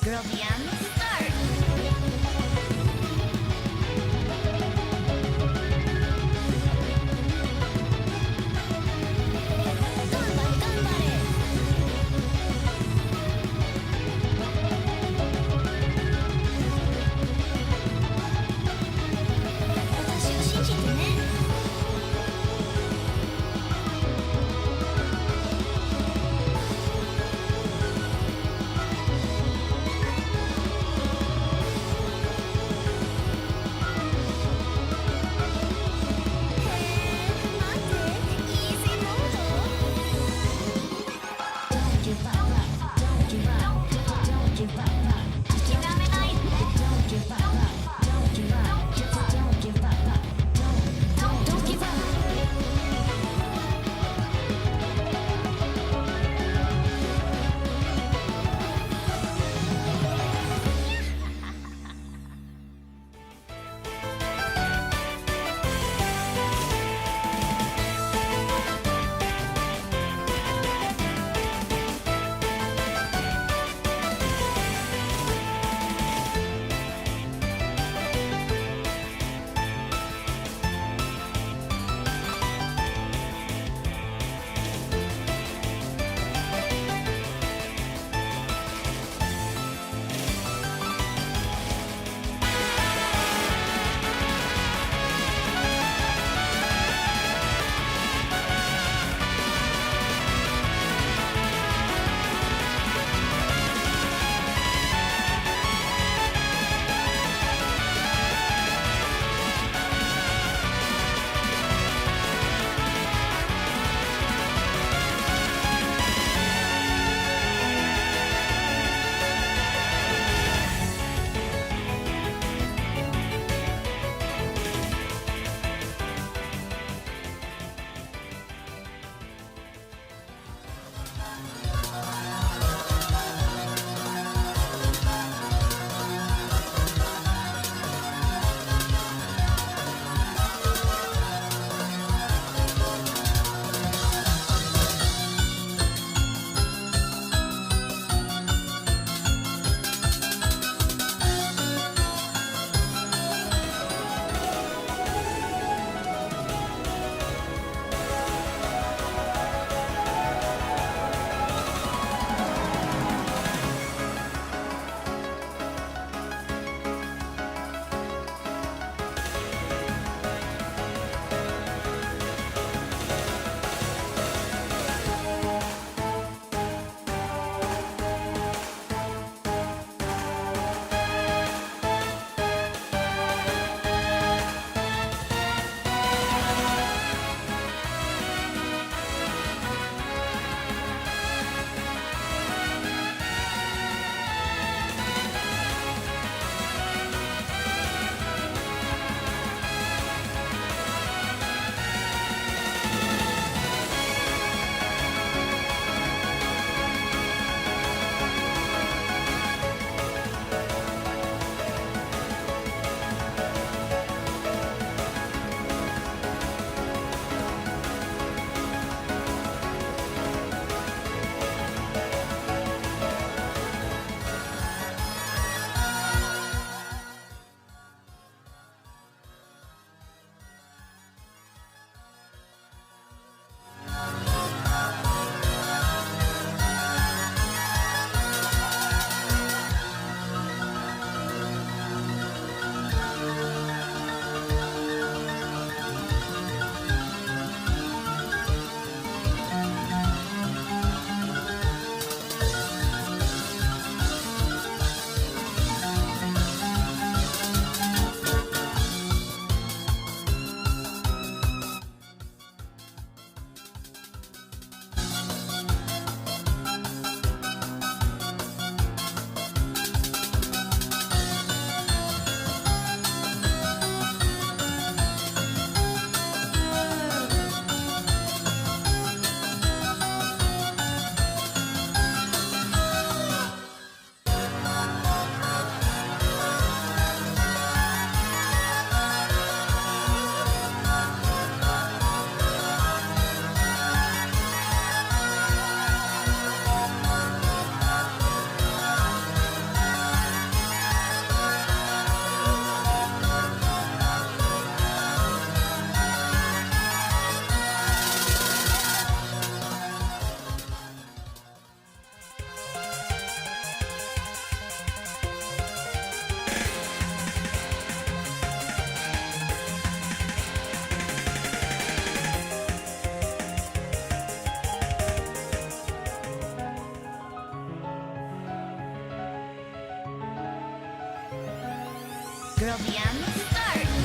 girldm start. 私を信じてね。girldm, start.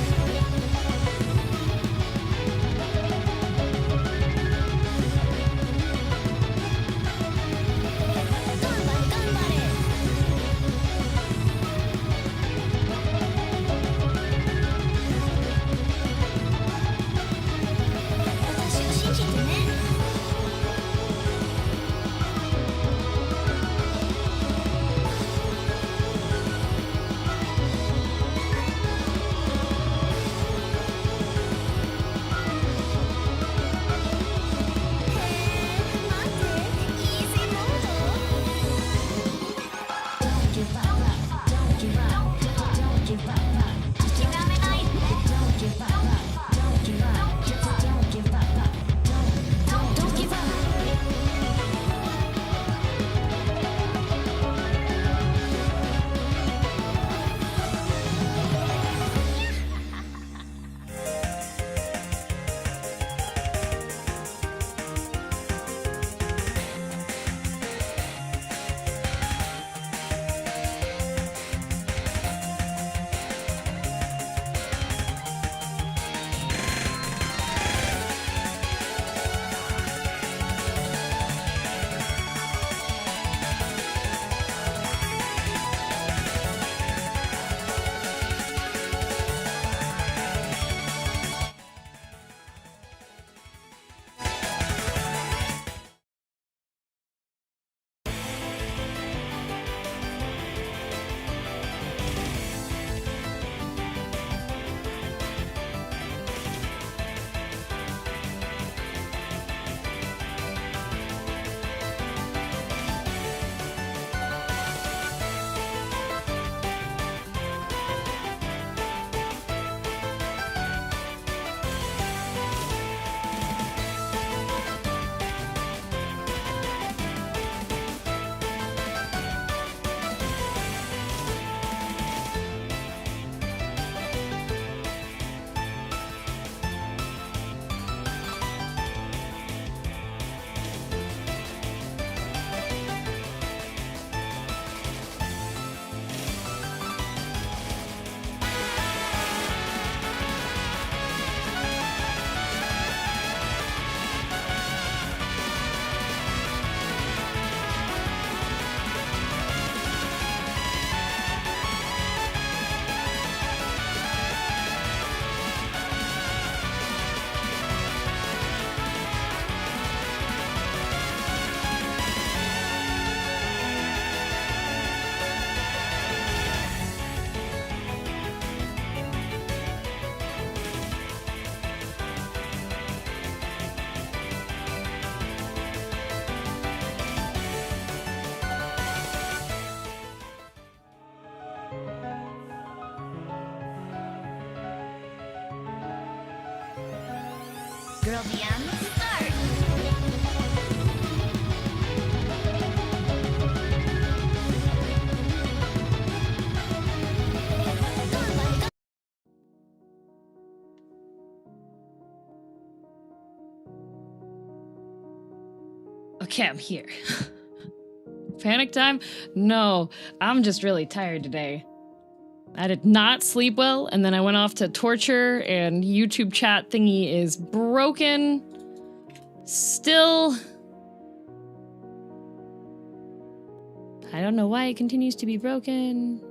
girldm, start. Okay, I'm here. Panic time? No, I'm just really tired today. I did not sleep well, and then I went off to torture, and YouTube chat thingy is broken. Still. I don't know why it continues to be broken.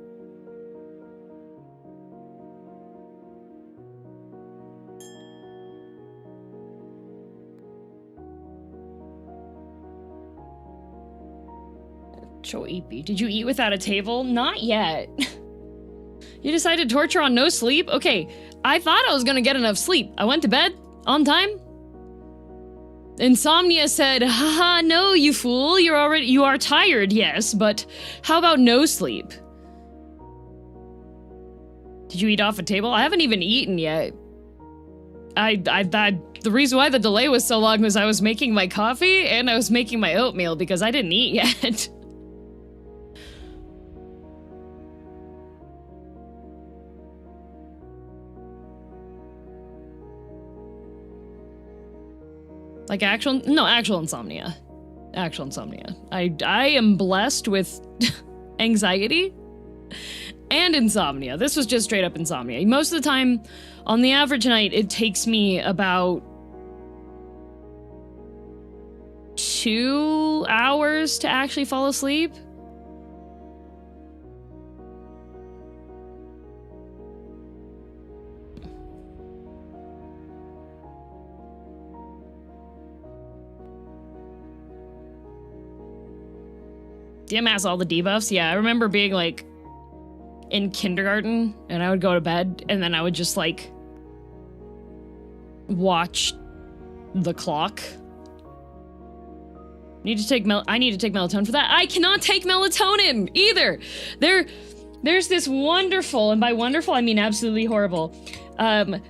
Choipi, did you eat without a table? Not yet. You decided to torture on no sleep? Okay, I thought I was gonna get enough sleep. I went to bed on time. Insomnia said, haha, no, you fool. You are tired, yes, but how about no sleep? Did you eat off a table? I haven't even eaten yet. The reason why the delay was so long was I was making my coffee and I was making my oatmeal because I didn't eat yet. Like actual insomnia. Actual insomnia. I am blessed with anxiety and insomnia. This was just straight up insomnia. Most of the time, on the average night, it takes me about 2 hours to actually fall asleep. DM has all the debuffs. Yeah, I remember being like in kindergarten and I would go to bed and then I would just like watch the clock. I need to take melatonin for that. I cannot take melatonin either. There's this wonderful, and by wonderful I mean absolutely horrible,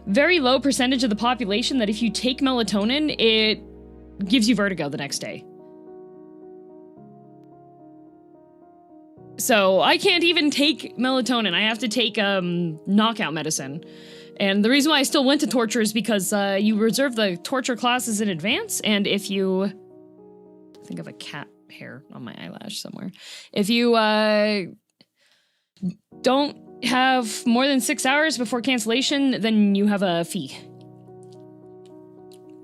very low percentage of the population that if you take melatonin, it gives you vertigo the next day. So I can't even take melatonin. I have to take knockout medicine. And the reason why I still went to torture is because you reserve the torture classes in advance, and if you... I think of a cat hair on my eyelash somewhere. If you don't have more than 6 hours before cancellation, then you have a fee.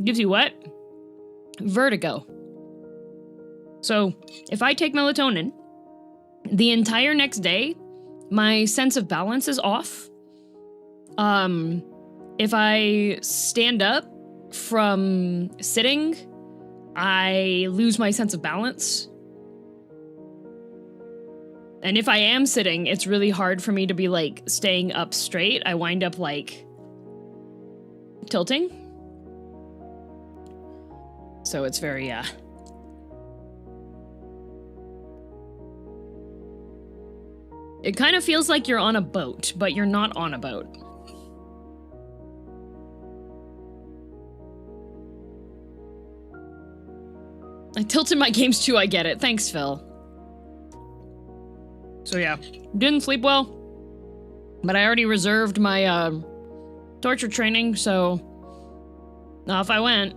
Gives you what? Vertigo. So if I take melatonin, the entire next day, my sense of balance is off. If I stand up from sitting, I lose my sense of balance. And if I am sitting, it's really hard for me to be, like, staying up straight. I wind up, like, tilting. So it's very, It kind of feels like you're on a boat, but you're not on a boat. I tilted my games too, I get it. Thanks, Phil. So yeah, didn't sleep well, but I already reserved my torture training, so off I went.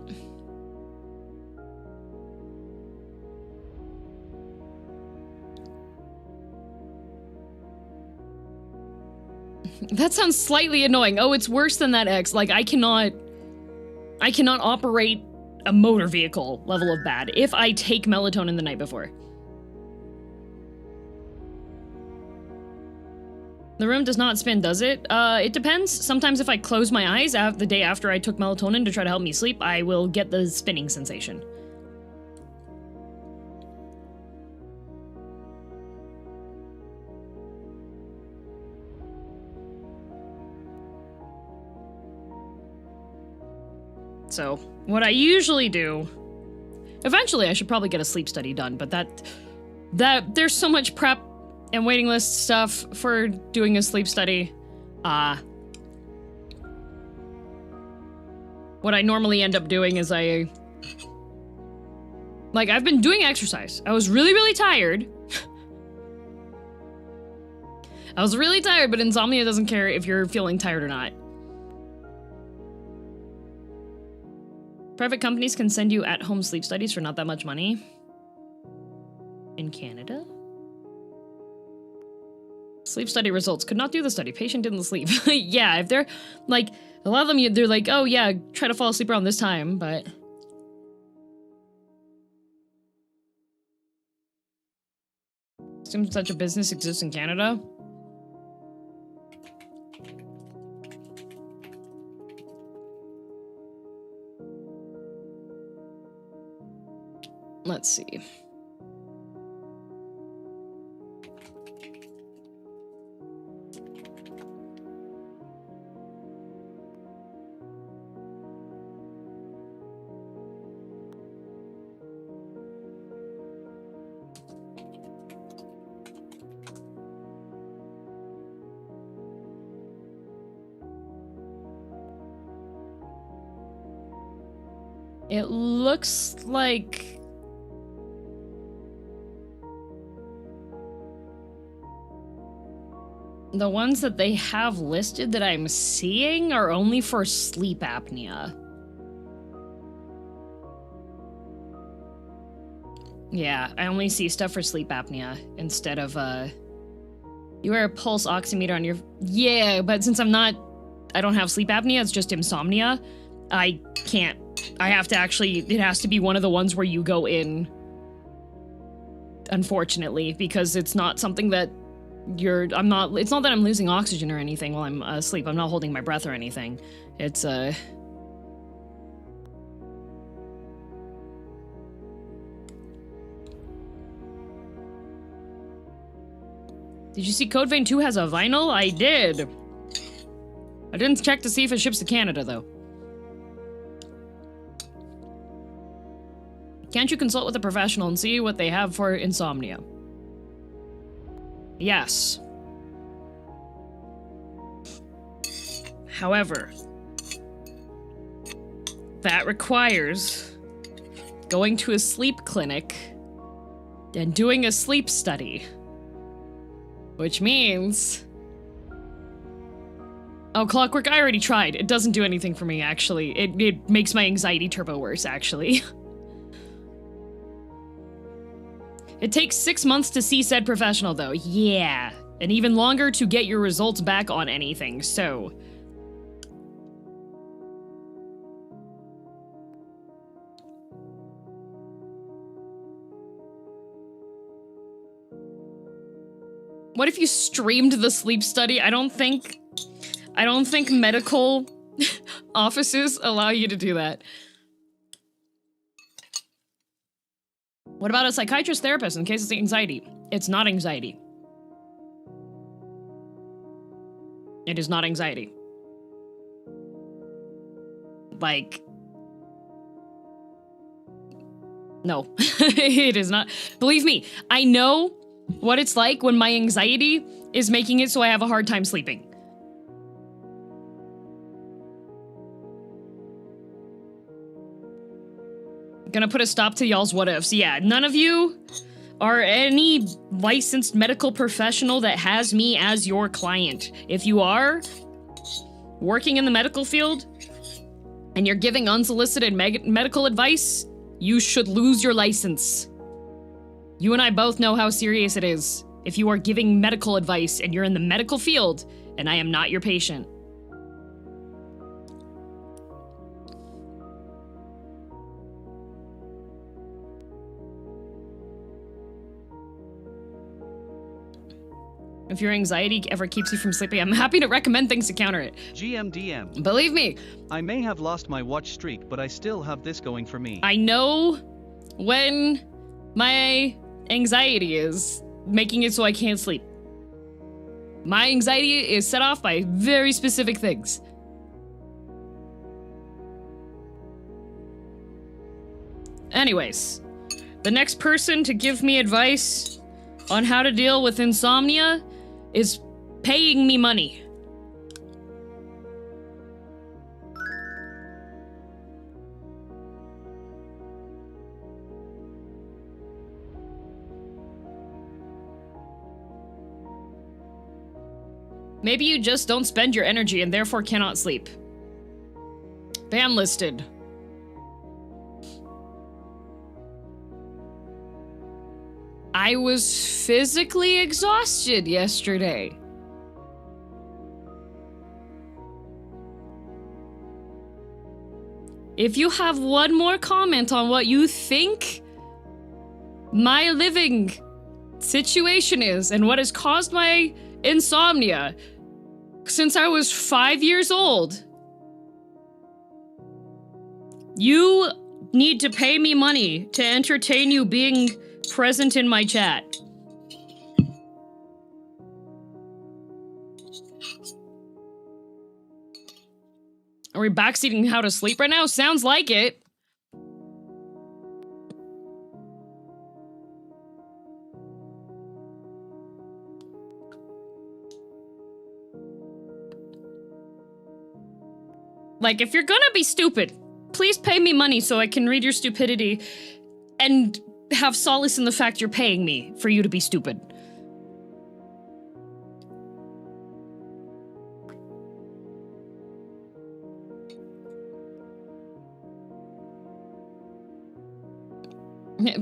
That sounds slightly annoying. Oh, it's worse than that, X. Like, I cannot operate a motor vehicle level of bad if I take melatonin the night before. The room does not spin, does it? It depends. Sometimes if I close my eyes the day after I took melatonin to try to help me sleep, I will get the spinning sensation. So, what I usually do... Eventually, I should probably get a sleep study done, but there's so much prep and waiting list stuff for doing a sleep study. What I normally end up doing is I've been doing exercise. I was really, really tired. I was really tired, but insomnia doesn't care if you're feeling tired or not. Private companies can send you at-home sleep studies for not that much money. In Canada? Sleep study results. Could not do the study. Patient didn't sleep. Yeah, if they're, like, a lot of them, they're like, oh yeah, try to fall asleep around this time, but... Seems such a business exists in Canada. Let's see. It looks like... the ones that they have listed that I'm seeing are only for sleep apnea. Yeah, I only see stuff for sleep apnea instead of You wear a pulse oximeter on your... Yeah, but since I don't have sleep apnea, it's just insomnia. I can't. I have to actually... It has to be one of the ones where you go in. Unfortunately, because it's not something that it's not that I'm losing oxygen or anything while I'm asleep. I'm not holding my breath or anything. It's, Did you see Code Vein 2 has a vinyl? I did. I didn't check to see if it ships to Canada, though. Can't you consult with a professional and see what they have for insomnia? Yes. However, that requires going to a sleep clinic and doing a sleep study. Which means... Oh, Clockwork, I already tried. It doesn't do anything for me, actually. It makes my anxiety turbo worse, actually. It takes 6 months to see said professional, though. Yeah. And even longer to get your results back on anything, so... What if you streamed the sleep study? I don't think medical offices allow you to do that. What about a psychiatrist therapist in case it's anxiety? It's not anxiety. It is not anxiety. Like... No. It is not. Believe me, I know what it's like when my anxiety is making it so I have a hard time sleeping. Gonna put a stop to y'all's what ifs. Yeah, none of you are any licensed medical professional that has me as your client. If you are working in the medical field and you're giving unsolicited medical advice, you should lose your license. You and I both know how serious it is if you are giving medical advice and you're in the medical field and I am not your patient. If your anxiety ever keeps you from sleeping, I'm happy to recommend things to counter it. GMDM. Believe me. I may have lost my watch streak, but I still have this going for me. I know when my anxiety is making it so I can't sleep. My anxiety is set off by very specific things. Anyways, the next person to give me advice on how to deal with insomnia is paying me money. Maybe you just don't spend your energy and therefore cannot sleep. Ban listed. I was physically exhausted yesterday. If you have one more comment on what you think my living situation is and what has caused my insomnia since I was 5 years old, you need to pay me money to entertain you being present in my chat. Are we backseating how to sleep right now? Sounds like it. Like, if you're gonna be stupid, please pay me money so I can read your stupidity and have solace in the fact you're paying me for you to be stupid.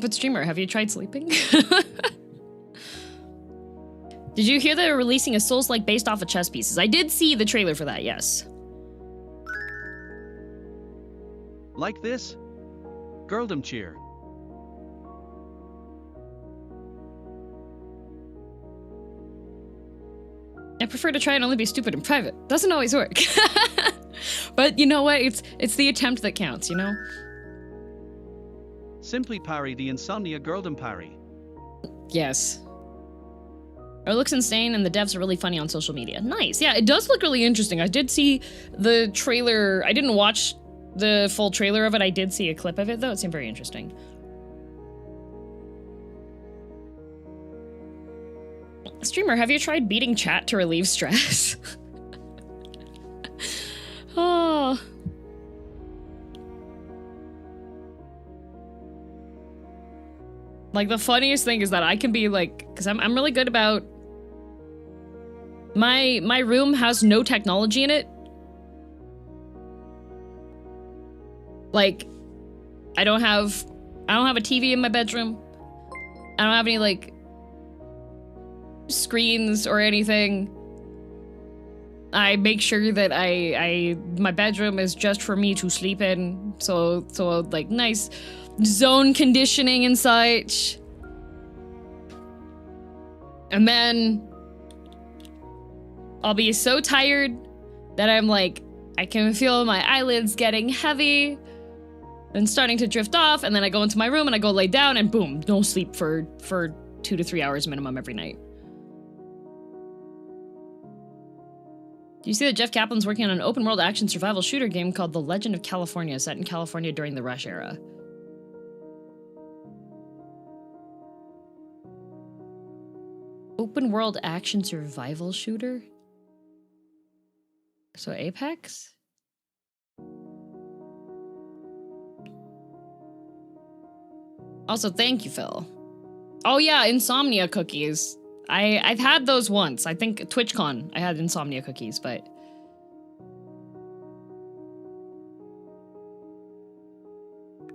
But streamer, have you tried sleeping? Did you hear they're releasing a Souls-like based off of chess pieces? I did see the trailer for that, yes. Like this? Girldom cheer. I prefer to try and only be stupid in private. Doesn't always work. But you know what? It's the attempt that counts, you know? Simply parry the insomnia girldom parry. Yes. It looks insane and the devs are really funny on social media. Nice. Yeah, it does look really interesting. I did see the trailer. I didn't watch the full trailer of it. I did see a clip of it though. It seemed very interesting. Streamer, have you tried beating chat to relieve stress? Oh. Like, the funniest thing is that I can be like, because I'm really good about... My room has no technology in it. Like, I don't have a TV in my bedroom. I don't have any, like, screens or anything. I make sure that my bedroom is just for me to sleep in. So like, nice zone conditioning and such. And then I'll be so tired that I'm like, I can feel my eyelids getting heavy and starting to drift off. And then I go into my room and I go lay down and boom, no sleep for 2 to 3 hours minimum every night. Do you see that Jeff Kaplan's working on an open world action survival shooter game called The Legend of California, set in California during the Rush era? Open world action survival shooter? So Apex? Also, thank you, Phil. Oh yeah, Insomnia cookies. I've had those once. I think TwitchCon, I had Insomnia cookies, but...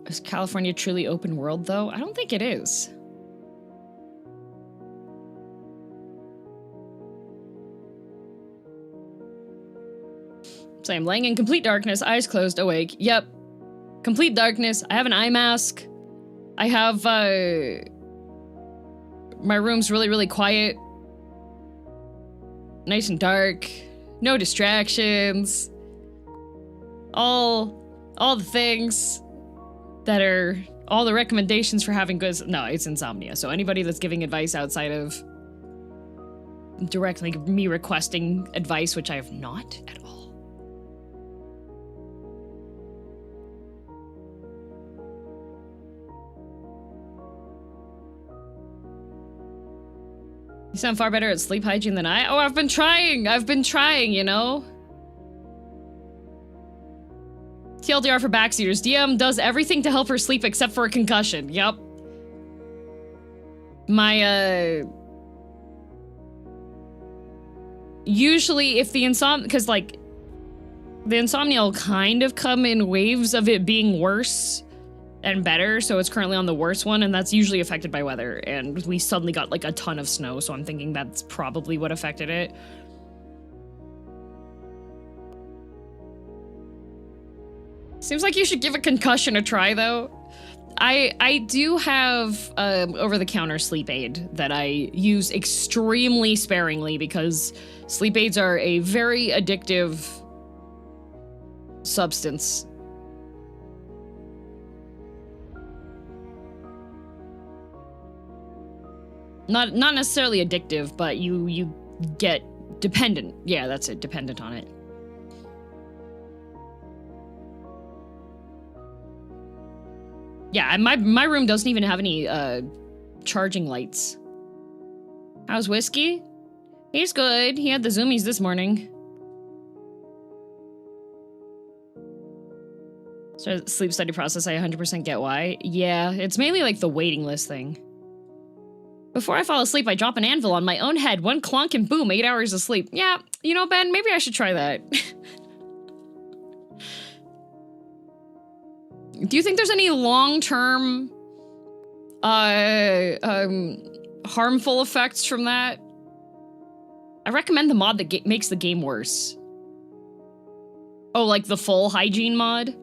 Is California truly open world, though? I don't think it is. So I'm laying in complete darkness, eyes closed, awake. Yep. Complete darkness. I have an eye mask. I have, my room's really, really quiet. Nice and dark. No distractions. All the things that are all the recommendations for having good... No, it's insomnia. So anybody that's giving advice outside of directly me requesting advice, which I have not at all. You sound far better at sleep hygiene than I... Oh, I've been trying, you know? TLDR for backseaters. DM does everything to help her sleep except for a concussion. Yup. My, usually if the insomnia... Because, like, the insomnia will kind of come in waves of it being worse and better, so it's currently on the worst one, and that's usually affected by weather, and we suddenly got like a ton of snow, so I'm thinking that's probably what affected it. Seems like you should give a concussion a try, though. I do have over-the-counter sleep aid that I use extremely sparingly because sleep aids are a very addictive substance. Not necessarily addictive, but you get dependent. Yeah, that's it, dependent on it. Yeah, my room doesn't even have any charging lights. How's Whiskey? He's good. He had the zoomies this morning. So sleep study process, I 100% get why. Yeah, it's mainly like the waiting list thing. Before I fall asleep, I drop an anvil on my own head. One clunk and boom, 8 hours of sleep. Yeah, you know, Ben, maybe I should try that. Do you think there's any long-term, harmful effects from that? I recommend the mod that makes the game worse. Oh, like the full hygiene mod?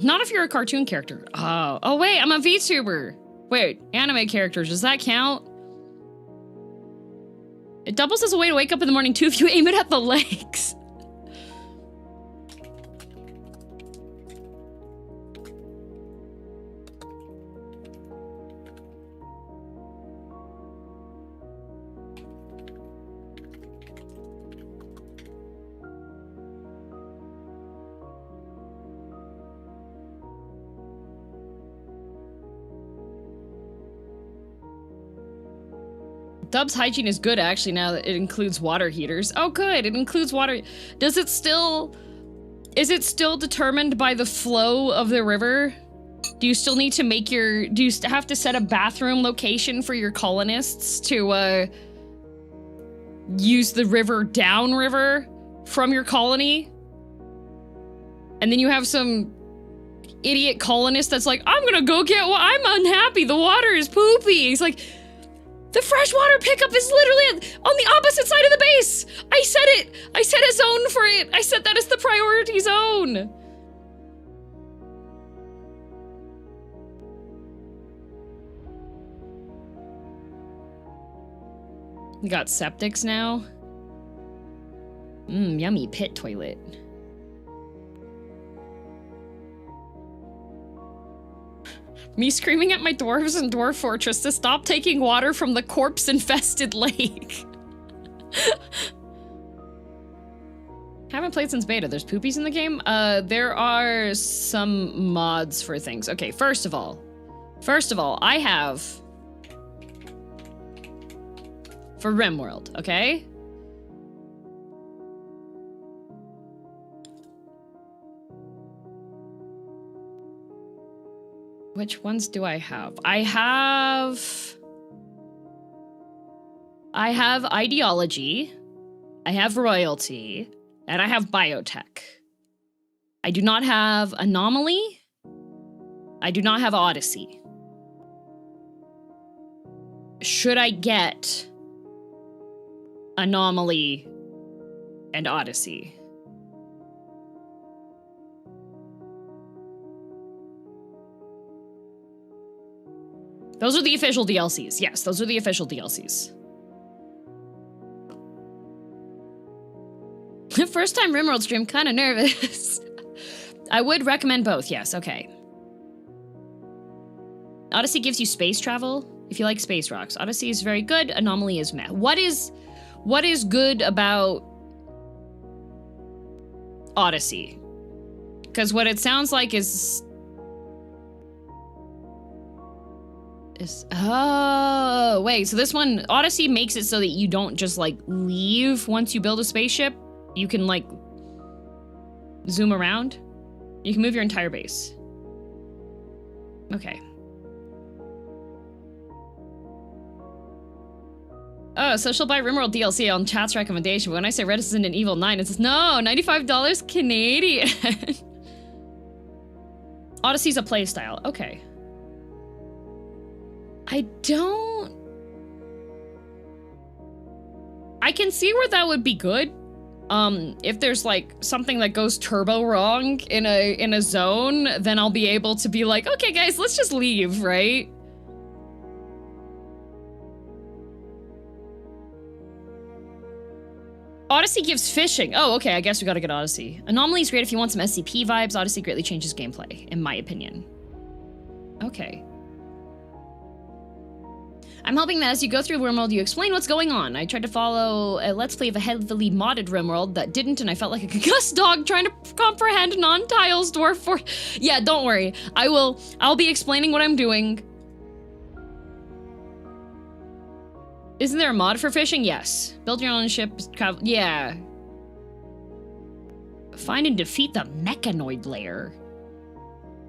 Not if you're a cartoon character. Oh wait, I'm a VTuber. Wait, anime characters, does that count? It doubles as a way to wake up in the morning too if you aim it at the legs. Dub's hygiene is good, actually, now that it includes water heaters. Oh, good, it includes water. Does it still... Is it still determined by the flow of the river? Do you still need to make your... Do you have to set a bathroom location for your colonists to, use the river downriver from your colony? And then you have some idiot colonist that's like, I'm gonna go get... I'm unhappy, the water is poopy. He's like... The freshwater pickup is literally on the opposite side of the base! I said it! I set a zone for it! I said that is the priority zone! We got septics now. Yummy pit toilet. Me screaming at my dwarves in Dwarf Fortress to stop taking water from the corpse-infested lake. Haven't played since beta. There's poopies in the game? There are some mods for things. Okay, first of all, I have... For RimWorld, okay? Which ones do I have? I have ideology, I have royalty, and I have biotech. I do not have anomaly. I do not have odyssey. Should I get anomaly and odyssey? Those are the official DLCs. Yes, those are the official DLCs. First time RimWorld stream, kind of nervous. I would recommend both, yes, okay. Odyssey gives you space travel, if you like space rocks. Odyssey is very good, Anomaly is meh. What is good about Odyssey? Because what it sounds like is... Oh, wait, so this one, Odyssey makes it so that you don't just, like, leave once you build a spaceship. You can, like, zoom around. You can move your entire base. Okay. Oh, so she'll buy RimWorld DLC on chat's recommendation. But when I say Resident Evil 9, it says, no, $95 Canadian. Odyssey's a playstyle. Okay. I can see where that would be good. If there's like something that goes turbo wrong in a zone, then I'll be able to be like, okay guys, let's just leave, right? Odyssey gives fishing. Oh, okay, I guess we gotta get Odyssey. Anomaly is great if you want some SCP vibes. Odyssey greatly changes gameplay, in my opinion. Okay. I'm hoping that as you go through RimWorld, you explain what's going on. I tried to follow a Let's Play of a heavily modded RimWorld that didn't, and I felt like a concussed dog trying to comprehend non-tiles dwarf for... Yeah, don't worry. I'll be explaining what I'm doing. Isn't there a mod for fishing? Yes. Build your own ship, travel... Yeah. Find and defeat the mechanoid layer.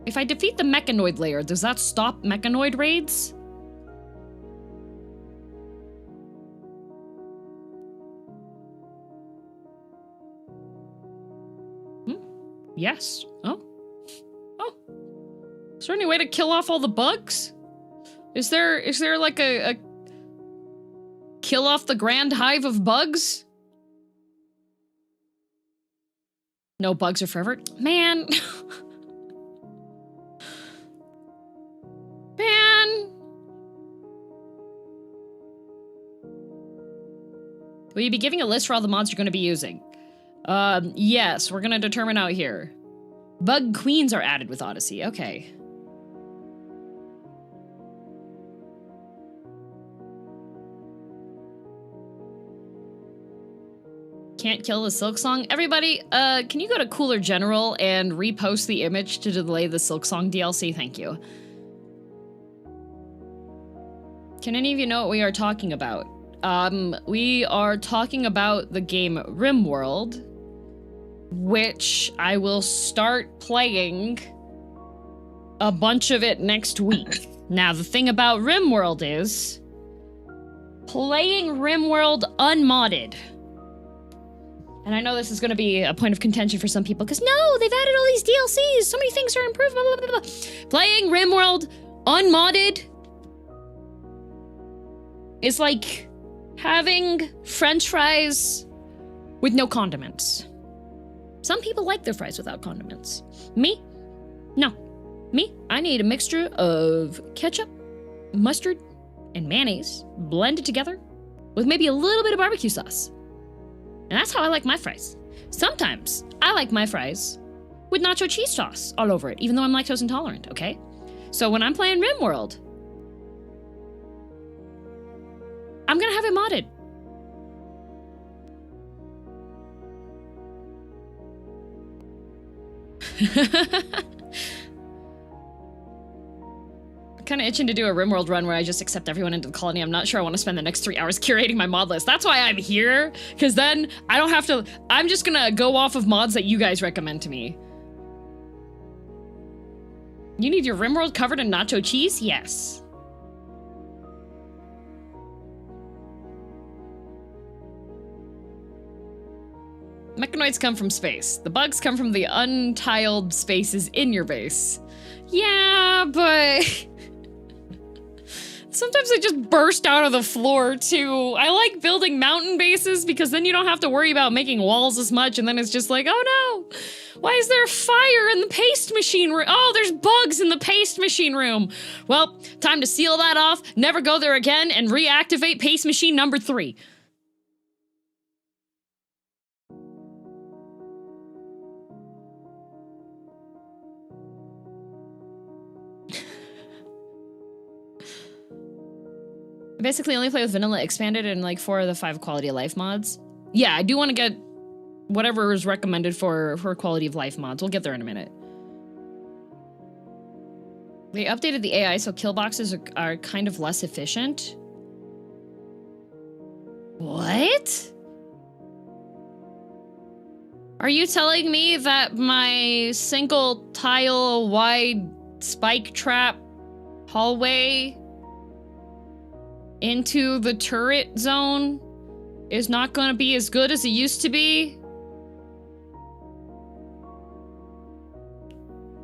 If I defeat the mechanoid layer, does that stop mechanoid raids? Yes. Oh. Oh. Is there any way to kill off all the bugs? Is there like a kill off the grand hive of bugs? No bugs are forever? Man. Man. Will you be giving a list for all the mods you're going to be using? Yes, we're going to determine out here. Bug queens are added with Odyssey. Okay. Can't kill the Silk Song. Everybody, can you go to Cooler General and repost the image to delay the Silk Song DLC? Thank you. Can any of you know what we are talking about? We are talking about the game RimWorld, which I will start playing a bunch of it next week. Now, the thing about RimWorld is playing RimWorld unmodded. And I know this is going to be a point of contention for some people, because no, they've added all these DLCs, so many things are improved, blah, blah, blah, blah. Playing RimWorld unmodded is like having French fries with no condiments. Some people like their fries without condiments. Me? No. Me? I need a mixture of ketchup, mustard, and mayonnaise blended together with maybe a little bit of barbecue sauce. And that's how I like my fries. Sometimes I like my fries with nacho cheese sauce all over it, even though I'm lactose intolerant, okay? So when I'm playing RimWorld, I'm gonna have it modded. Kind of itching to do a RimWorld run where I just accept everyone into the colony. I'm not sure I want to spend the next 3 hours curating my mod list. That's why I'm here, because then I don't have to. I'm just gonna go off of mods that you guys recommend to me. You need your RimWorld covered in nacho cheese? Yes. Mechanoids come from space. The bugs come from the untiled spaces in your base. Yeah, but sometimes they just burst out of the floor, too. I like building mountain bases because then you don't have to worry about making walls as much, and then it's just like, oh no! Why is there fire in the paste machine room? Oh, there's bugs in the paste machine room! Well, time to seal that off, never go there again, and reactivate paste machine number 3. I basically only play with vanilla expanded and like 4 of the 5 quality of life mods. Yeah, I do want to get whatever is recommended for quality of life mods. We'll get there in a minute. They updated the AI so kill boxes are kind of less efficient. What? Are you telling me that my single tile wide spike trap hallway into the turret zone is not going to be as good as it used to be?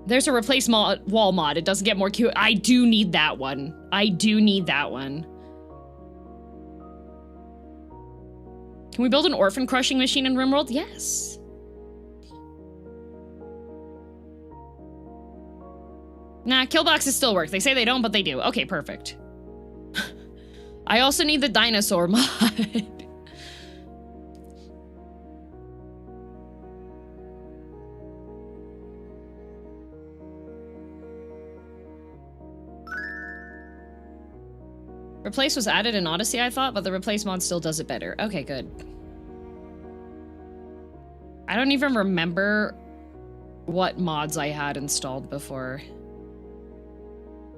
There's a replace wall mod. It doesn't get more cute. I do need that one. I do need that one. Can we build an orphan crushing machine in RimWorld? Yes. Nah, kill boxes still work. They say they don't, but they do. Okay, perfect. I also need the dinosaur mod. Replace was added in Odyssey, I thought, but the replace mod still does it better. Okay, good. I don't even remember what mods I had installed before.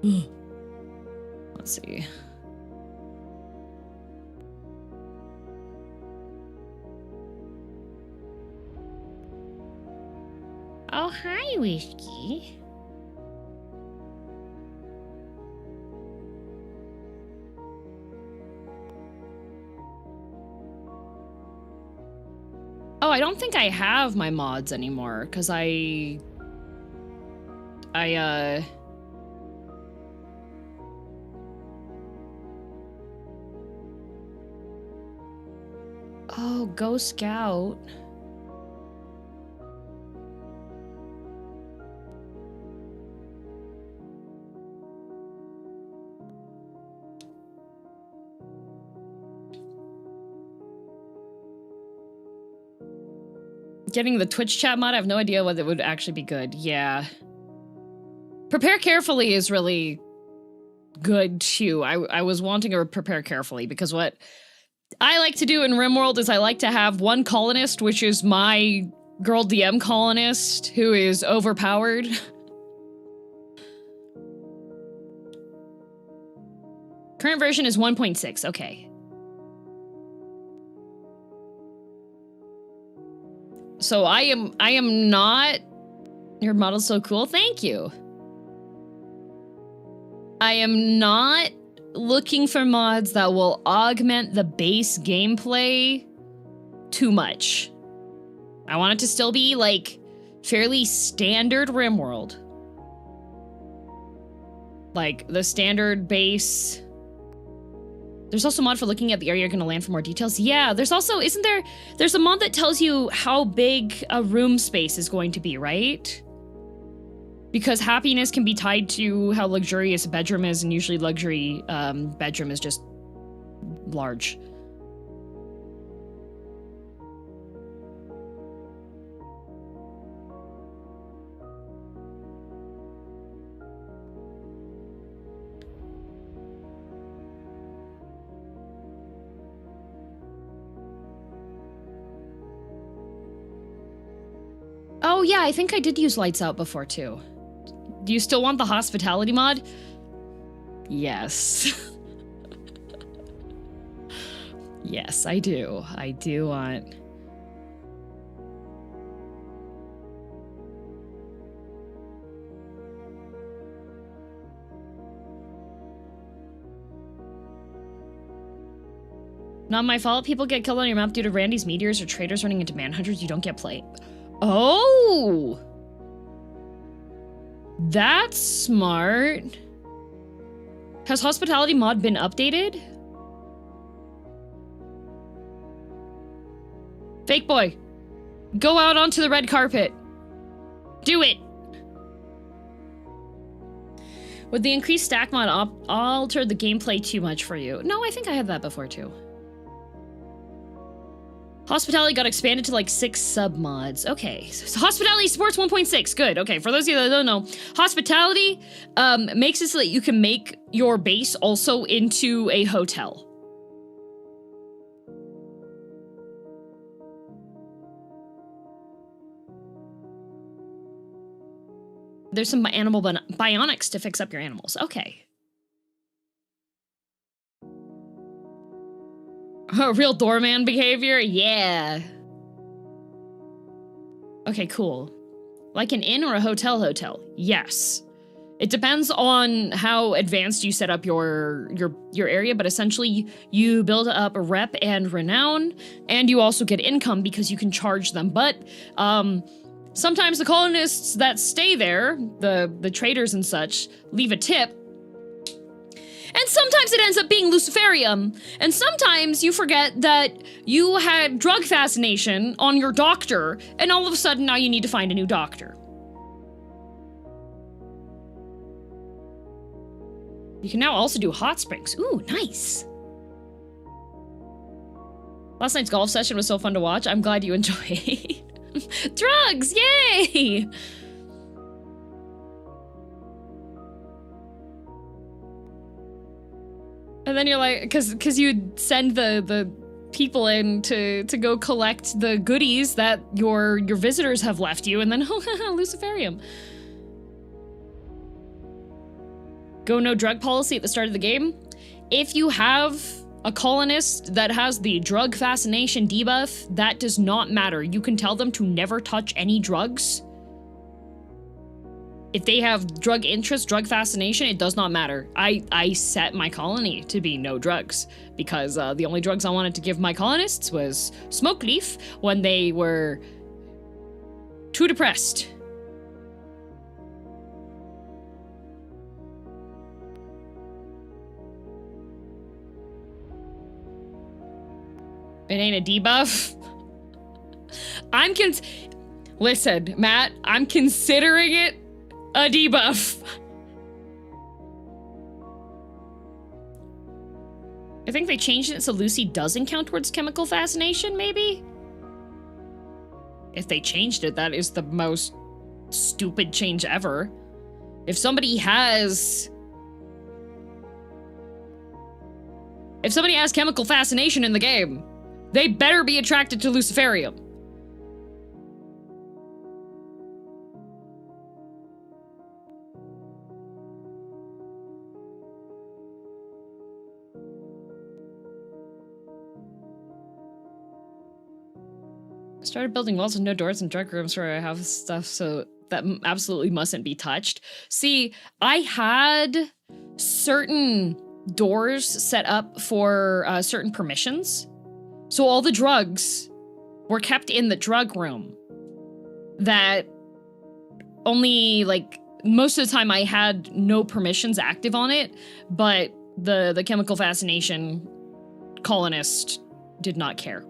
Let's see. Oh, hi, Whiskey. Oh, I don't think I have my mods anymore, because I Oh, go scout. Getting the Twitch chat mod, I have no idea whether it would actually be good. Yeah. Prepare carefully is really good too. I was wanting to prepare carefully because what I like to do in RimWorld is I like to have one colonist, which is my girl DM colonist, who is overpowered. Current version is 1.6, okay. So I am not... Your model's so cool, thank you. I am not looking for mods that will augment the base gameplay too much. I want it to still be, like, fairly standard RimWorld. Like, the standard base... There's also a mod for looking at the area you're gonna land for more details. Yeah, there's also, isn't there... There's a mod that tells you how big a room space is going to be, right? Because happiness can be tied to how luxurious a bedroom is, and usually luxury bedroom is just large. Oh yeah, I think I did use lights out before too. Do you still want the hospitality mod? Yes. Yes, I do. I do want... Not my fault. People get killed on your map due to Randy's meteors or traders running into manhunters. You don't get play. Oh! That's smart. Has hospitality mod been updated? Fake boy, go out onto the red carpet. Do it. Would the increased stack mod alter the gameplay too much for you? No, I think I had that before too. Hospitality got expanded to like 6 sub-mods. Okay, so Hospitality supports 1.6. Good. Okay, for those of you that don't know, Hospitality makes it so that you can make your base also into a hotel. There's some animal bionics to fix up your animals. Okay. Real doorman behavior? Yeah. Okay, cool. Like an inn or a hotel? Yes. It depends on how advanced you set up your area, but essentially you build up a rep and renown, and you also get income because you can charge them. But sometimes the colonists that stay there, the traders and such, leave a tip. And sometimes it ends up being Luciferium. And sometimes you forget that you had drug fascination on your doctor, and all of a sudden now you need to find a new doctor. You can now also do hot springs. Ooh, nice. Last night's golf session was so fun to watch. I'm glad you enjoyed. Drugs, yay! And then you're like, because you'd send the people in to go collect the goodies that your visitors have left you, and then Luciferium. Go no drug policy at the start of the game. If you have a colonist that has the drug fascination debuff, that does not matter. You can tell them to never touch any drugs. If they have drug interest, drug fascination, it does not matter. I set my colony to be no drugs because the only drugs I wanted to give my colonists was smoke leaf when they were too depressed. It ain't a debuff. Listen, Matt, I'm considering it a debuff. I think they changed it so Lucy doesn't count towards chemical fascination, maybe? If they changed it, that is the most stupid change ever. If somebody has chemical fascination in the game, they better be attracted to Luciferium. Started building walls with no doors and drug rooms where I have stuff, so that absolutely mustn't be touched. See, I had certain doors set up for certain permissions. So all the drugs were kept in the drug room. That only, like, most of the time I had no permissions active on it, but the chemical fascination colonist did not care.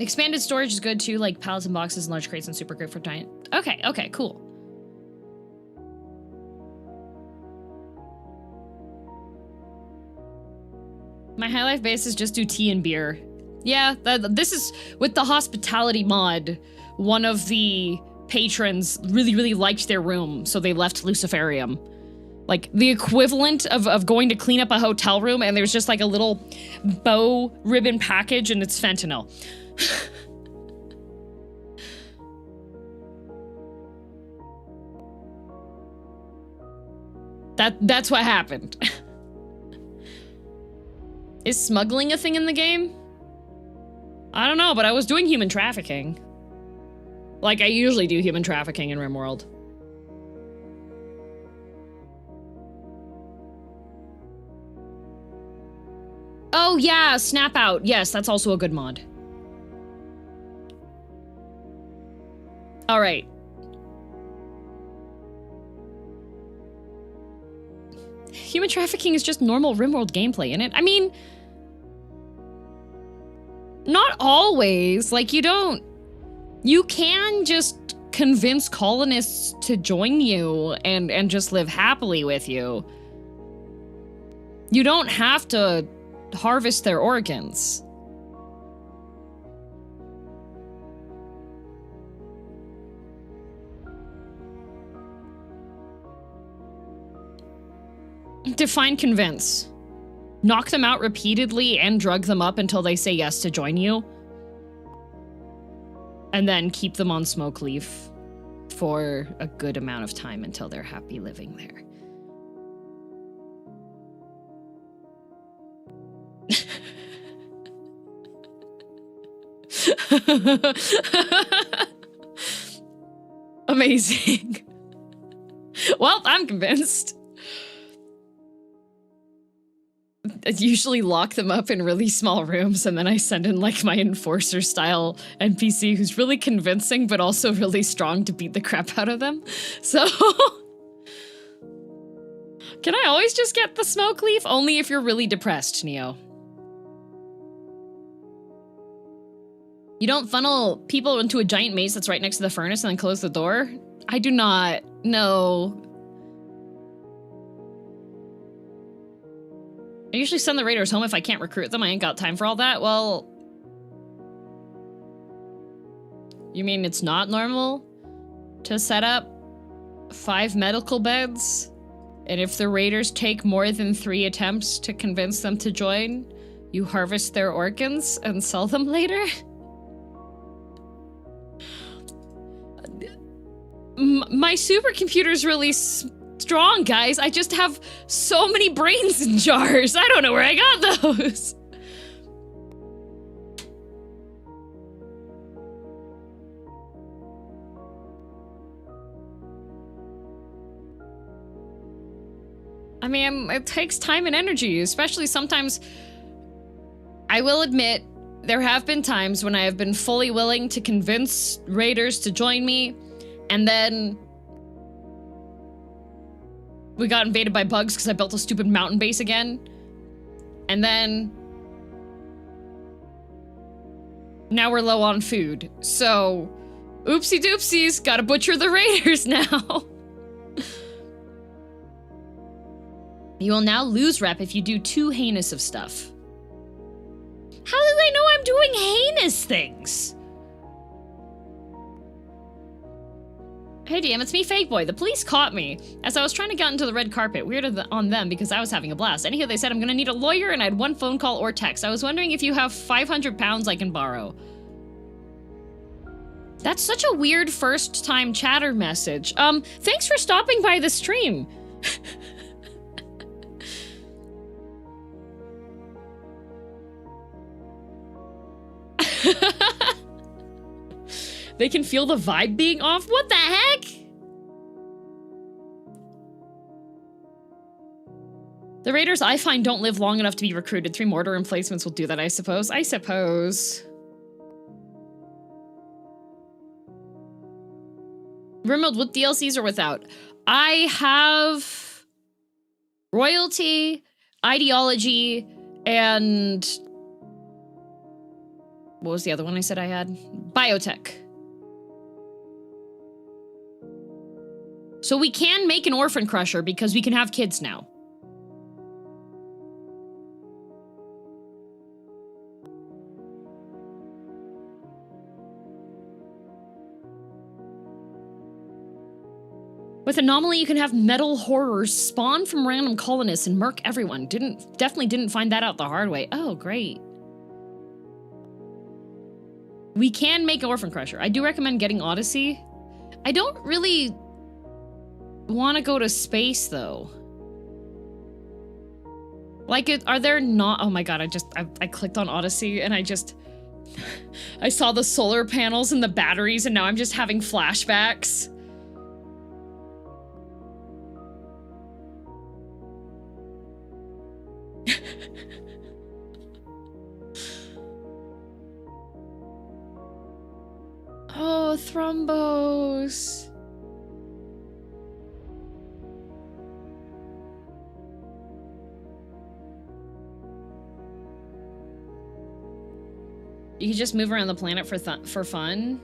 Expanded storage is good too, like pallets and boxes and large crates and super good for giant. Okay, cool. My high life base is just do tea and beer. Yeah, this is with the hospitality mod. One of the patrons really liked their room, so they left Luciferium. Like the equivalent of going to clean up a hotel room and there's just like a little bow ribbon package and it's fentanyl. That's what happened. Is smuggling a thing in the game? I don't know, but I was doing human trafficking. Like I usually do human trafficking in RimWorld. Oh yeah, Snap Out. Yes, that's also a good mod. All right. Human trafficking is just normal RimWorld gameplay, isn't it? I mean, not always. Like, you can just convince colonists to join you and just live happily with you. You don't have to harvest their organs. Define convince. Knock them out repeatedly and drug them up until they say yes to join you. And then keep them on smoke leaf for a good amount of time until they're happy living there. Amazing. Well, I'm convinced. I usually lock them up in really small rooms and then I send in like my enforcer style NPC who's really convincing but also really strong to beat the crap out of them. So can I always just get the smoke leaf? Only if you're really depressed, Neo. You don't funnel people into a giant maze that's right next to the furnace and then close the door? I do not. No. I usually send the raiders home if I can't recruit them. I ain't got time for all that. Well, you mean it's not normal to set up 5 medical beds? And if the raiders take more than 3 attempts to convince them to join, you harvest their organs and sell them later? My supercomputer's really strong, guys. I just have so many brains in jars. I don't know where I got those. I mean, it takes time and energy, especially sometimes. I will admit, there have been times when I have been fully willing to convince raiders to join me, and then We got invaded by bugs because I built a stupid mountain base again. And then... now we're low on food. So, oopsie doopsies, gotta butcher the raiders now. You will now lose rep if you do too heinous of stuff. How do they know I'm doing heinous things? Hey DM, it's me, Fake Boy. The police caught me as I was trying to get into the red carpet. Weird on them because I was having a blast. Anyhow, they said I'm gonna need a lawyer and I had one phone call or text. I was wondering if you have 500 pounds I can borrow. That's such a weird first time chatter message. Thanks for stopping by the stream. They can feel the vibe being off? What the heck? The raiders I find don't live long enough to be recruited. 3 mortar emplacements will do that, I suppose. I suppose. RimWorld with DLCs or without? I have royalty, ideology, and what was the other one I said I had? Biotech. So we can make an orphan crusher because we can have kids now. With Anomaly, you can have metal horrors spawn from random colonists and murk everyone. Definitely didn't find that out the hard way. Oh, great. We can make an orphan crusher. I do recommend getting Odyssey. I don't really want to go to space, though. Like, are there not... oh my god, I clicked on Odyssey and I saw the solar panels and the batteries and now I'm just having flashbacks. Oh, thrombos. You can just move around the planet for fun?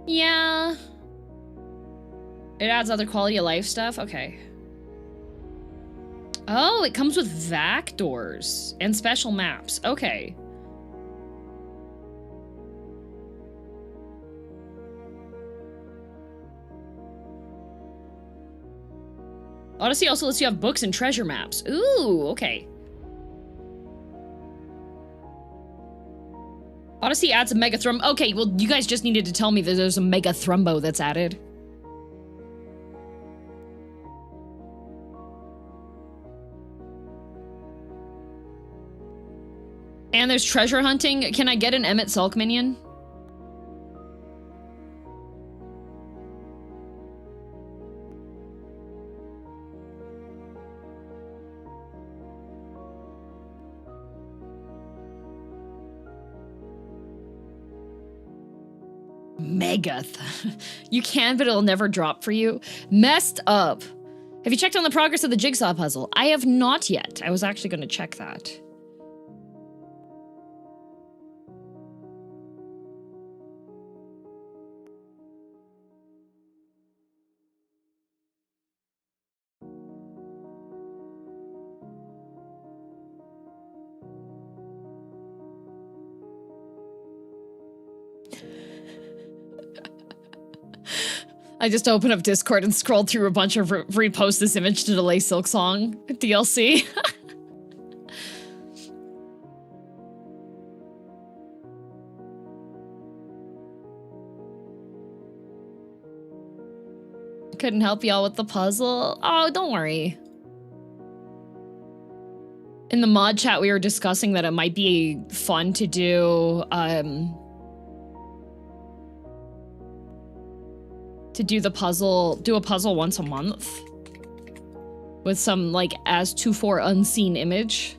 Yeah. It adds other quality of life stuff? Okay. Oh, it comes with vac doors and special maps. Okay. Odyssey also lets you have books and treasure maps. Ooh, okay. Odyssey adds a mega thrum. Okay, well, you guys just needed to tell me that there's a mega thrumbo that's added. And there's treasure hunting. Can I get an Emmett Sulk minion? You can, but it'll never drop for you. Messed up. Have you checked on the progress of the jigsaw puzzle? I have not yet. I was actually going to check that. I just opened up Discord and scrolled through a bunch of repost this image to delay Silk Song DLC. Couldn't help y'all with the puzzle. Oh, don't worry. In the mod chat, we were discussing that it might be fun to do, do a puzzle once a month with some like as to for unseen image.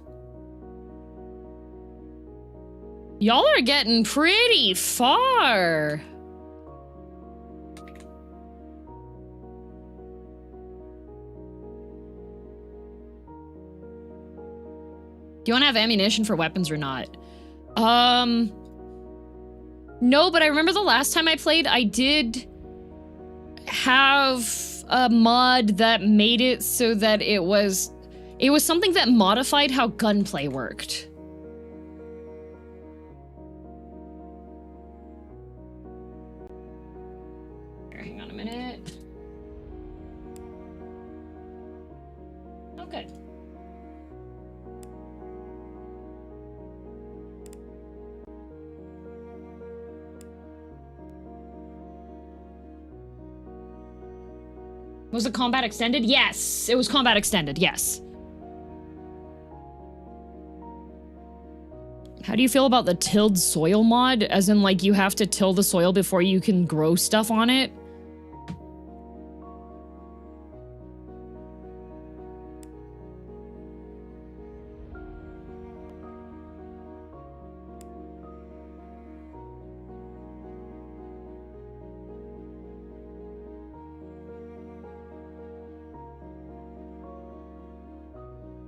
Y'all are getting pretty far. Do you want to have ammunition for weapons or not? No, but I remember the last time I played, I did have a mod that made it so that it was something that modified how gunplay worked. Here, hang on a minute. Oh, good. Was it combat extended? Yes, it was combat extended, yes. How do you feel about the tilled soil mod? As in, like, you have to till the soil before you can grow stuff on it?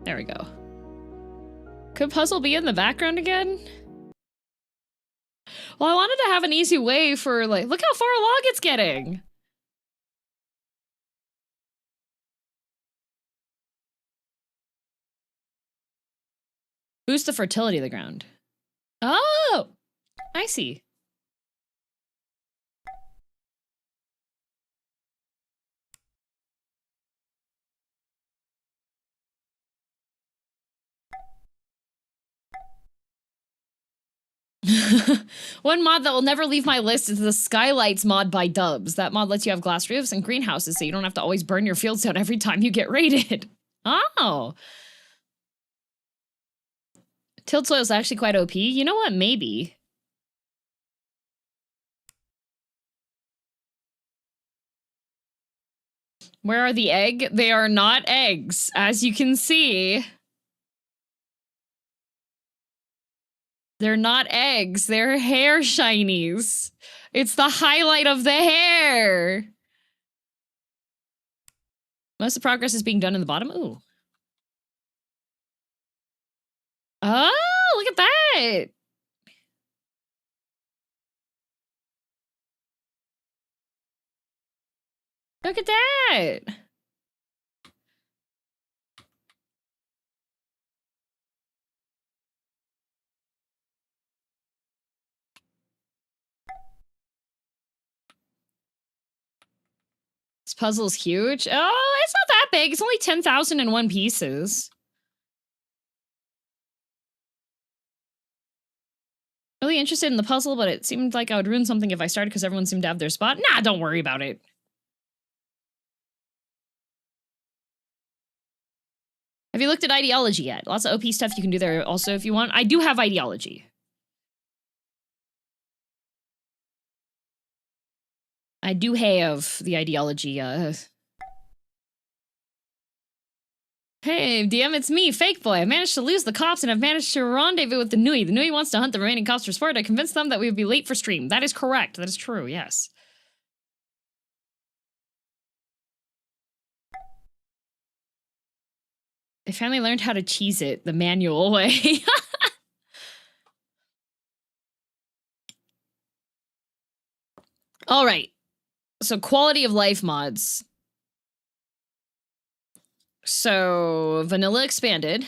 There we go. Could puzzle be in the background again? Well, I wanted to have an easy way for, like, look how far along it's getting. Boost the fertility of the ground. Oh, I see. One mod that will never leave my list is the Skylights mod by Dubs. That mod lets you have glass roofs and greenhouses so you don't have to always burn your fields down every time you get raided. Oh. Tilled soil is actually quite OP. You know what? Maybe. Where are the egg? They are not eggs, as you can see. They're not eggs, they're hair shinies. It's the highlight of the hair. Most of the progress is being done in the bottom. Ooh. Oh, look at that. Look at that. This puzzle's huge. Oh, it's not that big. It's only 10,001 pieces. Really interested in the puzzle, but it seemed like I would ruin something if I started because everyone seemed to have their spot. Nah, don't worry about it. Have you looked at ideology yet? Lots of OP stuff you can do there also if you want. I do have ideology. I do have the ideology, Hey, DM, it's me, Fake Boy. I managed to lose the cops and I've managed to rendezvous with the Nui. The Nui wants to hunt the remaining cops for sport. I convinced them that we would be late for stream. That is correct. That is true, yes. They finally learned how to cheese it the manual way. All right. So quality of life mods. So vanilla expanded.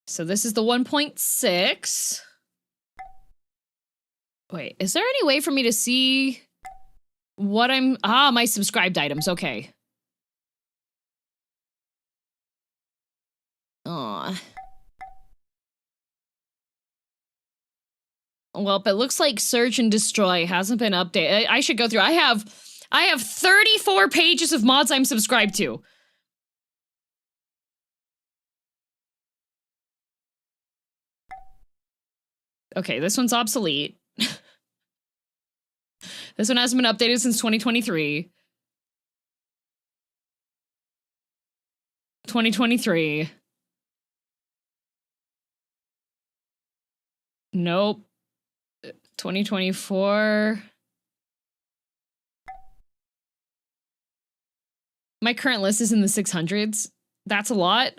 So this is the 1.6. Wait, is there any way for me to see what I'm... Ah, my subscribed items, okay. Aw. Well, it looks like Search and Destroy hasn't been updated. I should go through. I have 34 pages of mods I'm subscribed to. Okay, this one's obsolete. This one hasn't been updated since 2023. 2023. Nope. 2024. My current list is in the 600s. That's a lot.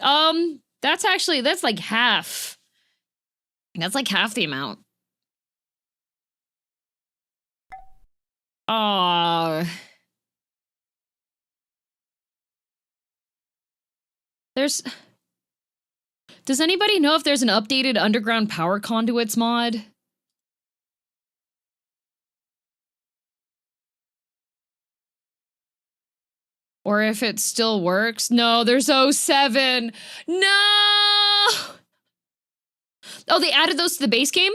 That's like half. That's like half the amount. Does anybody know if there's an updated underground power conduits mod? Or if it still works? No, there's 07. No! Oh, they added those to the base game?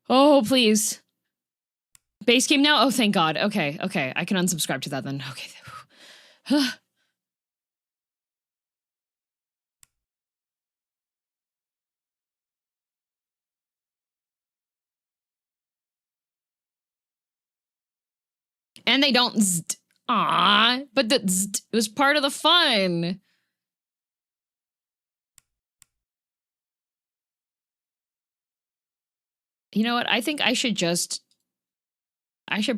Oh, please. Base game now? Oh, thank God. Okay, okay. I can unsubscribe to that then. Okay. And they don't zzzt. Aww. But the zzzt was part of the fun. You know what? I think I should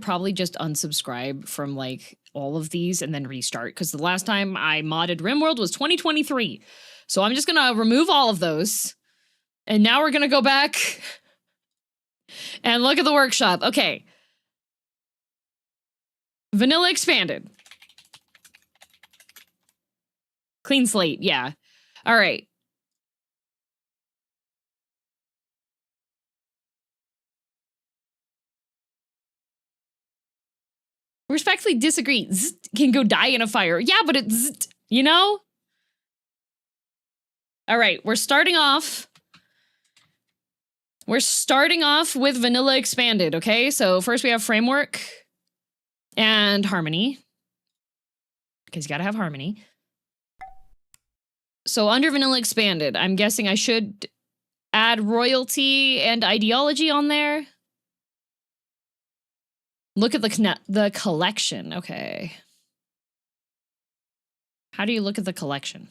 probably just unsubscribe from like all of these and then restart, because the last time I modded RimWorld was 2023. So I'm just gonna remove all of those. And now we're gonna go back and look at the workshop. Okay. Vanilla expanded. Clean slate, yeah. All right. Respectfully disagree. Zzzt can go die in a fire. Yeah, but it's, zzzt, you know? All right, we're starting off. We're starting off with vanilla expanded, okay? So first we have framework and harmony, because you gotta have harmony. So under vanilla expanded, I'm guessing I should add royalty and ideology on there. Look at the collection. Okay. How do you look at the collection?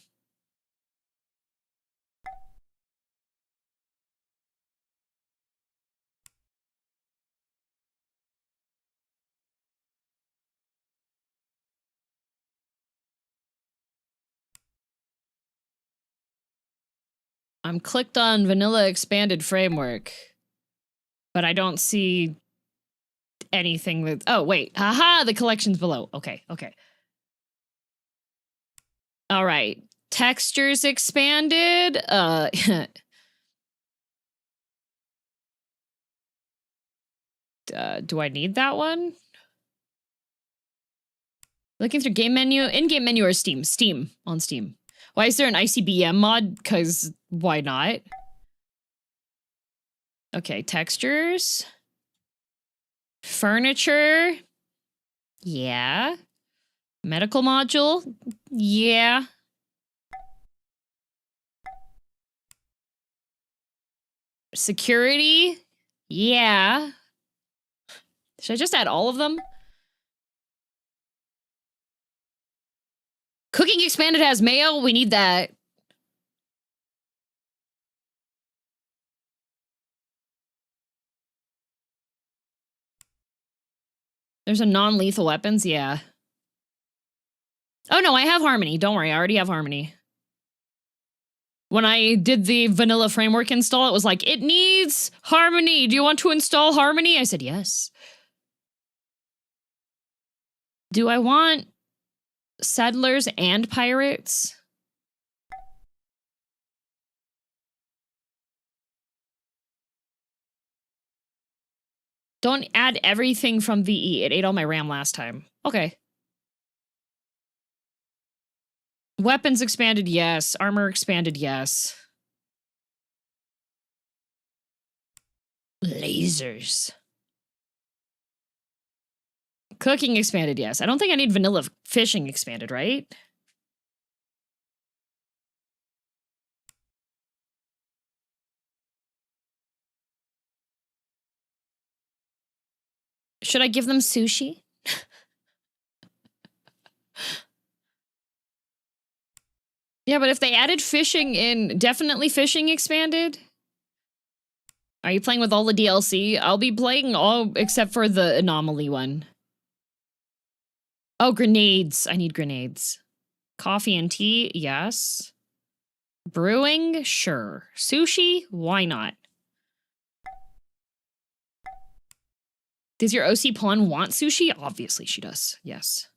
I'm clicked on vanilla expanded framework, but I don't see anything that, oh wait, haha, the collection's below. Okay, okay. All right, textures expanded. Do I need that one? Looking through game menu, in-game menu or Steam? Steam, on Steam. Why is there an ICBM mod? Because why not? Okay, textures. Furniture. Yeah. Medical module. Yeah. Security. Yeah. Should I just add all of them? Cooking expanded has mayo. We need that. There's a non-lethal weapons. Yeah. Oh, no, I have harmony. Don't worry. I already have harmony. When I did the vanilla framework install, it was like, it needs harmony. Do you want to install harmony? I said, yes. Do I want settlers and pirates? Don't add everything from VE. It ate all my RAM last time. Okay. Weapons expanded, yes. Armor expanded, yes. Lasers. Cooking expanded, yes. I don't think I need vanilla fishing expanded, right? Should I give them sushi? Yeah, but if they added fishing in, definitely fishing expanded. Are you playing with all the DLC? I'll be playing all except for the anomaly one. Oh, grenades. I need grenades. Coffee and tea, yes. Brewing, sure. Sushi, why not? Does your OC pawn want sushi? Obviously she does, yes.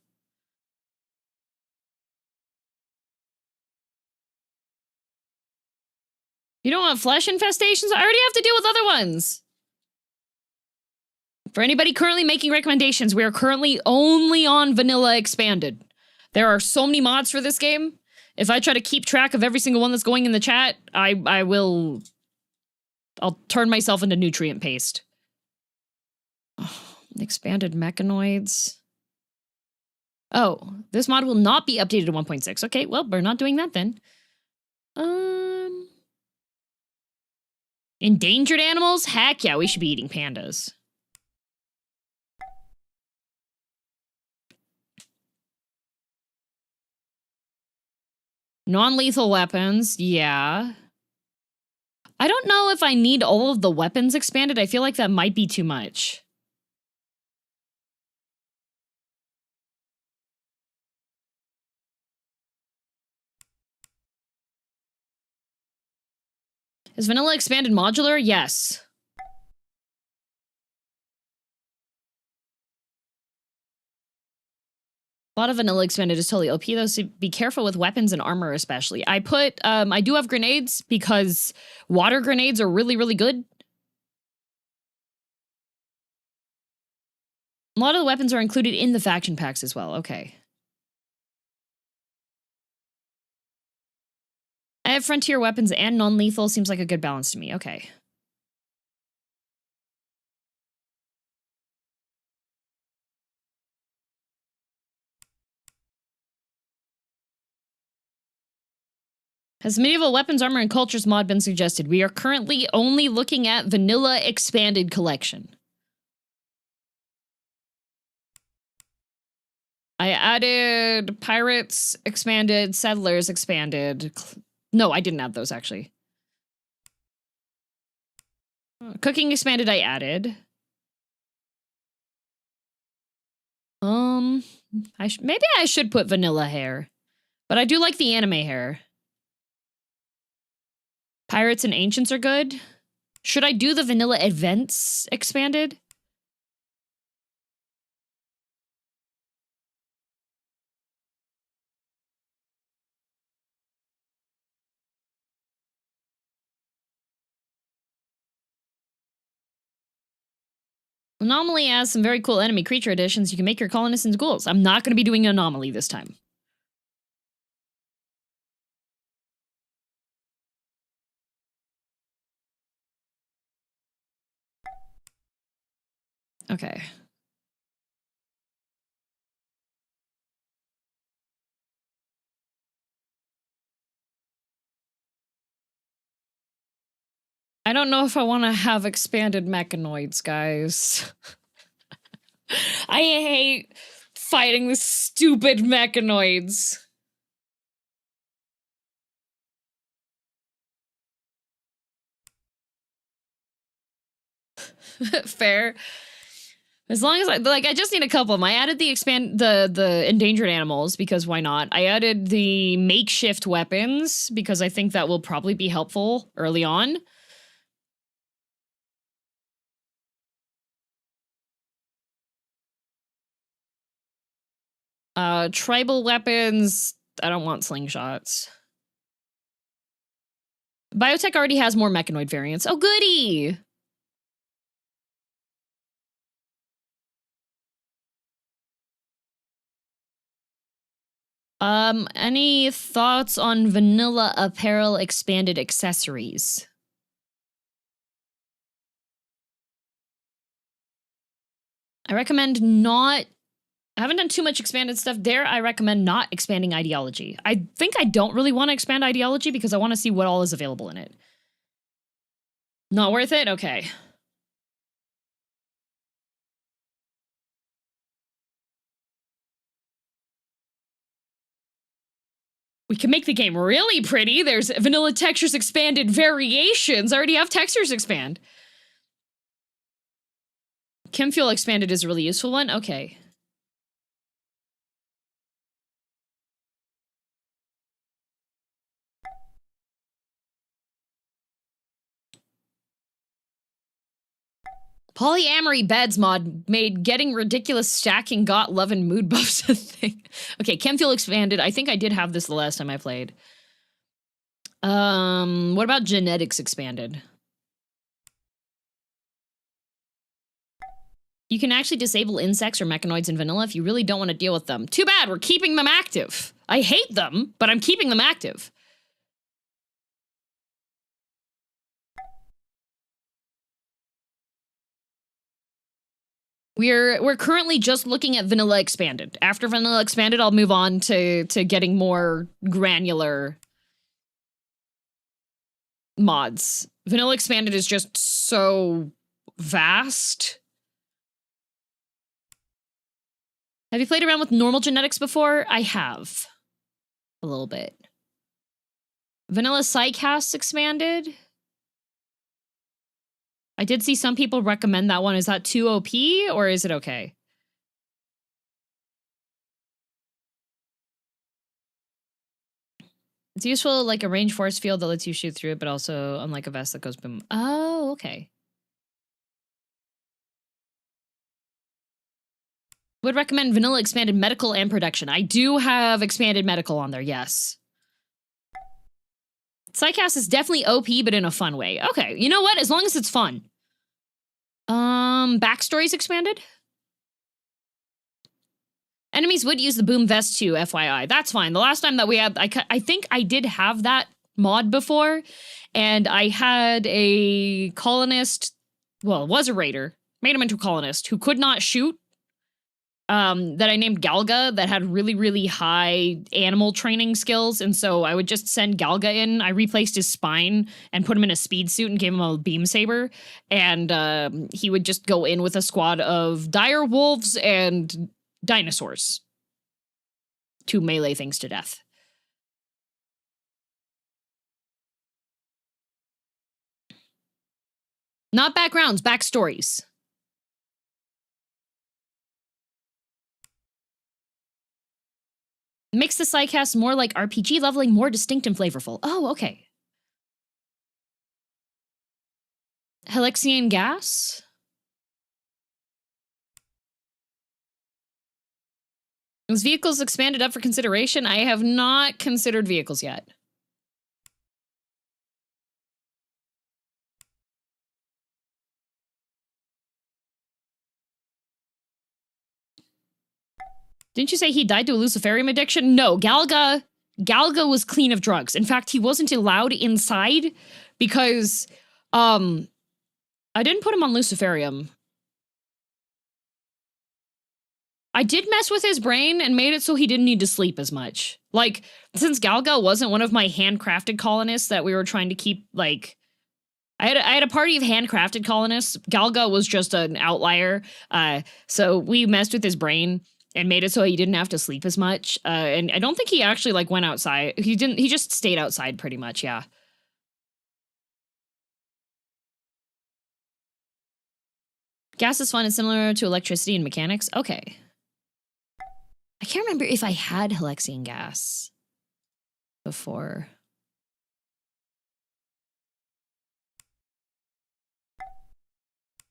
You don't want flesh infestations? I already have to deal with other ones. For anybody currently making recommendations, we are currently only on vanilla expanded. There are so many mods for this game. If I try to keep track of every single one that's going in the chat, I'll turn myself into nutrient paste. Oh, expanded mechanoids. Oh, this mod will not be updated to 1.6. Okay, well, we're not doing that then. Endangered animals? Heck yeah, we should be eating pandas. Non-lethal weapons, yeah. I don't know if I need all of the weapons expanded. I feel like that might be too much. Is vanilla expanded modular? Yes. A lot of vanilla expanded is totally OP though, so be careful with weapons and armor especially. I do have grenades because water grenades are really, really good. A lot of the weapons are included in the faction packs as well, okay. I have frontier weapons and non-lethal, seems like a good balance to me, okay. Has medieval weapons, armor, and cultures mod been suggested? We are currently only looking at vanilla expanded collection. I added pirates expanded, settlers expanded. No, I didn't add those actually. Cooking expanded, I added. Maybe I should put vanilla hair, but I do like the anime hair. Pirates and ancients are good. Should I do the vanilla events expanded? Anomaly has some very cool enemy creature additions. You can make your colonists into ghouls. I'm not going to be doing Anomaly this time. Okay. I don't know if I want to have expanded mechanoids, guys. I hate fighting the stupid mechanoids. Fair. As long as I just need a couple of them. I added the endangered animals because why not? I added the makeshift weapons because I think that will probably be helpful early on. Tribal weapons, I don't want slingshots. Biotech already has more mechanoid variants. Oh, goody! Any thoughts on vanilla apparel expanded accessories? I recommend not... I haven't done too much expanded stuff there. I recommend not expanding ideology. I think I don't really want to expand ideology because I want to see what all is available in it. Not worth it? Okay. We can make the game really pretty. There's vanilla textures expanded variations. I already have textures expand. Chem Fuel Expanded is a really useful one. Okay. Polyamory beds mod made getting ridiculous stacking got love and mood buffs a thing. Okay, Chem Fuel Expanded. I think I did have this the last time I played. What about Genetics Expanded? You can actually disable insects or mechanoids in vanilla if you really don't want to deal with them. Too bad, we're keeping them active. I hate them, but I'm keeping them active. We're currently just looking at Vanilla Expanded. After Vanilla Expanded, I'll move on to getting more granular mods. Vanilla Expanded is just so vast. Have you played around with normal genetics before? I have. A little bit. Vanilla Psycast Expanded? I did see some people recommend that one. Is that too OP or is it okay? It's useful like a range force field that lets you shoot through it, but also unlike a vest that goes boom. Oh, okay. Would recommend Vanilla Expanded Medical and Production. I do have Expanded Medical on there, yes. Psycast is definitely OP, but in a fun way. Okay, you know what? As long as it's fun. Backstories Expanded? Enemies would use the boom vest too, FYI. That's fine. The last time that we had, I think I did have that mod before, and I had a colonist, well, was a raider, made him into a colonist, who could not shoot, that I named Galga, that had really, really high animal training skills, and so I would just send Galga in. I replaced his spine and put him in a speed suit and gave him a beam saber, and he would just go in with a squad of dire wolves and dinosaurs to melee things to death. Not backgrounds, backstories. Makes the Psycast more like RPG leveling, more distinct and flavorful. Oh, okay. Helixian gas? Was vehicles expanded up for consideration? I have not considered vehicles yet. Didn't you say he died to a Luciferium addiction? No, Galga was clean of drugs. In fact, he wasn't allowed inside because, I didn't put him on Luciferium. I did mess with his brain and made it so he didn't need to sleep as much. Like, since Galga wasn't one of my handcrafted colonists that we were trying to keep, like, I had a party of handcrafted colonists. Galga was just an outlier. So we messed with his brain and made it so he didn't have to sleep as much. And I don't think he actually, like, went outside. He just stayed outside pretty much, yeah. Gas is fun and similar to electricity and mechanics. Okay. I can't remember if I had Helixian gas before.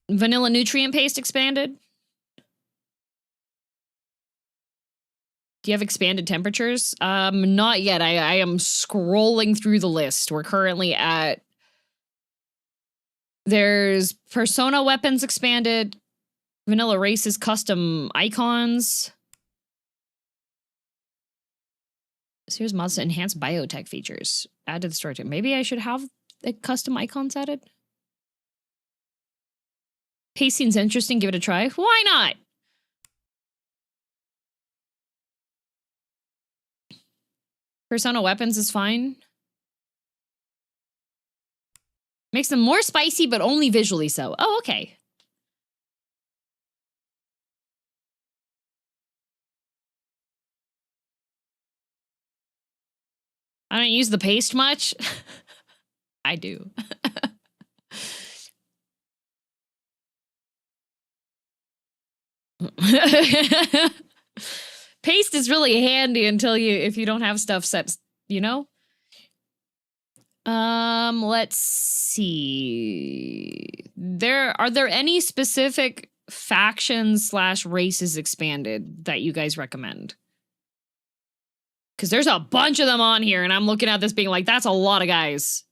Vanilla nutrient paste expanded? Do you have expanded temperatures? Not yet. I am scrolling through the list. We're currently at... There's persona weapons expanded. Vanilla races custom icons. So here's mods to enhance biotech features. Add to the story. Maybe I should have the custom icons added. Pace seems interesting. Give it a try. Why not? Persona weapons is fine. Makes them more spicy, but only visually so. Oh, okay. I don't use the paste much. I do. Paste is really handy until if you don't have stuff set, you know? Let's see. Are there any specific factions / races expanded that you guys recommend? Because there's a bunch of them on here, and I'm looking at this being like, that's a lot of guys.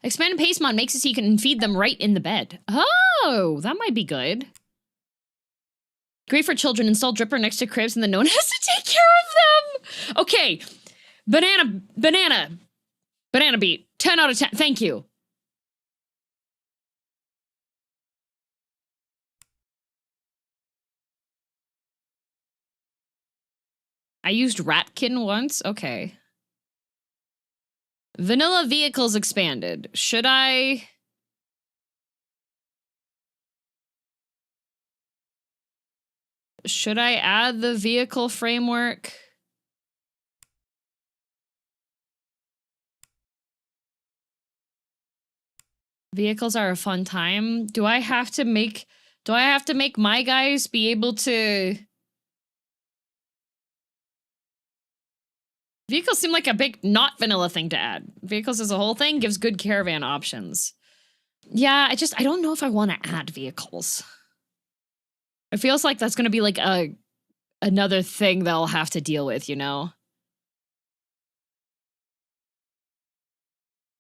Expanded paste mod makes it so you can feed them right in the bed. Oh, that might be good. Great for children. Install dripper next to cribs and then no one has to take care of them. Okay. Banana beat. 10 out of 10. Thank you. I used Ratkin once. Okay. Vanilla vehicles expanded. Should I add the vehicle framework? Vehicles are a fun time. Do I have to make my guys be able to... Vehicles seem like a big not vanilla thing to add. Vehicles as a whole thing gives good caravan options. Yeah, I don't know if I want to add vehicles. It feels like that's going to be like another thing that I'll have to deal with, you know?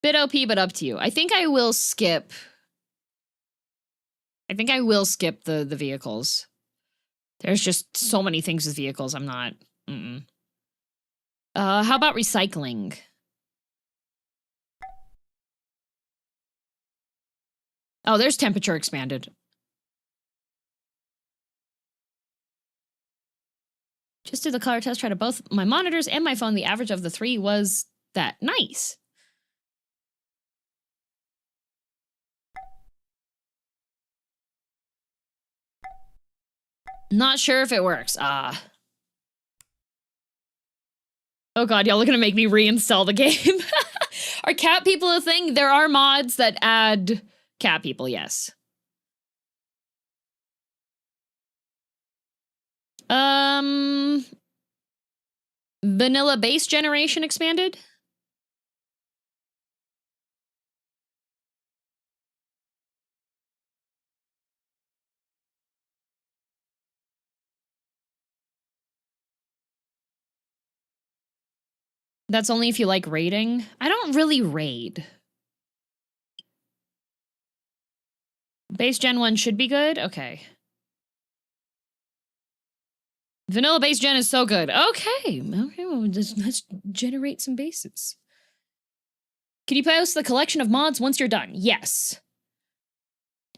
Bit OP, but up to you. I think I will skip the vehicles. There's just so many things with vehicles. I'm not... how about recycling? Oh, there's temperature expanded. Just did the color test, tried to both my monitors and my phone. The average of the three was that. Nice. Not sure if it works. Oh god, y'all are gonna make me reinstall the game. Are cat people a thing? There are mods that add cat people, yes. Vanilla base generation expanded? That's only if you like raiding. I don't really raid. Base gen 1 should be good? Okay. Vanilla base gen is so good. Okay. Okay, well, let's generate some bases. Can you post the collection of mods once you're done? Yes.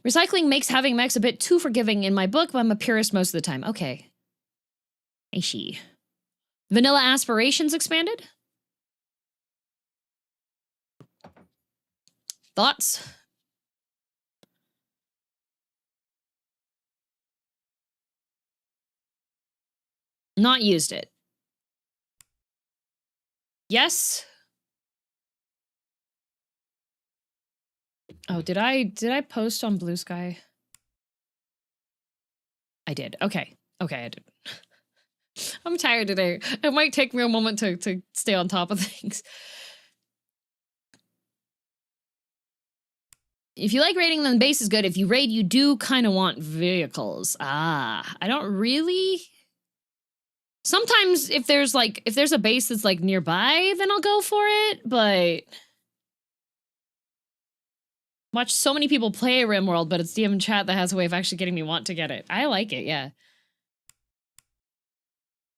Recycling makes having mechs a bit too forgiving in my book, but I'm a purist most of the time. Okay. Aishi. Vanilla aspirations expanded? Thoughts? Not used it. Yes? Oh, did I post on Blue Sky? I did. Okay. Okay, I did. I'm tired today. It might take me a moment to stay on top of things. If you like raiding, then base is good. If you raid, you do kind of want vehicles. I don't really... Sometimes if there's a base that's like nearby, then I'll go for it, but... Watch so many people play RimWorld, but it's DM chat that has a way of actually getting me want to get it. I like it, yeah.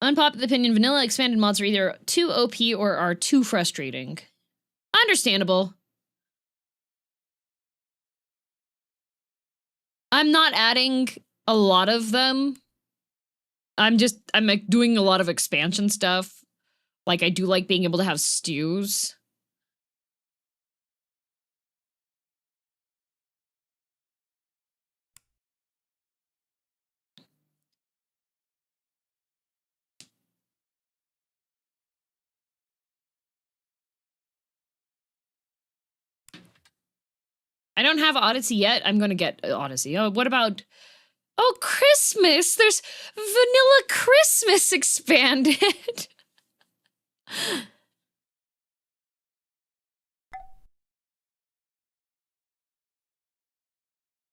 Unpopular opinion, vanilla expanded mods are either too OP or are too frustrating. Understandable. I'm not adding a lot of them. I'm like doing a lot of expansion stuff. Like I do like being able to have stews. I don't have Odyssey yet. I'm gonna get Odyssey. Oh, what about... Oh, Christmas! There's Vanilla Christmas expanded!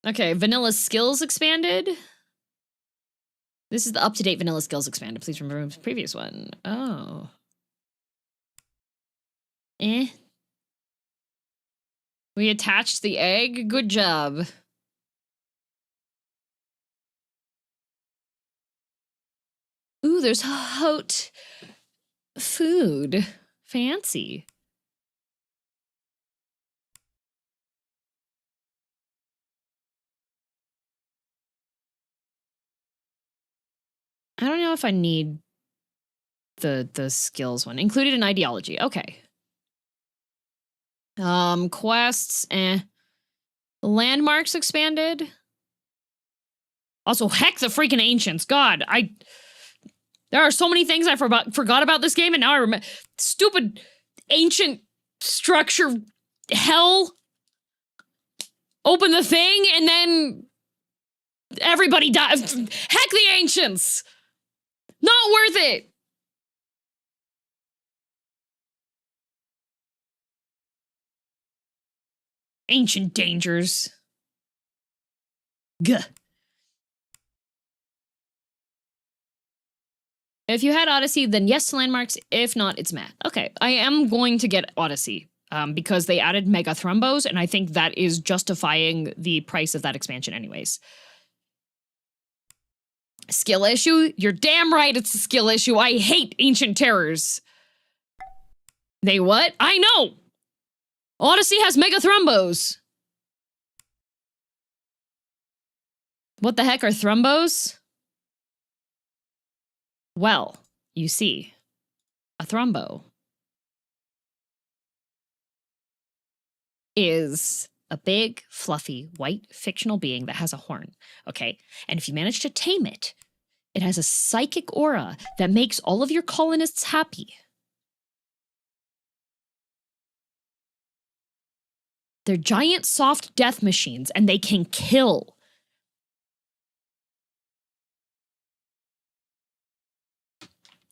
Okay, Vanilla Skills expanded. This is the up-to-date Vanilla Skills expanded. Please remember the previous one. Oh. Eh. We attached the egg. Good job. Ooh, there's hot food. Fancy. I don't know if I need the skills one. Included in ideology. Okay. Quests, landmarks expanded. Also, heck the freaking ancients. God, there are so many things I forgot about this game, and now I remember. Stupid ancient structure hell. Open the thing, and then everybody dies. Heck the ancients! Not worth it! Ancient dangers. Gah. If you had Odyssey, then yes to landmarks. If not, it's meh. Okay, I am going to get Odyssey because they added Mega Thrumbos, and I think that is justifying the price of that expansion anyways. Skill issue? You're damn right it's a skill issue. I hate Ancient Terrors. They what? I know! Odyssey has Mega Thrumbos. What the heck are Thrumbos? Well, you see, a Thrumbo is a big, fluffy, white, fictional being that has a horn, okay? And if you manage to tame it, it has a psychic aura that makes all of your colonists happy. They're giant, soft death machines, and they can kill.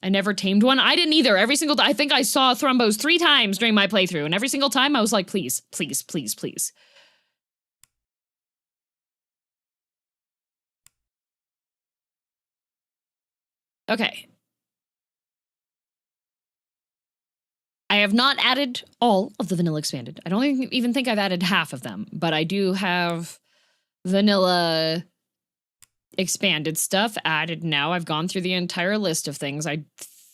I never tamed one. I didn't either. Every single time, I think I saw Thrumbos 3 times during my playthrough, and every single time I was like, please, please, please, please. Okay. I have not added all of the vanilla expanded. I don't even think I've added half of them, but I do have vanilla expanded stuff added now. I've gone through the entire list of things. I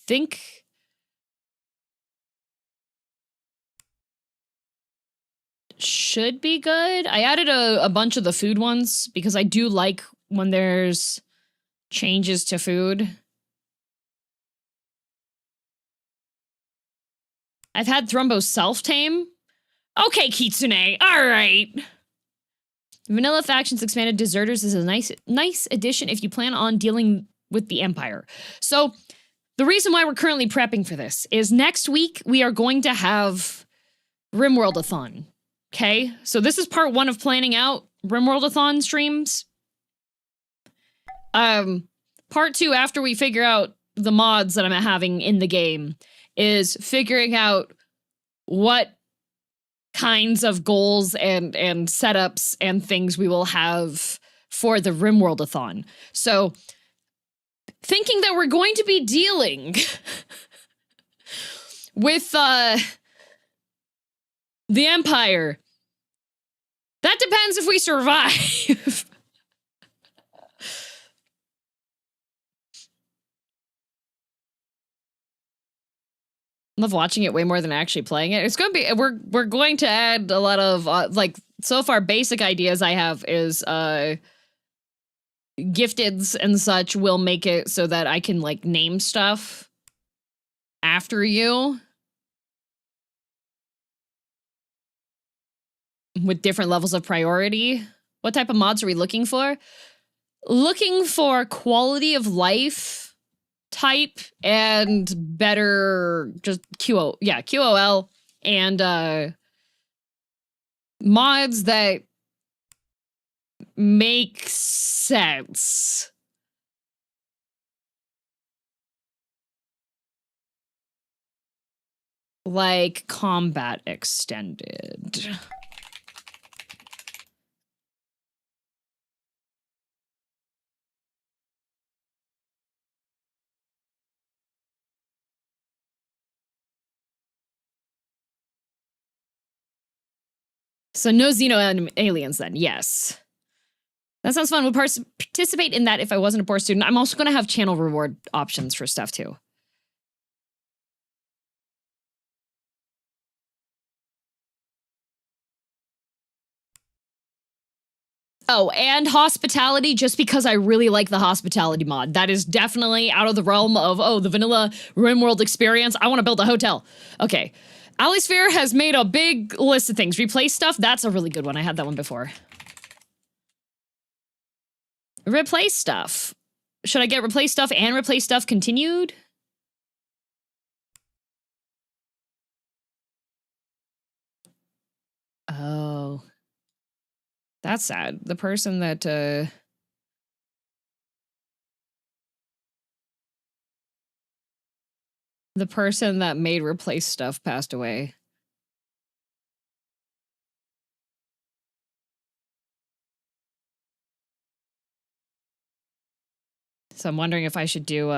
think should be good. I added a bunch of the food ones because I do like when there's changes to food. I've had Thrumbo self-tame. Okay, Kitsune, all right. Vanilla Factions Expanded Deserters is a nice addition if you plan on dealing with the Empire. So, the reason why we're currently prepping for this is next week we are going to have Rimworldathon, okay? So this is part 1 of planning out Rimworldathon streams. Part 2, after we figure out the mods that I'm having in the game, is figuring out what kinds of goals and setups and things we will have for the Rimworldathon. So, thinking that we're going to be dealing with the Empire, that depends if we survive. Love watching it way more than actually playing it. It's going to be, we're going to add a lot of, like, so far basic ideas I have is, gifteds and such will make it so that I can, like, name stuff after you. With different levels of priority. What type of mods are we looking for? Looking for quality of life type and better just QOL and mods that make sense. Like combat extended. So no Xeno aliens then, yes. That sounds fun. Would participate in that if I wasn't a poor student. I'm also going to have channel reward options for stuff too. Oh, and hospitality, just because I really like the hospitality mod. That is definitely out of the realm of, oh, the vanilla RimWorld experience. I want to build a hotel. Okay. Alisphere has made a big list of things. Replace stuff, that's a really good one. I had that one before. Replace stuff. Should I get replace stuff and replace stuff continued? Oh. That's sad. The person that, the person that made replace stuff passed away. So I'm wondering if I should do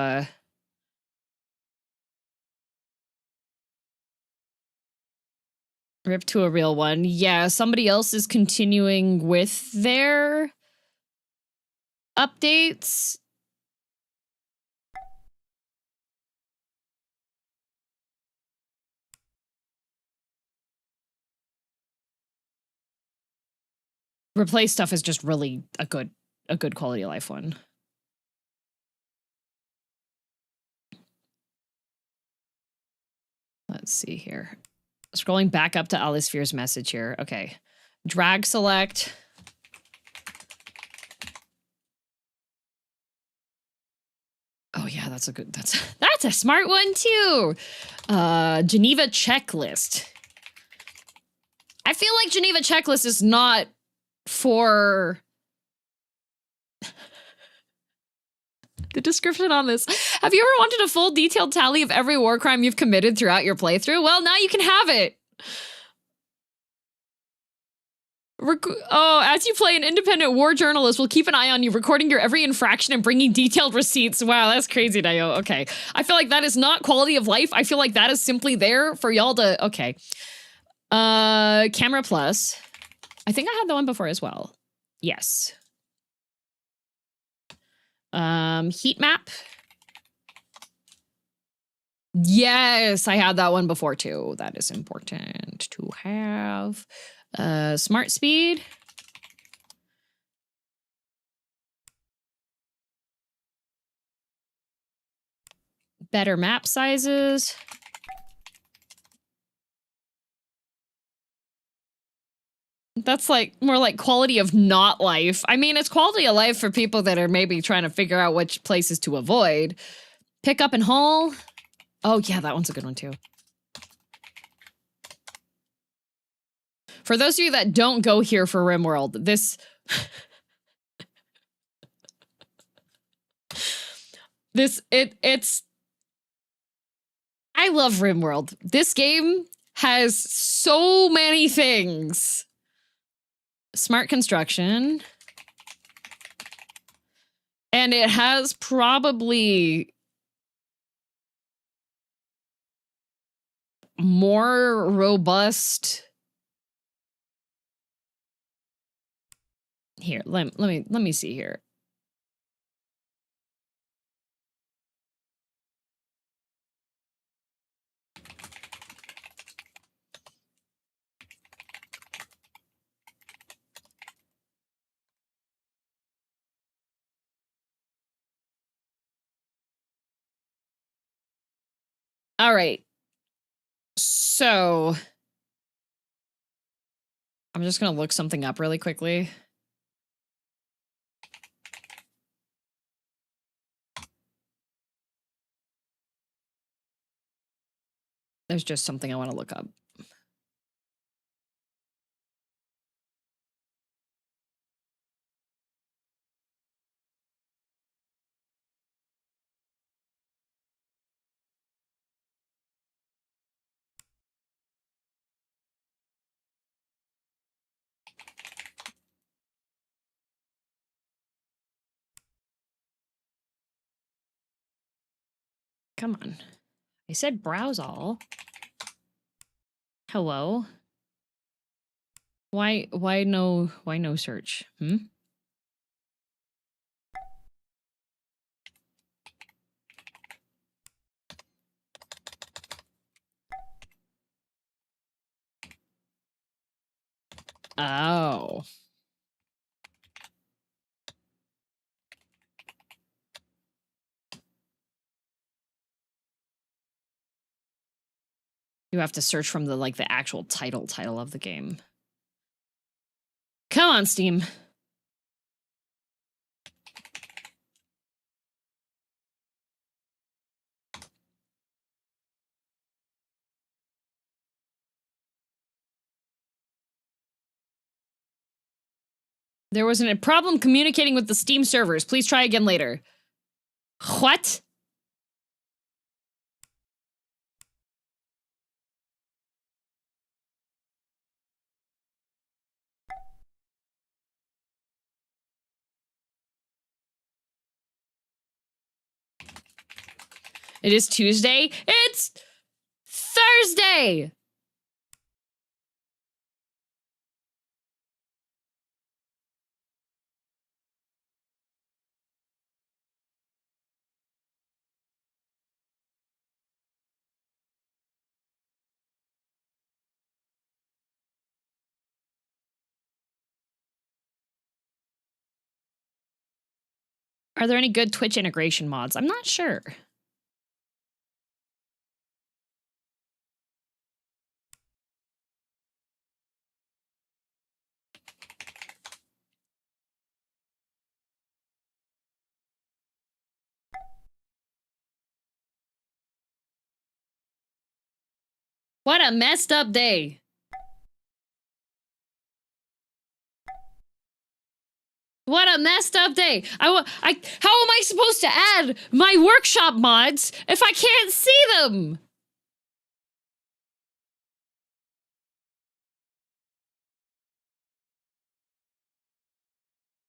rip to a real one. Yeah, somebody else is continuing with their updates. Replace stuff is just really a good quality of life one. Let's see here. Scrolling back up to Alisphere's message here. Okay. Drag select. Oh yeah, that's a smart one too. Geneva checklist. I feel like Geneva checklist is not for the description on this. Have you ever wanted a full detailed tally of every war crime you've committed throughout your playthrough? Well, now you can have it. As you play, an independent war journalist will keep an eye on you, recording your every infraction and bringing detailed receipts. Wow, that's crazy, Dio. Okay. I feel like that is not quality of life. I feel like that is simply there for y'all to, okay. Camera plus. I think I had that one before as well. Yes. Heat map. Yes, I had that one before too. That is important to have. Smart speed. Better map sizes. That's like more like quality of not life. I mean, it's quality of life for people that are maybe trying to figure out which places to avoid. Pick up and haul. Oh yeah, that one's a good one too. For those of you that don't go here for RimWorld, it's I love RimWorld. This game has so many things. Smart construction. And it has probably more robust. Here, let me see here. All right. So I'm just going to look something up really quickly. There's just something I want to look up. come on. I said browse all. Hello? Why no search? Hmm? Oh. You have to search from the like the actual title of the game. Come on, Steam. There was a problem communicating with the Steam servers. Please try again later. What? It is Tuesday. It's Thursday! Are there any good Twitch integration mods? I'm not sure. What a messed up day. What a messed up day. How am I supposed to add my workshop mods if I can't see them?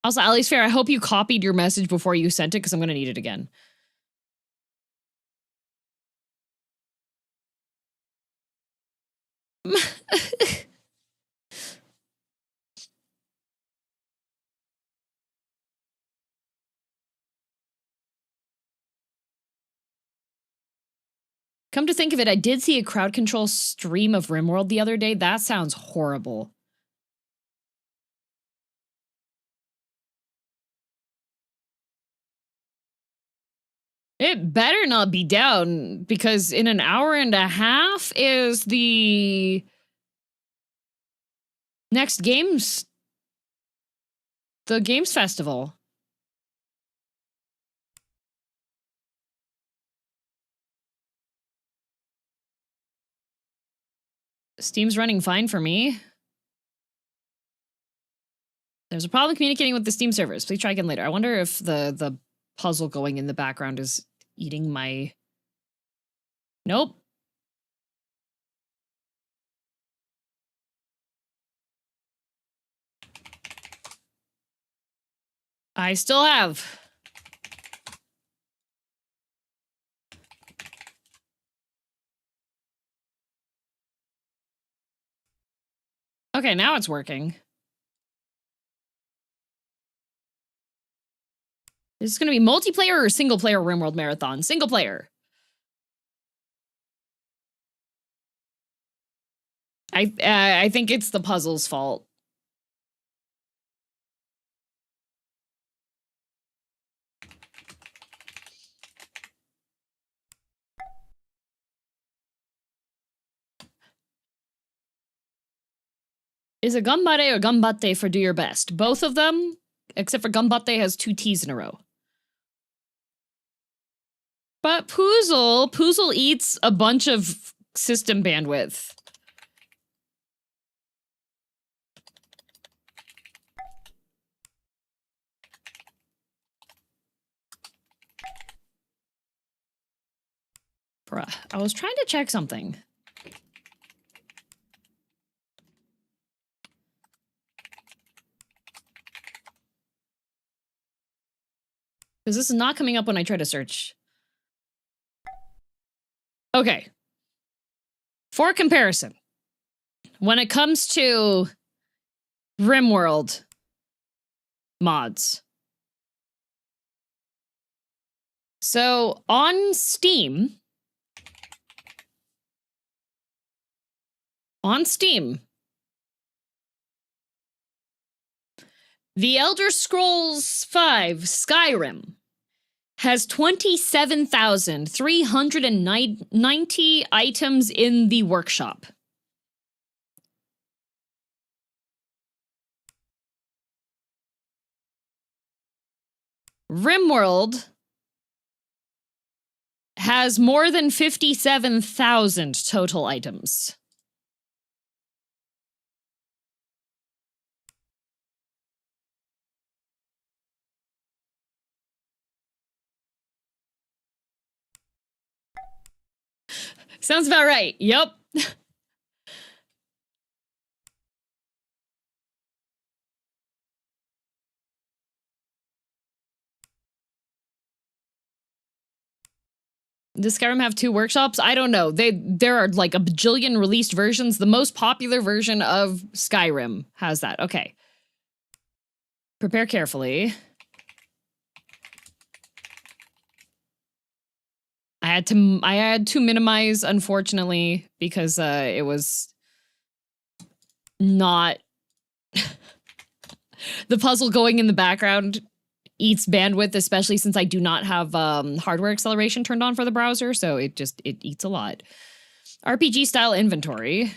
Also, at least fair, I hope you copied your message before you sent it because I'm going to need it again. Come to think of it, I did see a crowd control stream of RimWorld the other day. That sounds horrible. It better not be down, because in an hour and a half is the next games, the Games Festival. Steam's running fine for me. There's a problem communicating with the Steam servers. Please try again later. I wonder if the puzzle going in the background is eating my... Nope. I still have. Okay, now it's working. Is this going to be multiplayer or single player RimWorld Marathon? Single player. I think it's the puzzle's fault. Is it gambare or gambatte for do your best? Both of them, except for gambatte has 2 T's in a row. But Poozle eats a bunch of system bandwidth. Bruh, I was trying to check something. Because this is not coming up when I try to search. Okay. For comparison, when it comes to RimWorld mods. So on Steam, The Elder Scrolls V Skyrim has 27,390 items in the workshop. RimWorld has more than 57,000 total items. Sounds about right. Yep. Does Skyrim have 2 workshops? I don't know. There are like a bajillion released versions. The most popular version of Skyrim has that. Okay. Prepare carefully. I had to minimize, unfortunately, because it was not the puzzle going in the background eats bandwidth, especially since I do not have hardware acceleration turned on for the browser, so it eats a lot. RPG style inventory.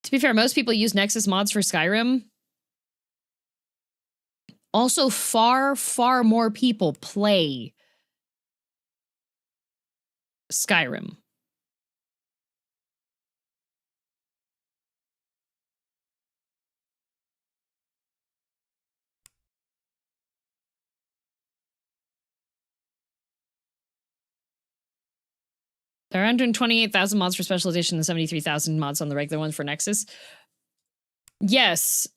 To be fair, most people use Nexus mods for Skyrim. Also, far, far more people play Skyrim. There are 128,000 mods for Special Edition and 73,000 mods on the regular one for Nexus. Yes.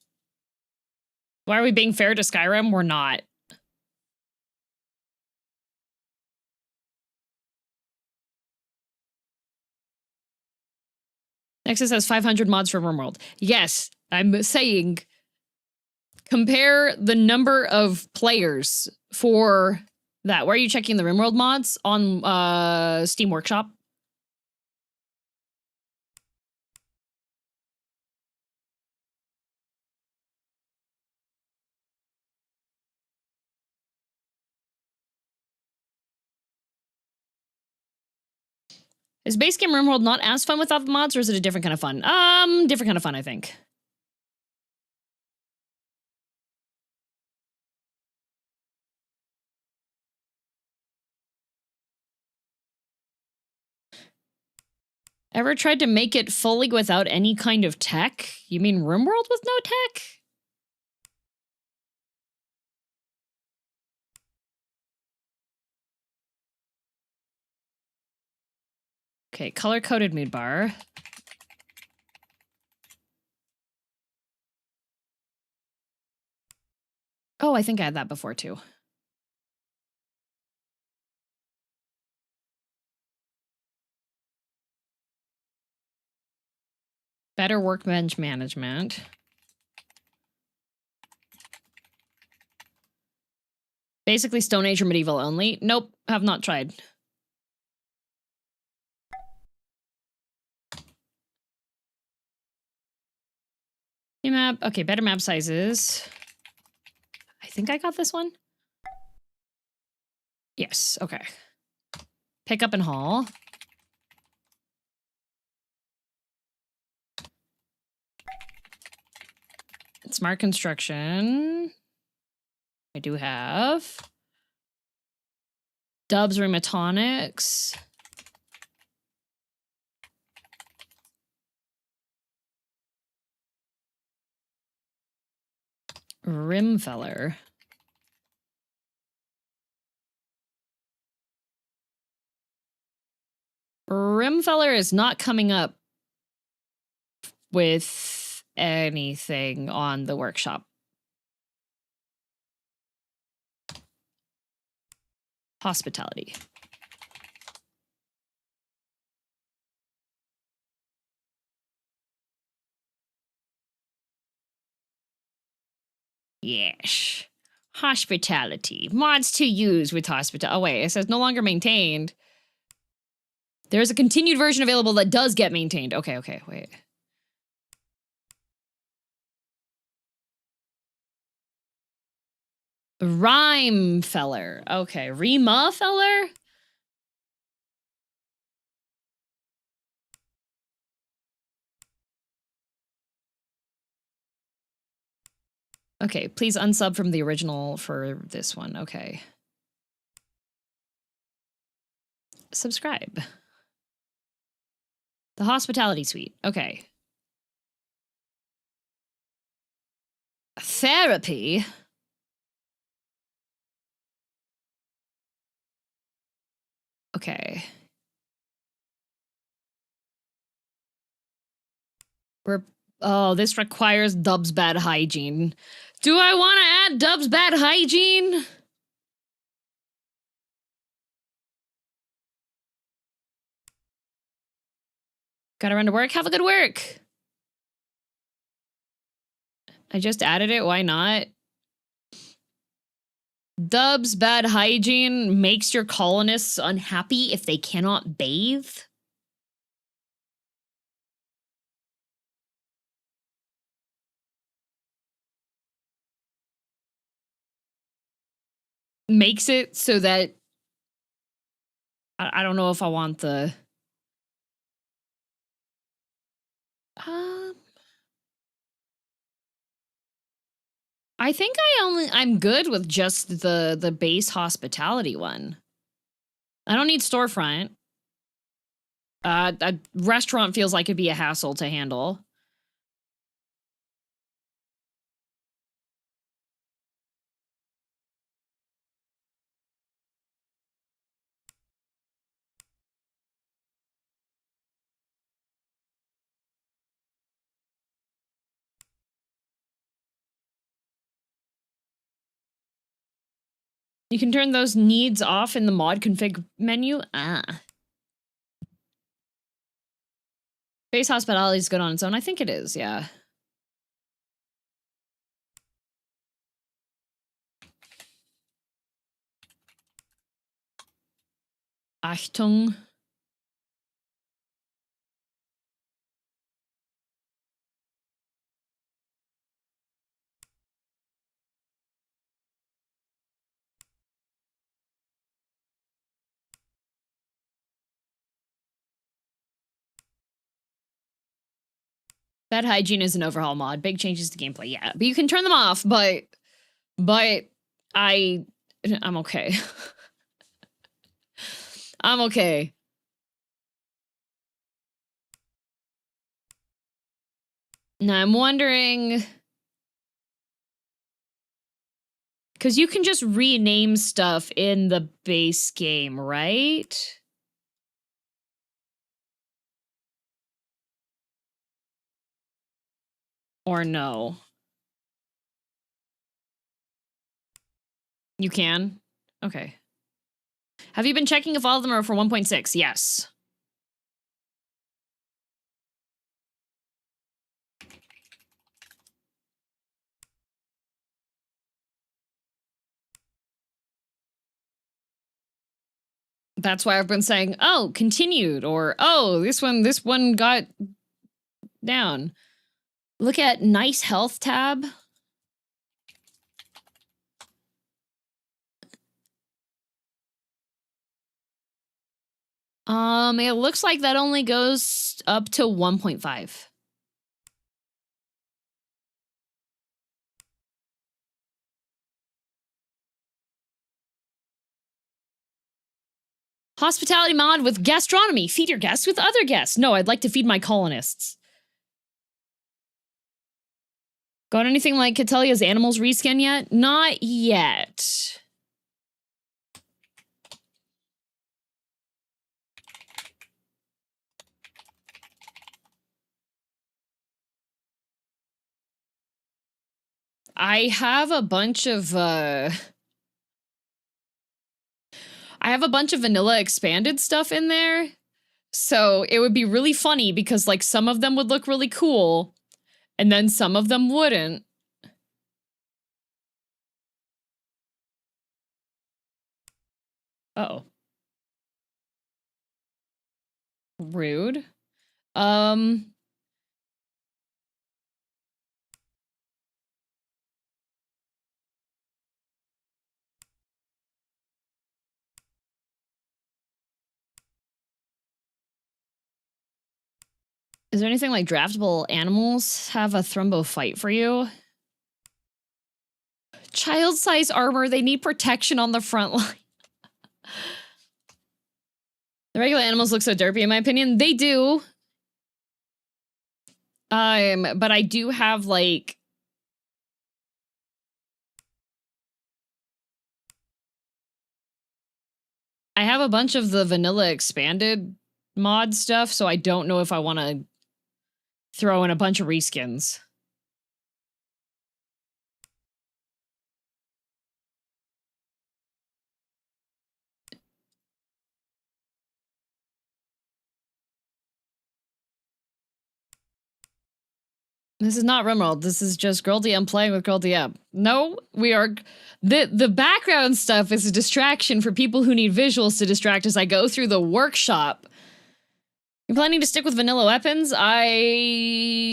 Why are we being fair to Skyrim? We're not. Nexus has 500 mods for RimWorld. Yes, I'm saying compare the number of players for that. Where are you checking the RimWorld mods? On Steam Workshop? Is base game RimWorld not as fun without the mods, or is it a different kind of fun? Different kind of fun, I think. Ever tried to make it fully without any kind of tech? You mean RimWorld with no tech? Okay, color-coded mood bar. Oh, I think I had that before too. Better workbench management. Basically Stone Age or medieval only. Nope, have not tried. Map. Okay, better map sizes. I think I got this one. Yes, okay. Pick up and haul. Smart construction. I do have. Dubs Rheumatonics. Rimfeller. Rimfeller is not coming up with anything on the workshop. Hospitality. Yes. Hospitality. Mods to use with hospital. Oh, wait. It says no longer maintained. There's a continued version available that does get maintained. Okay, okay, wait. Rhyme feller. Okay, Rima feller? Okay, please unsub from the original for this one. Okay. Subscribe. The hospitality suite. Okay. Therapy. Okay. Oh, this requires Dub's bad hygiene. Do I want to add Dub's bad hygiene? Gotta run to work. Have a good work. I just added it. Why not? Dub's bad hygiene makes your colonists unhappy if they cannot bathe. Makes it so that I don't know if I want the I think I'm good with just the base hospitality one. I don't need storefront. A restaurant feels like it'd be a hassle to handle. You can turn those needs off in the mod config menu. Base hospitality is good on its own. I think it is, yeah. Achtung. Bad hygiene is an overhaul mod. Big changes to gameplay, yeah. But you can turn them off, but I'm okay. I'm okay. Now I'm wondering, because you can just rename stuff in the base game, right? Or no? You can? Okay. Have you been checking if all of them are for 1.6? Yes. That's why I've been saying, oh, continued, or oh, this one got down. Look at nice health tab. It looks like that only goes up to 1.5. Hospitality mod with gastronomy. Feed your guests with other guests. No, I'd like to feed my colonists. Got anything like Catelia's animals reskin yet? Not yet. I have a bunch of, I have a bunch of vanilla expanded stuff in there. So it would be really funny because like some of them would look really cool and then some of them wouldn't. Uh-oh. Rude. Is there anything like draftable animals have a thrombo fight for you? Child size armor, they need protection on the front line. The regular animals look so derpy in my opinion. They do. But I do have like I have a bunch of the vanilla expanded mod stuff, so I don't know if I want to throw in a bunch of reskins. This is not Rimworld. This is just girldm playing with girldm. No, we are... The background stuff is a distraction for people who need visuals to distract as I go through the workshop. You're planning to stick with vanilla weapons? I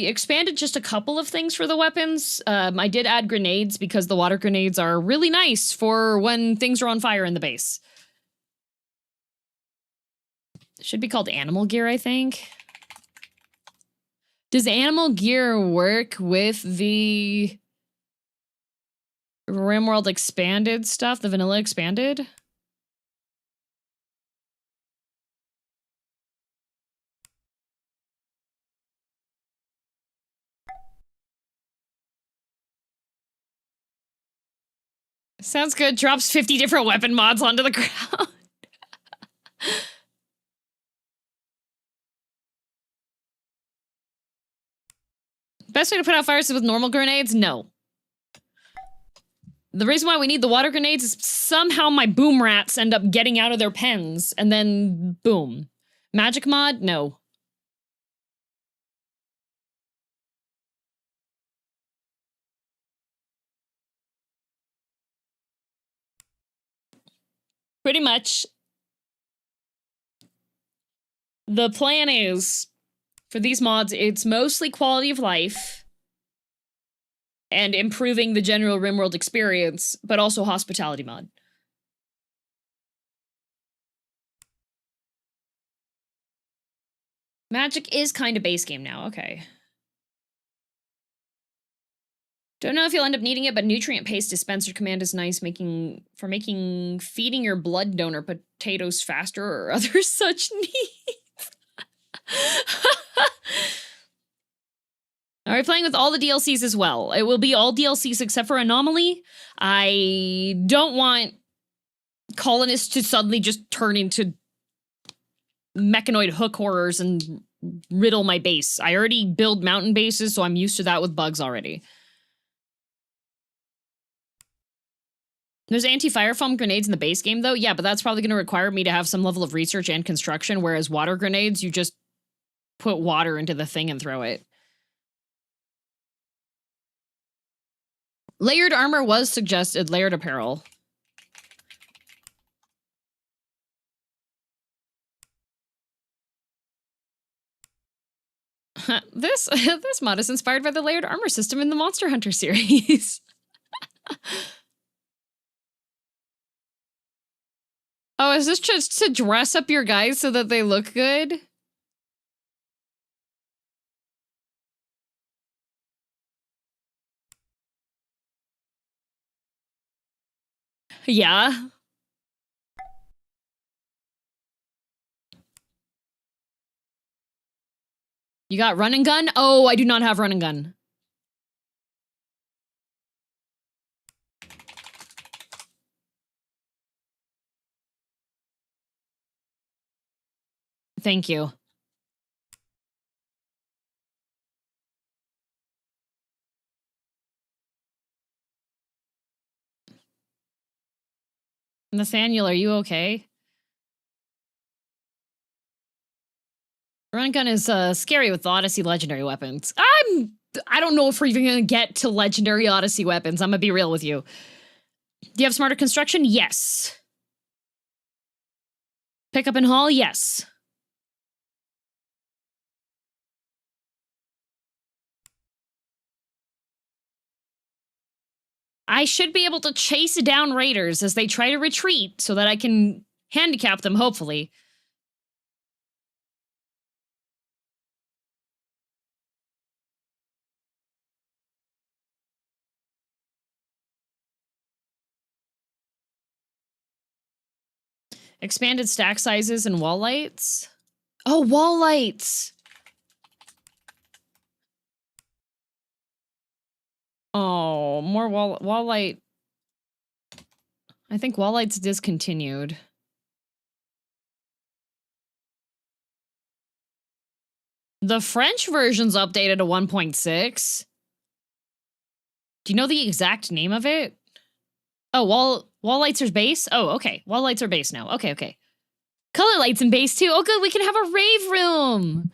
expanded just a couple of things for the weapons. I did add grenades because the water grenades are really nice for when things are on fire in the base. It should be called animal gear, I think. Does animal gear work with the RimWorld expanded stuff, the vanilla expanded? Sounds good. Drops 50 different weapon mods onto the ground. Best way to put out fires is with normal grenades? No. The reason why we need the water grenades is somehow my boom rats end up getting out of their pens, and then boom. Magic mod? No. Pretty much. The plan is, for these mods, it's mostly quality of life and improving the general RimWorld experience, but also hospitality mod. Magic is kind of base game now, okay. Don't know if you'll end up needing it, but nutrient paste dispenser command is nice for making feeding your blood donor potatoes faster or other such needs. Alright, playing with all the DLCs as well. It will be all DLCs except for Anomaly. I don't want colonists to suddenly just turn into mechanoid hook horrors and riddle my base. I already build mountain bases, so I'm used to that with bugs already. There's anti-fire foam grenades in the base game, though. Yeah, but that's probably going to require me to have some level of research and construction, whereas water grenades, you just put water into the thing and throw it. Layered armor was suggested, layered apparel. This mod is inspired by the layered armor system in the Monster Hunter series. Oh, is this just to dress up your guys so that they look good? Yeah. You got run and gun? Oh, I do not have run and gun. Thank you. Nathaniel, are you okay? Run gun is scary with the Odyssey legendary weapons. I don't know if we're even gonna get to legendary Odyssey weapons. I'm gonna be real with you. Do you have smarter construction? Yes. Pick up and haul? Yes. I should be able to chase down raiders as they try to retreat so that I can handicap them, hopefully. Expanded stack sizes and wall lights. Oh, wall lights! Oh, more wall light. I think wall lights discontinued. The French version's updated to 1.6. Do you know the exact name of it? Oh, wall lights are base? Oh, okay. Wall lights are base now. Okay, okay. Color lights and base too. Oh, good. We can have a rave room.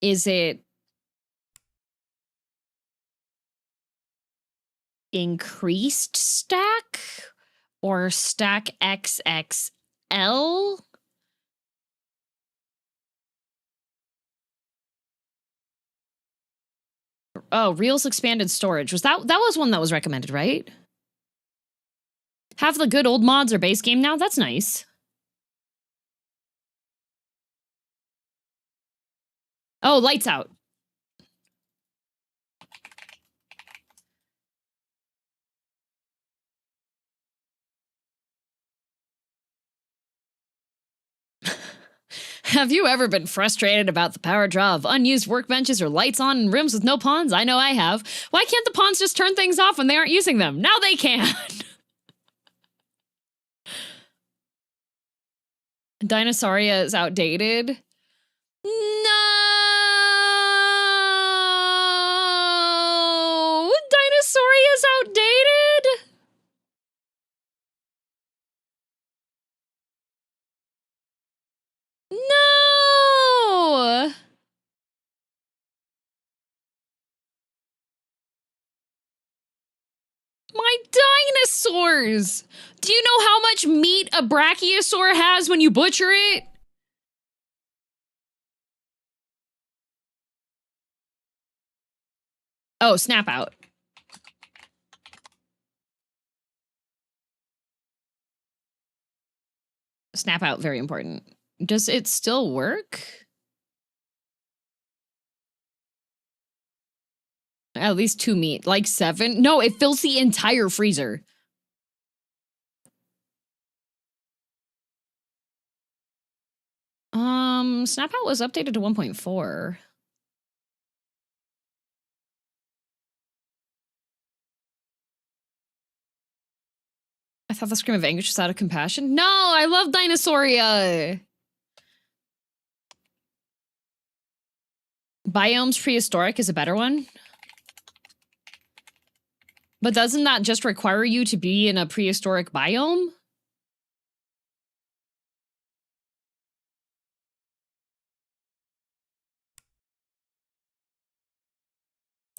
Is it increased stack or stack XXL? Oh, Reels expanded storage. That was one that was recommended, right? Have the good old mods or base game now? That's nice. Oh, lights out. Have you ever been frustrated about the power draw of unused workbenches or lights on in rooms with no pawns? I know I have. Why can't the pawns just turn things off when they aren't using them? Now they can! Dinosauria is outdated. No! Dinosauria is outdated? No! My dinosaurs! Do you know how much meat a brachiosaur has when you butcher it? Oh, snap out. Snap out, very important. Does it still work? At least 2 meat, like 7? No, it fills the entire freezer. Snap out was updated to 1.4. I thought the Scream of Anguish was out of compassion. No, I love Dinosauria! Biomes Prehistoric is a better one. But doesn't that just require you to be in a prehistoric biome?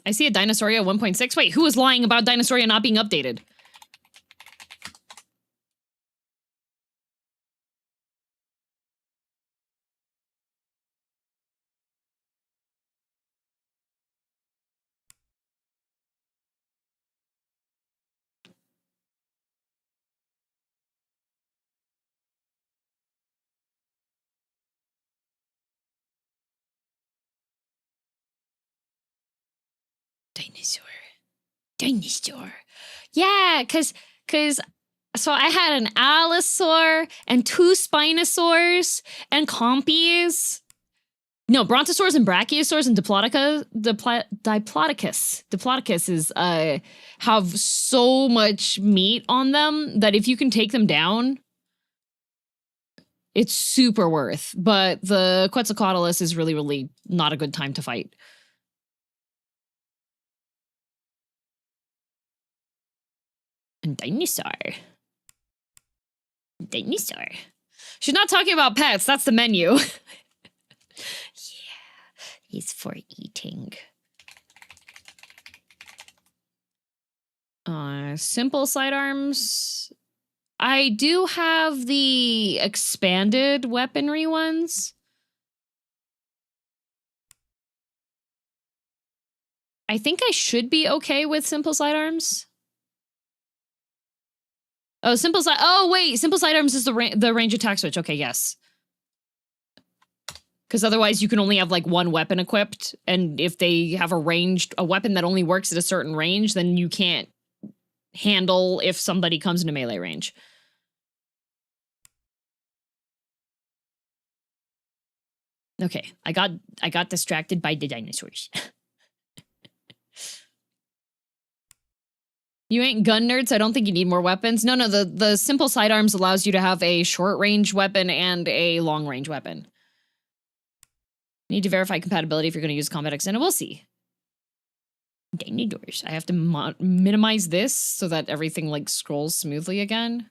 I see a Dinosauria 1.6. Wait, who was lying about Dinosauria not being updated? Dinosaur. Yeah, cause so I had an Allosaur and 2 Spinosaurs and Compies. No, Brontosaurs and Brachiosaurs and Diplodocus. Diplodocus is have so much meat on them that if you can take them down, It's super worth, but the Quetzalcoatlus is really, really not a good time to fight. And dinosaur. Dinosaur. She's not talking about pets. That's the menu. Yeah, he's for eating. Simple sidearms. I do have the expanded weaponry ones. I think I should be okay with simple sidearms. Oh, simple sidearms is the range attack switch. Okay, yes. Because otherwise you can only have like one weapon equipped, and if they have a weapon that only works at a certain range, then you can't handle if somebody comes into melee range. Okay, I got distracted by the dinosaurs. You ain't gun nerds, so I don't think you need more weapons. No, the simple sidearms allows you to have a short-range weapon and a long-range weapon. Need to verify compatibility if you're going to use Combat Extended. We'll see. Dinosaurs. I have to minimize this so that everything, like, scrolls smoothly again.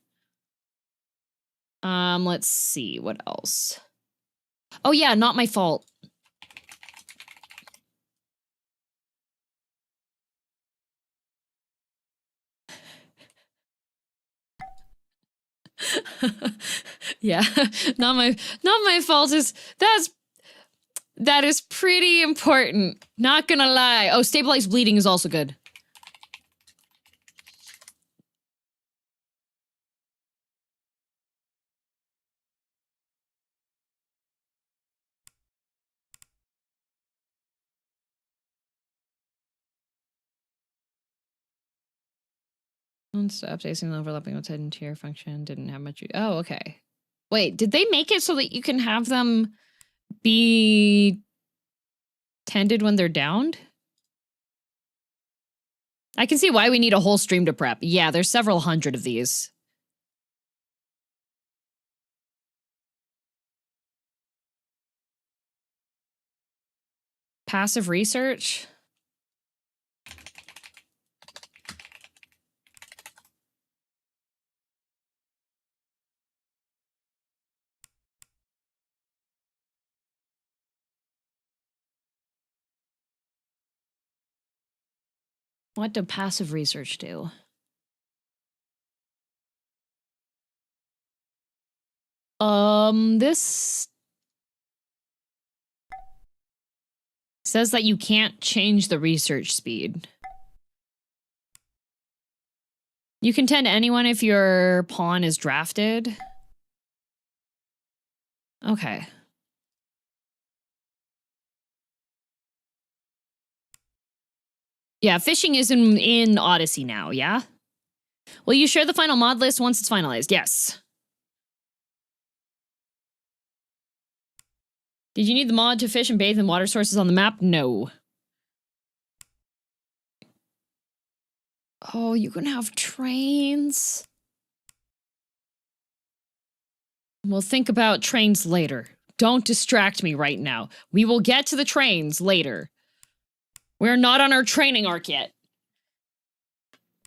Let's see. What else? Oh, yeah, not my fault. Yeah, not my fault that is pretty important. Not gonna lie. Oh, stabilized bleeding is also good. Stop facing the overlapping with hidden tier function. Didn't have much. Oh, okay. Wait, did they make it so that you can have them be tended when they're downed? I can see why we need a whole stream to prep. Yeah, there's several hundred of these. Passive research? What do passive research do? This says that you can't change the research speed. You can tend anyone if your pawn is drafted. Okay. Yeah, fishing is in Odyssey now, yeah? Will you share the final mod list once it's finalized? Yes. Did you need the mod to fish and bathe in water sources on the map? No. Oh, you can have trains? We'll think about trains later. Don't distract me right now. We will get to the trains later. We're not on our training arc yet.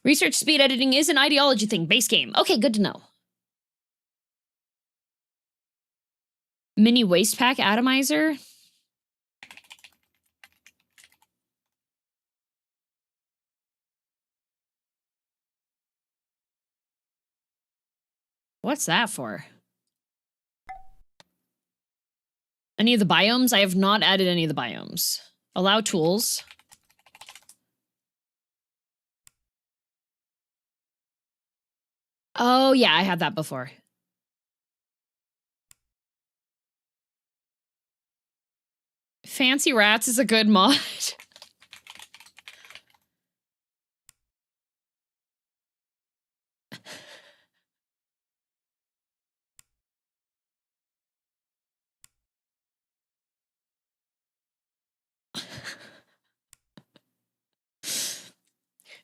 Research speed editing is an ideology thing. Base game. Okay, good to know. Mini waste pack atomizer? What's that for? Any of the biomes? I have not added any of the biomes. Allow tools. Oh, yeah, I had that before. Fancy Rats is a good mod.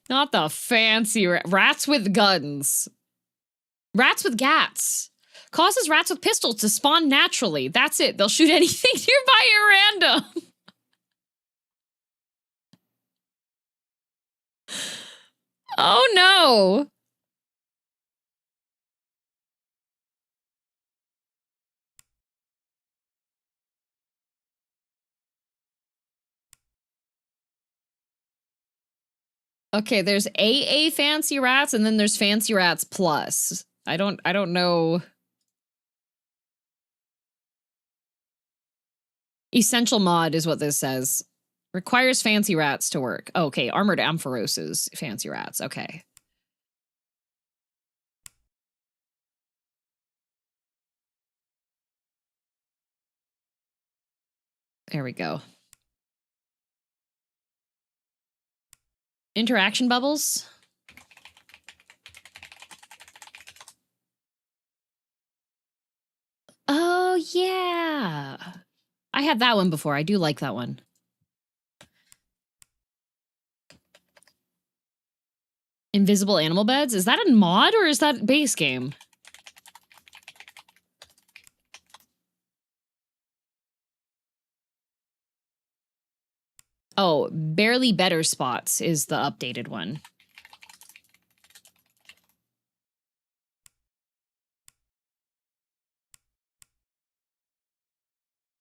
Not the fancy rats with guns. Rats with gats. Causes rats with pistols to spawn naturally. That's it. They'll shoot anything nearby at random. Oh no. Okay, there's AA fancy rats and then there's fancy rats plus. I don't know. Essential mod is what this says. Requires fancy rats to work. Okay, armored amphiroses, fancy rats. Okay. There we go. Interaction bubbles. Oh, yeah. I had that one before. I do like that one. Invisible animal beds? Is that a mod or is that base game? Oh, barely better spots is the updated one.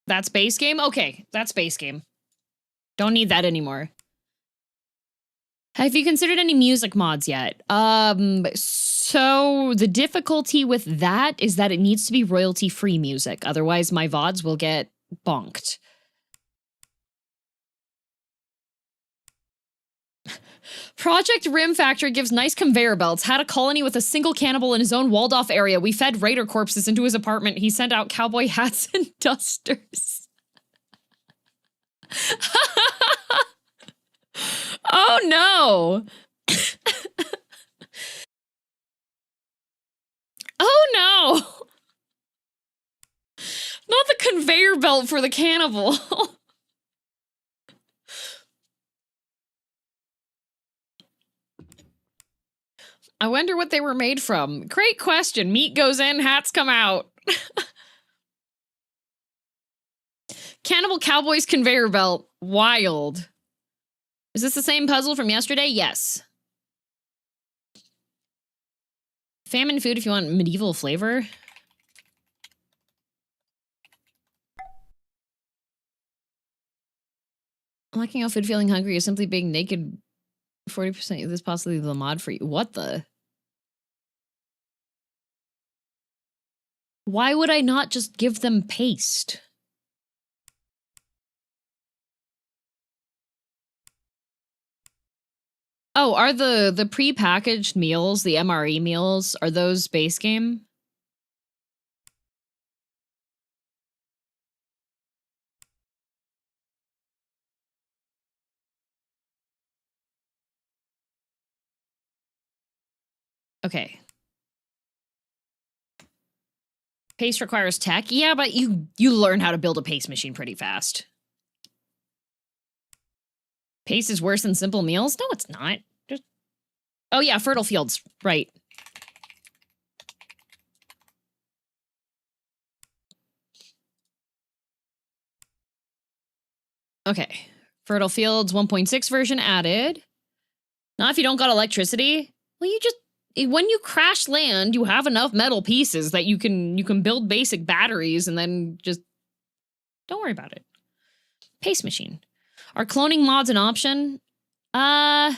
That's base game? Okay, that's base game. Don't need that anymore. Have you considered any music mods yet? So the difficulty with that is that it needs to be royalty-free music. Otherwise, my VODs will get bonked. Project Rim Factory gives nice conveyor belts. Had a colony with a single cannibal in his own walled-off area. We fed raider corpses into his apartment. He sent out cowboy hats and dusters. Oh no! Oh no! Not the conveyor belt for the cannibal. I wonder what they were made from. Great question. Meat goes in, hats come out. Cannibal Cowboys conveyor belt. Wild. Is this the same puzzle from yesterday? Yes. Famine food if you want medieval flavor. Lacking out food, feeling hungry, is simply being naked. 40% of this possibly the mod for you. What the? Why would I not just give them paste? Oh, are the pre-packaged meals, the MRE meals, are those base game? Okay. Paste requires tech? Yeah, but you learn how to build a paste machine pretty fast. Paste is worse than simple meals? No, it's not. Just... Oh yeah, fertile fields. Right. Okay. Fertile fields 1.6 version added. Now if you don't got electricity, well you just when you crash land, you have enough metal pieces that you can build basic batteries and then just don't worry about it. Paste machine. Are cloning mods an option? Eh.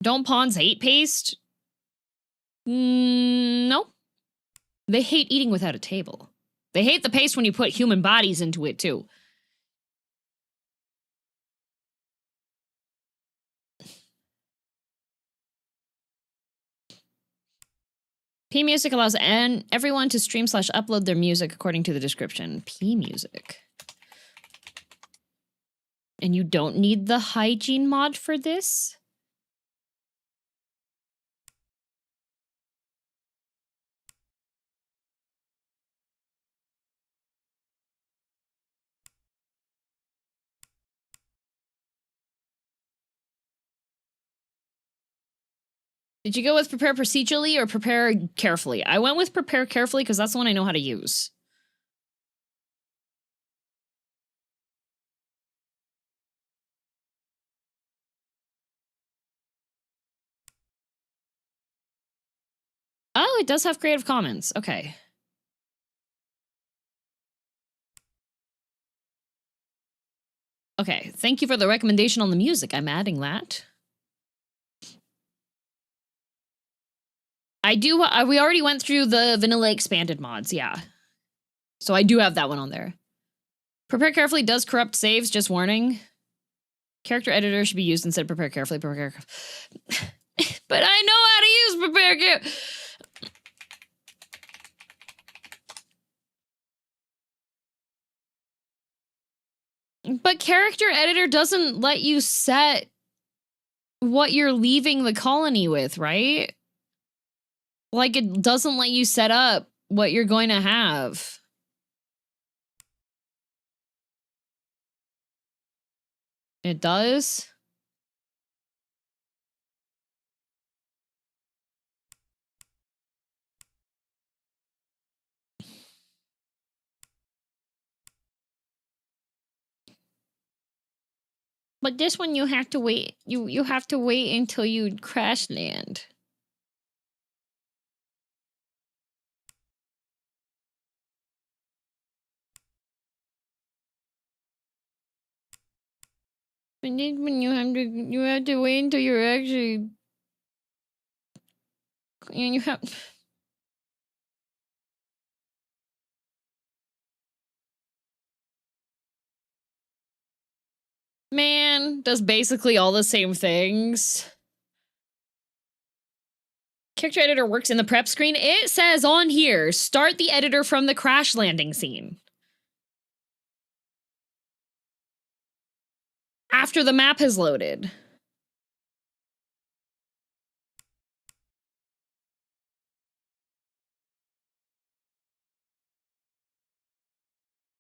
Don't pawns hate paste? No. They hate eating without a table. They hate the paste when you put human bodies into it, too. P Music allows everyone to stream/upload their music according to the description. P Music. And you don't need the hygiene mod for this? Did you go with prepare procedurally or prepare carefully? I went with prepare carefully because that's the one I know how to use. Oh, it does have Creative Commons. Okay. Okay, thank you for the recommendation on the music. I'm adding that. I do, we already went through the vanilla expanded mods, yeah. So I do have that one on there. Prepare carefully does corrupt saves, just warning. Character editor should be used instead of prepare carefully, prepare carefully. But I know how to use prepare carefully. But character editor doesn't let you set what you're leaving the colony with, right? Like, it doesn't let you set up what you're going to have. It does? But this one you have to wait. You have to wait until you crash land. And then when you have to wait until you're actually you have Man, does basically all the same things. Character editor works in the prep screen. It says on here, start the editor from the crash landing scene. After the map has loaded.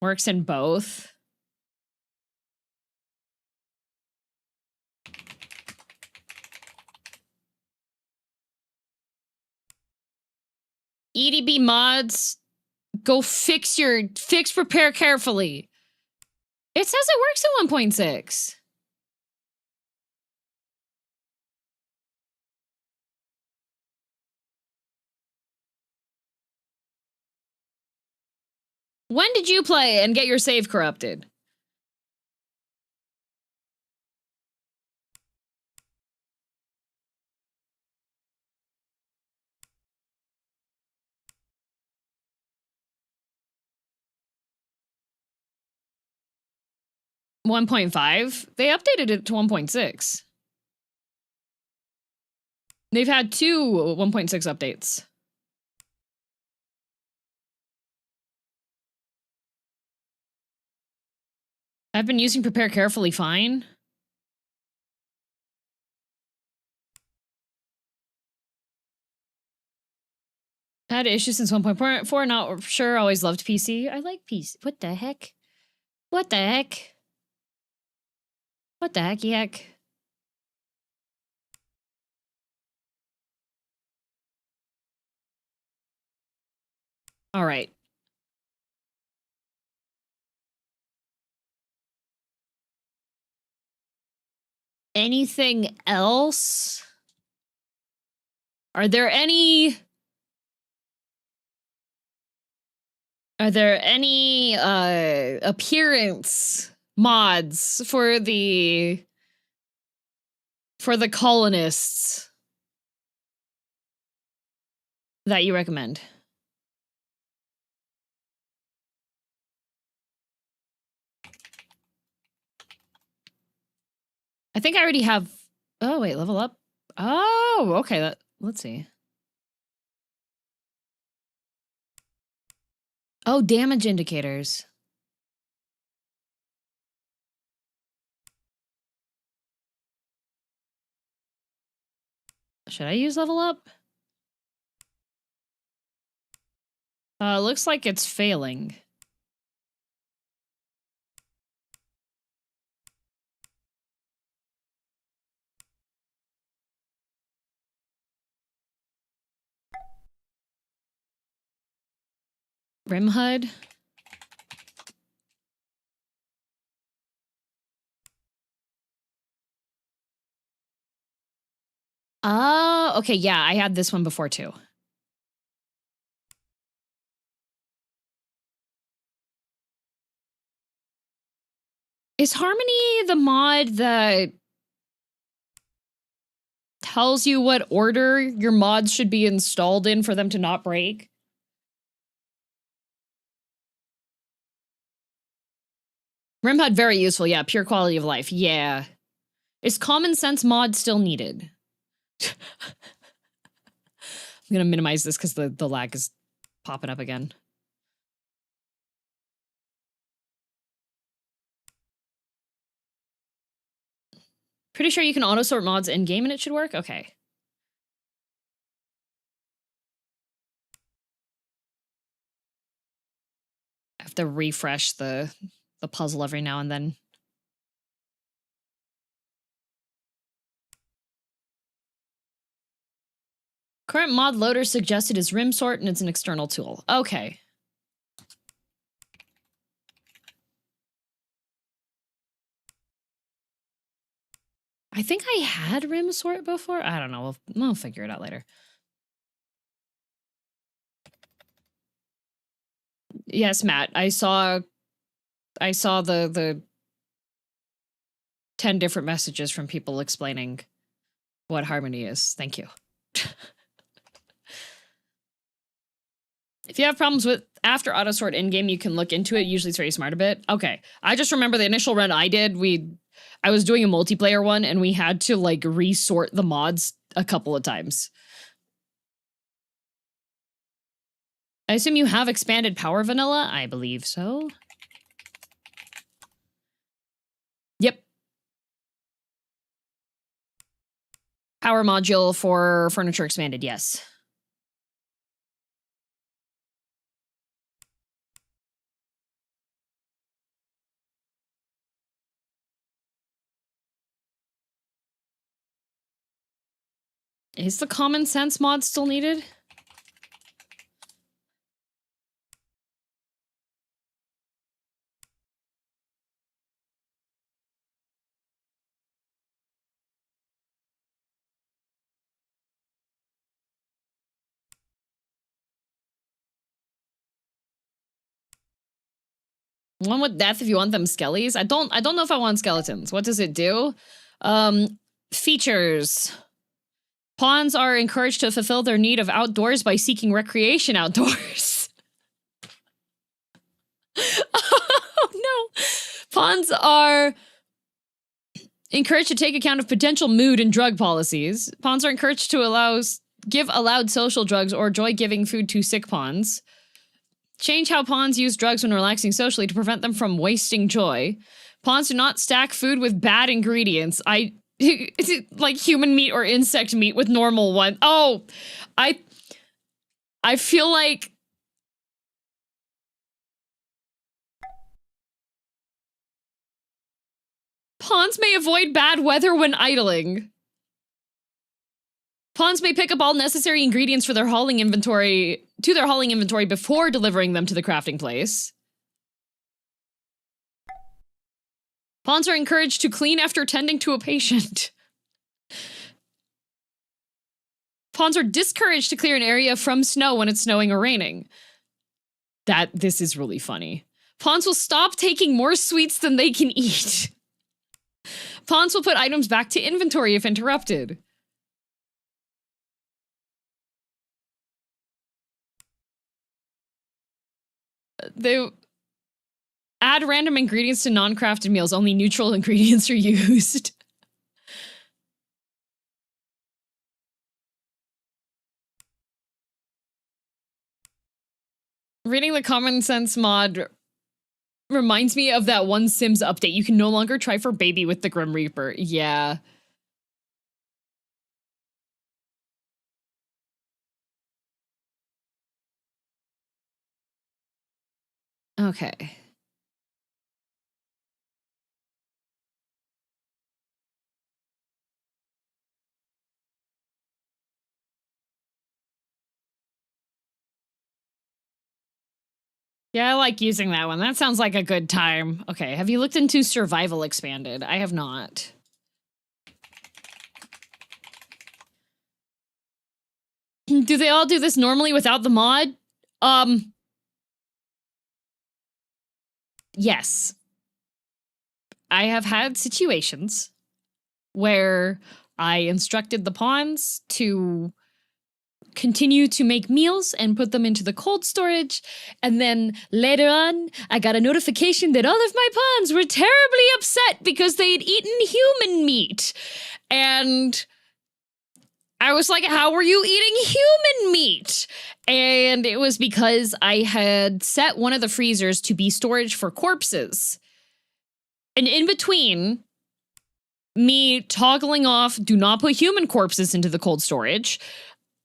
Works in both. EDB mods, go fix prepare carefully. It says it works at 1.6. When did you play and get your save corrupted? $1.5? They updated it to 1.6. They've had two 1.6 updates. I've been using prepare carefully fine. Had issues since 1.4, not sure, always loved PC. I like PC. What the heck? What the heck? What the hecky heck? All right. Anything else? Are there any appearance mods for the colonists that you recommend? I think I already have. Oh wait, level up. Oh, okay. Let's see. Oh, damage indicators. Should I use level up? Looks like it's failing. Rim HUD. Oh, okay, yeah, I had this one before too. Is Harmony the mod that tells you what order your mods should be installed in for them to not break? Rim HUD, very useful, yeah, pure quality of life, yeah. Is common sense mod still needed? I'm gonna minimize this because the lag is popping up again. Pretty sure you can auto sort mods in game and it should work? Okay. I have to refresh the puzzle every now and then. Current mod loader suggested is RimSort and it's an external tool. Okay. I think I had RimSort before. I don't know. We'll figure it out later. Yes, Matt. I saw the 10 different messages from people explaining what Harmony is. Thank you. If you have problems with after autosort in-game, you can look into it. Usually it's very smart a bit. Okay. I just remember the initial run I did, I was doing a multiplayer one and we had to like resort the mods a couple of times. I assume you have expanded power vanilla? I believe so. Yep. Power module for furniture expanded, yes. Is the common sense mod still needed? One with death if you want them skellies. I don't know if I want skeletons. What does it do? Features. Pawns are encouraged to fulfill their need of outdoors by seeking recreation outdoors. Oh no. Pawns are encouraged to take account of potential mood and drug policies. Pawns are encouraged to give allowed social drugs or joy giving food to sick pawns. Change how pawns use drugs when relaxing socially to prevent them from wasting joy. Pawns do not stack food with bad ingredients. Like human meat or insect meat with normal one. Oh, I feel like pawns may avoid bad weather when idling. Pawns may pick up all necessary ingredients for their hauling inventory before delivering them to the crafting place. Pawns are encouraged to clean after tending to a patient. Pawns are discouraged to clear an area from snow when it's snowing or raining. This is really funny. Pawns will stop taking more sweets than they can eat. Pawns will put items back to inventory if interrupted. They add random ingredients to non-crafted meals. Only neutral ingredients are used. Reading the common sense mod reminds me of that one Sims update. You can no longer try for baby with the Grim Reaper. Yeah. Okay. Yeah, I like using that one. That sounds like a good time. Okay, have you looked into Survival Expanded? I have not. Do they all do this normally without the mod? Yes. I have had situations where I instructed the pawns to continue to make meals and put them into the cold storage. And then later on, I got a notification that all of my pawns were terribly upset because they had eaten human meat. And I was like, how were you eating human meat? And it was because I had set one of the freezers to be storage for corpses. And in between me toggling off, do not put human corpses into the cold storage,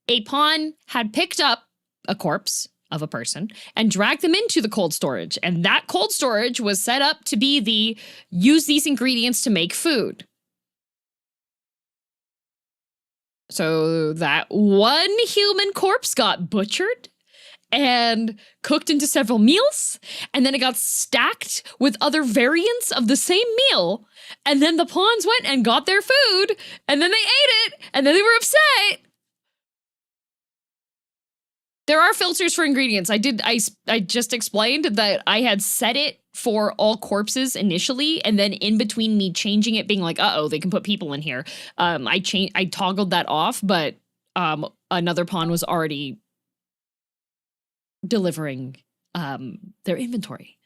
a pawn had picked up a corpse of a person and dragged them into the cold storage. And that cold storage was set up to be the use these ingredients to make food. So that one human corpse got butchered and cooked into several meals, and then it got stacked with other variants of the same meal, and then the pawns went and got their food, and then they ate it, and then they were upset. There are filters for ingredients. I just explained that I had set it for all corpses initially, and then in between me changing it, being like, uh-oh, they can put people in here. I toggled that off, but another pawn was already delivering their inventory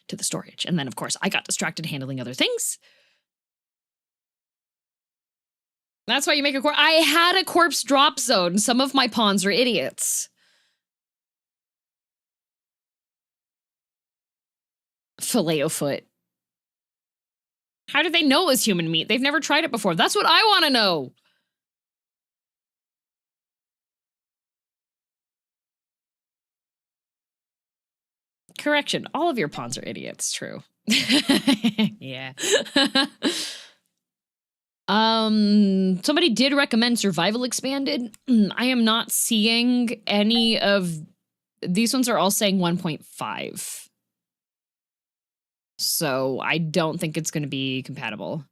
to the storage. And then, of course, I got distracted handling other things. That's why you make a corpse. I had a corpse drop zone. Some of my pawns are idiots. Filet-o-foot. How did they know it was human meat? They've never tried it before. That's what I want to know. Correction, all of your pawns are idiots, true. Yeah. Somebody did recommend Survival Expanded. I am not seeing any of these ones are all saying 1.5. So I don't think it's going to be compatible.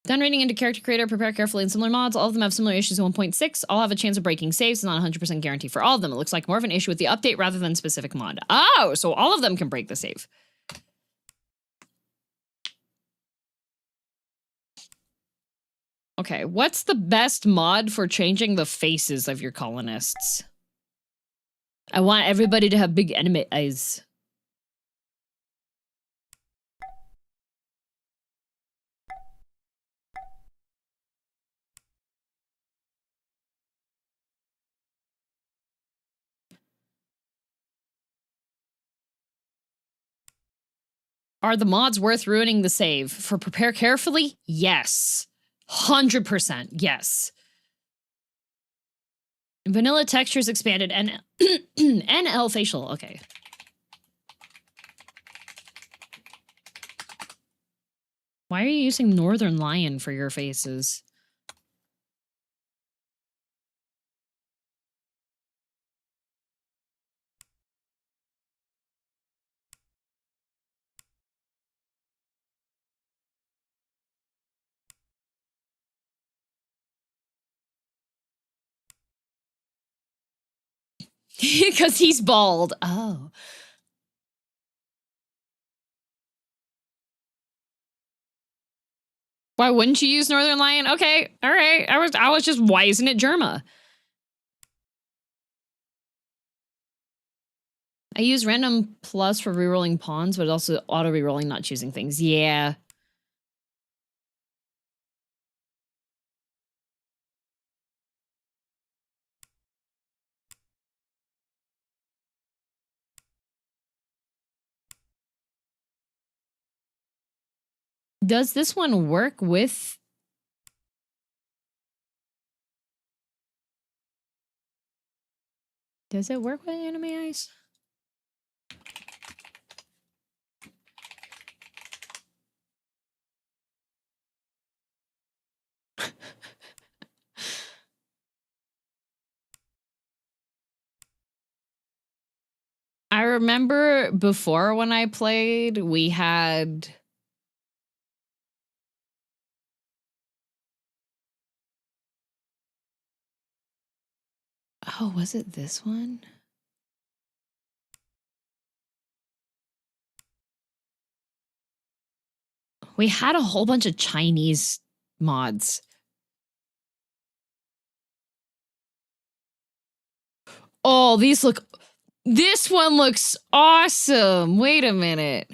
Done reading into Character Creator, prepare carefully in similar mods. All of them have similar issues in 1.6. All have a chance of breaking saves. It's not 100% guarantee for all of them. It looks like more of an issue with the update rather than specific mod. Oh, so all of them can break the save. Okay, what's the best mod for changing the faces of your colonists? I want everybody to have big enemy eyes. Are the mods worth ruining the save? For prepare carefully? Yes. 100%, yes. Vanilla textures expanded and NL facial, okay. Why are you using Northern Lion for your faces? Because he's bald. Oh. Why wouldn't you use Northern Lion? Okay, all right. I was just, why isn't it Germa? I use random plus for rerolling pawns, but also auto rerolling, not choosing things. Yeah. Does this one work with... Does it work with anime eyes? remember before when I played, we had... Oh, was it this one? We had a whole bunch of Chinese mods. Oh, these look... This one looks awesome. Wait a minute.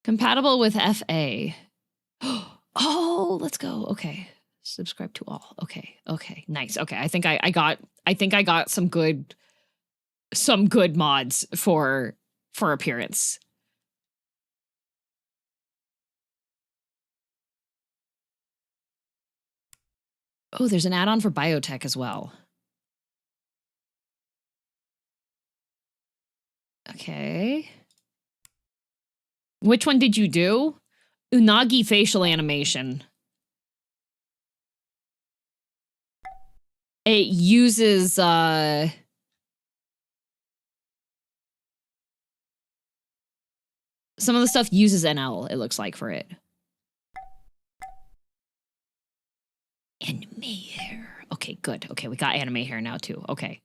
Compatible with FA. Oh, let's go. Okay. Subscribe to all. Okay. Okay. Nice. Okay. I think I got some good mods for appearance. Oh, there's an add-on for biotech as well. Okay. Which one did you do? Unagi facial animation. It uses some of the stuff uses NL, it looks like, for it. Anime hair. Okay, good. Okay, we got anime hair now too. Okay.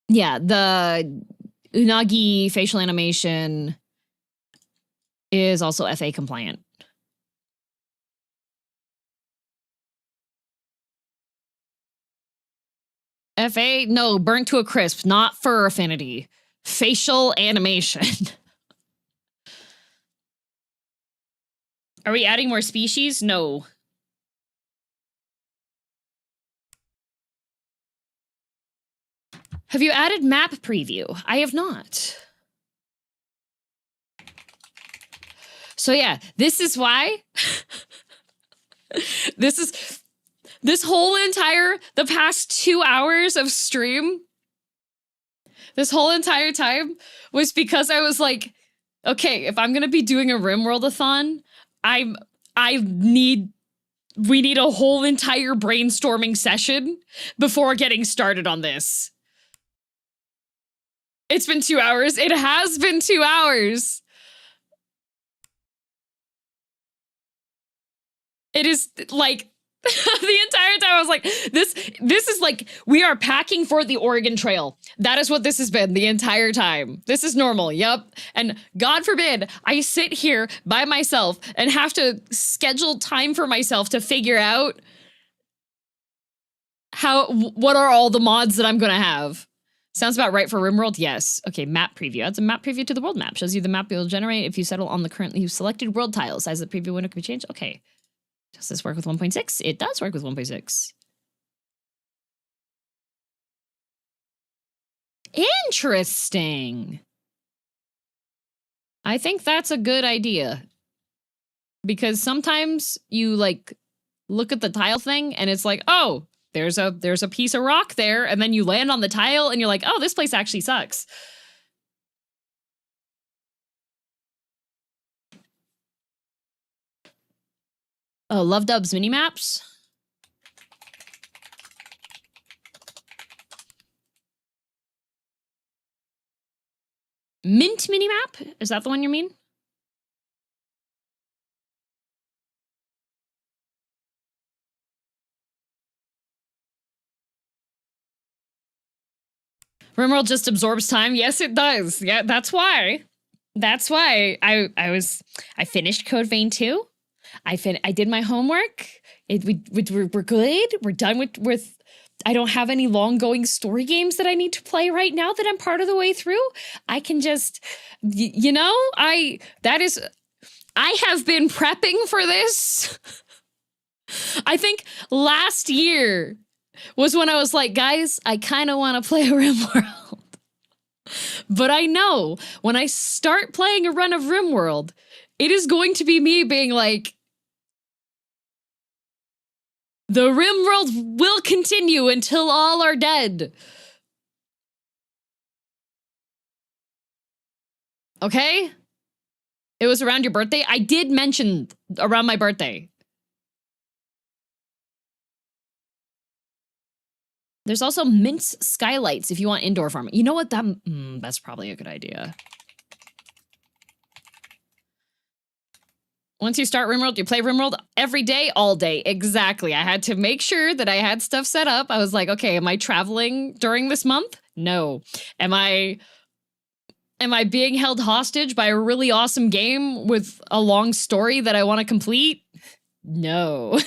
Yeah, the Unagi facial animation is also FA compliant. FA? No, burnt to a crisp, not fur affinity. Facial animation. Are we adding more species? No. Have you added map preview? I have not. So yeah, this is why this whole entire, the past 2 hours of stream, this whole entire time was because I was like, okay, if I'm gonna be doing a Rimworldathon, we need a whole entire brainstorming session before getting started on this. It's been 2 hours. It has been 2 hours. It is like the entire time I was like, this is like, we are packing for the Oregon Trail. That is what this has been the entire time. This is normal. Yep. And God forbid I sit here by myself and have to schedule time for myself to figure out what are all the mods that I'm going to have. Sounds about right for RimWorld? Yes. Okay, map preview. Adds a map preview to the world map. Shows you the map you'll generate if you settle on the currently selected world tile. Size of the preview window can be changed. Okay. Does this work with 1.6? It does work with 1.6. Interesting. I think that's a good idea. Because sometimes you like look at the tile thing and it's like, oh, there's a piece of rock there, and then you land on the tile and you're like, oh, this place actually sucks. Oh, Love Dub's minimaps. Mint minimap? Is that the one you mean? RimWorld just absorbs time. Yes, it does. Yeah, that's why. That's why I finished Code Vein 2. I did my homework. We're good. We're done with I don't have any long going story games that I need to play right now that I'm part of the way through. I can just, you know, I have been prepping for this. I think last year was when I was like, guys, I kind of want to play a RimWorld. But I know when I start playing a run of RimWorld, it is going to be me being like, the RimWorld will continue until all are dead. Okay? It was around your birthday. I did mention around my birthday. There's also mince skylights if you want indoor farming. You know what? That's probably a good idea. Once you start RimWorld, you play RimWorld every day, all day. Exactly. I had to make sure that I had stuff set up. I was like, okay, am I traveling during this month? No. Am I being held hostage by a really awesome game with a long story that I want to complete? No.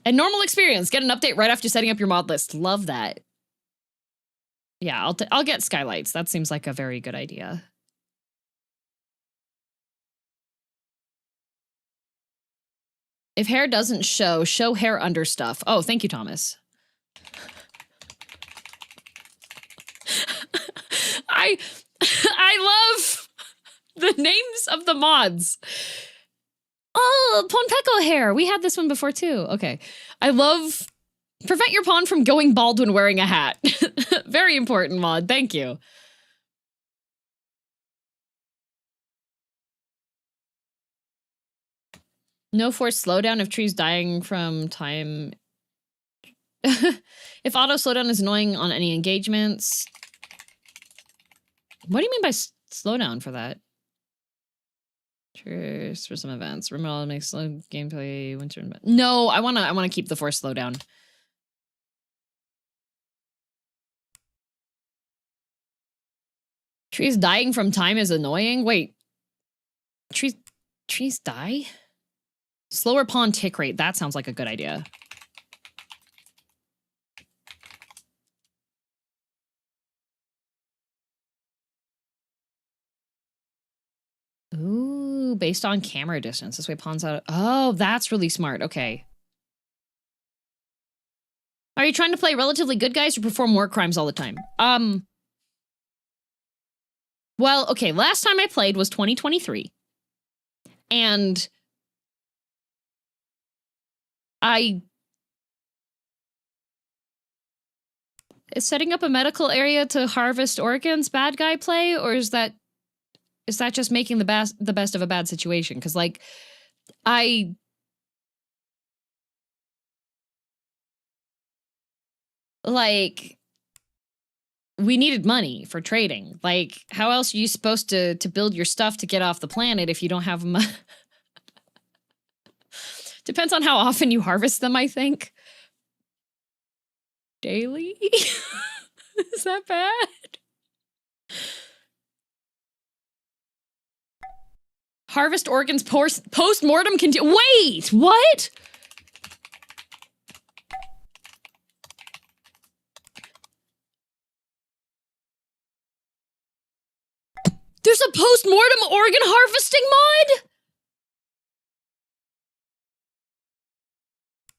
And normal experience, get an update right after setting up your mod list. Love that. Yeah, I'll get skylights. That seems like a very good idea. If hair doesn't show hair under stuff. Oh, thank you, Thomas. I love the names of the mods. Oh, Ponpeco hair. We had this one before too. Okay. I love prevent your pawn from going bald when wearing a hat. Very important mod. Thank you. No forced slowdown if trees dying from time. If auto slowdown is annoying on any engagements. What do you mean by slowdown for that? Cheers for some events. Rimworld makes slow gameplay winter. No, I wanna keep the forced slowdown. Trees dying from time is annoying. Wait, trees die? Slower pawn tick rate. That sounds like a good idea. Ooh, based on camera distance. This way pawns out. Oh, that's really smart. Okay. Are you trying to play relatively good guys or perform war crimes all the time? Well, okay, last time I played was 2023. And is setting up a medical area to harvest organs bad guy play, or is that just making the best of a bad situation? Because, like, we needed money for trading. Like, how else are you supposed to build your stuff to get off the planet if you don't have money? Depends on how often you harvest them, I think. Daily? Is that bad? Harvest organs post-mortem wait, what? There's a post-mortem organ harvesting mod?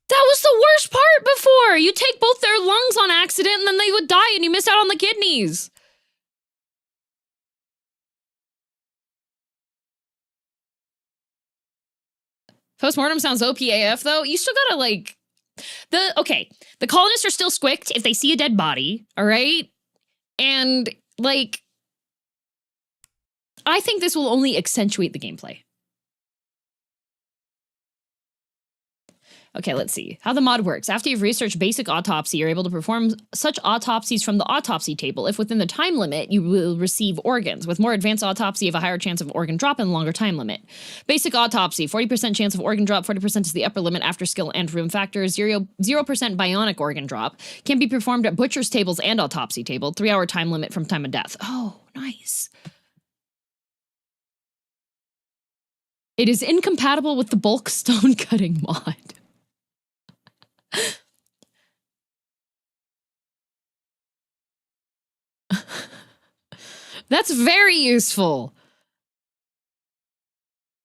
That was the worst part before! You take both their lungs on accident and then they would die and you miss out on the kidneys. Postmortem sounds OPAF though. You still gotta, like, the colonists are still squicked if they see a dead body, all right? And, like, I think this will only accentuate the gameplay. Okay, let's see how the mod works. After you've researched basic autopsy, you're able to perform such autopsies from the autopsy table. If within the time limit, you will receive organs. With more advanced autopsy, you have a higher chance of organ drop and longer time limit. Basic autopsy, 40% chance of organ drop, 40% is the upper limit after skill and room factor, 0% bionic organ drop. Can be performed at butcher's tables and autopsy table. 3-hour time limit from time of death. Oh, nice. It is incompatible with the bulk stone cutting mod. That's very useful.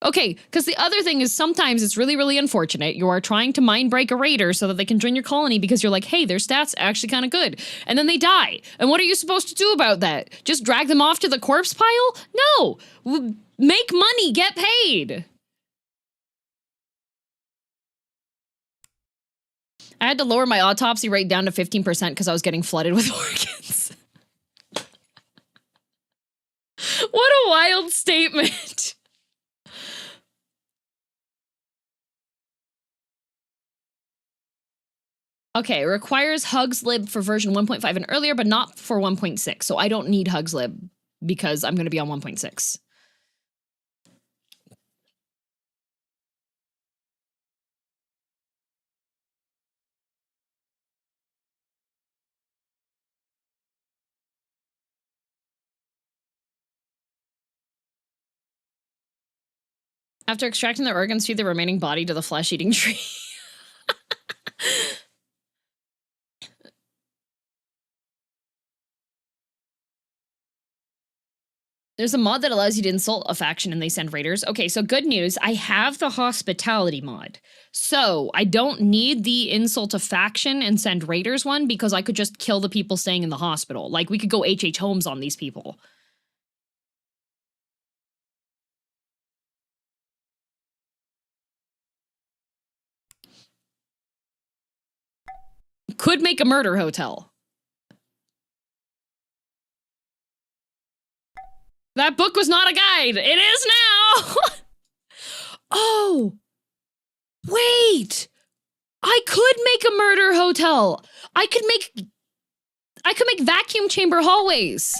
Okay, because the other thing is sometimes it's really, really unfortunate. You are trying to mind break a raider so that they can join your colony because you're like, hey, their stats actually kind of good. And then they die. And what are you supposed to do about that? Just drag them off to the corpse pile? No! Make money, get paid! I had to lower my autopsy rate down to 15% because I was getting flooded with organs. What a wild statement. Okay, it requires Hugs lib for version 1.5 and earlier, but not for 1.6. So I don't need Hugs lib because I'm going to be on 1.6. After extracting the organs, feed the remaining body to the flesh-eating tree. There's a mod that allows you to insult a faction and they send raiders. Okay, so good news. I have the hospitality mod. So I don't need the insult a faction and send raiders one because I could just kill the people staying in the hospital. Like, we could go H.H. Holmes on these people. Could make a murder hotel. That book was not a guide. It is now. Oh, wait. I could make a murder hotel. I could make vacuum chamber hallways.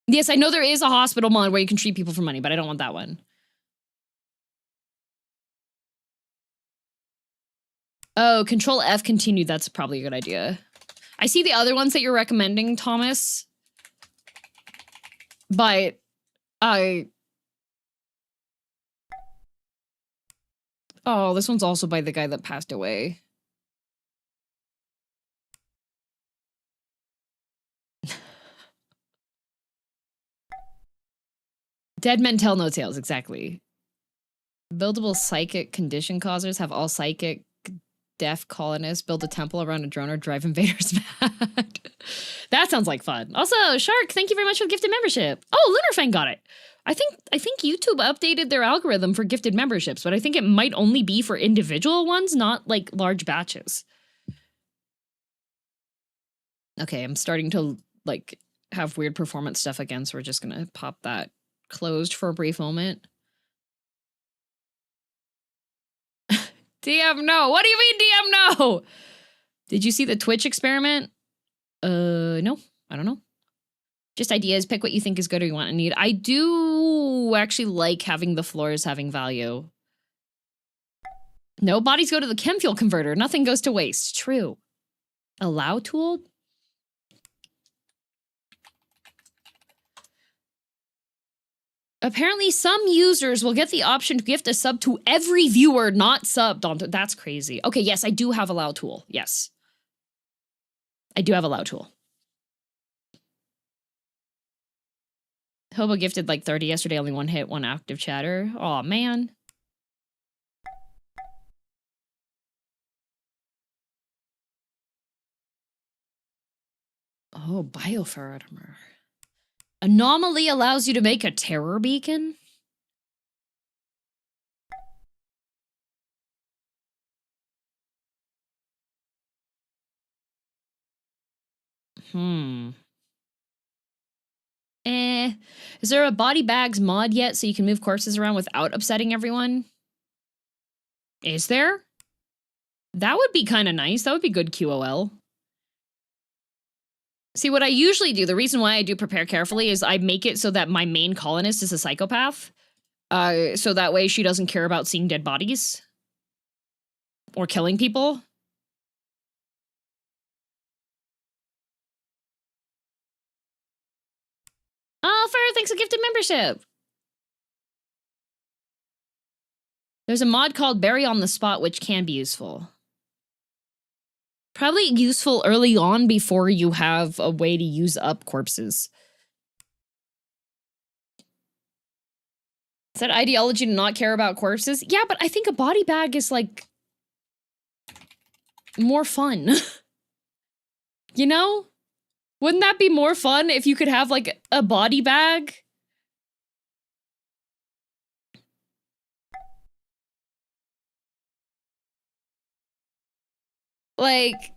Yes, I know there is a hospital mod where you can treat people for money, but I don't want that one. Oh, Control F continue. That's probably a good idea. I see the other ones that you're recommending, Thomas. But oh, this one's also by the guy that passed away. Dead men tell no tales, exactly. Buildable psychic condition causers have all psychic deaf colonists build a temple around a drone or drive invaders mad. That sounds like fun. Also, Shark, thank you very much for the gifted membership. Oh, Lunarfang got it. I think YouTube updated their algorithm for gifted memberships, but I think it might only be for individual ones, not like large batches. Okay, I'm starting to like have weird performance stuff again, so we're just gonna pop that closed for a brief moment. DM no. What do you mean DM no? Did you see the Twitch experiment? No, I don't know. Just ideas, pick what you think is good or you want and need. I do actually like having the floors having value. No, bodies go to the chem fuel converter. Nothing goes to waste. True. Allow tool? Apparently, some users will get the option to gift a sub to every viewer not subbed onto. That's crazy. Okay, yes, I do have allow tool. Yes. I do have allow tool. Hobo gifted like 30 yesterday, only one hit, one active chatter. Aw, man. Oh, bioferrotimer. Anomaly allows you to make a terror beacon? Is there a body bags mod yet so you can move corpses around without upsetting everyone? Is there? That would be kind of nice. That would be good QOL. See, what I usually do, the reason why I do prepare carefully is I make it so that my main colonist is a psychopath. So that way she doesn't care about seeing dead bodies. Or killing people. Oh, Fire, thanks for gifted membership. There's a mod called Bury on the Spot, which can be useful. Probably useful early on before you have a way to use up corpses. Is that ideology to not care about corpses? Yeah, but I think a body bag is, like, more fun. You know? Wouldn't that be more fun if you could have, like, a body bag? Like,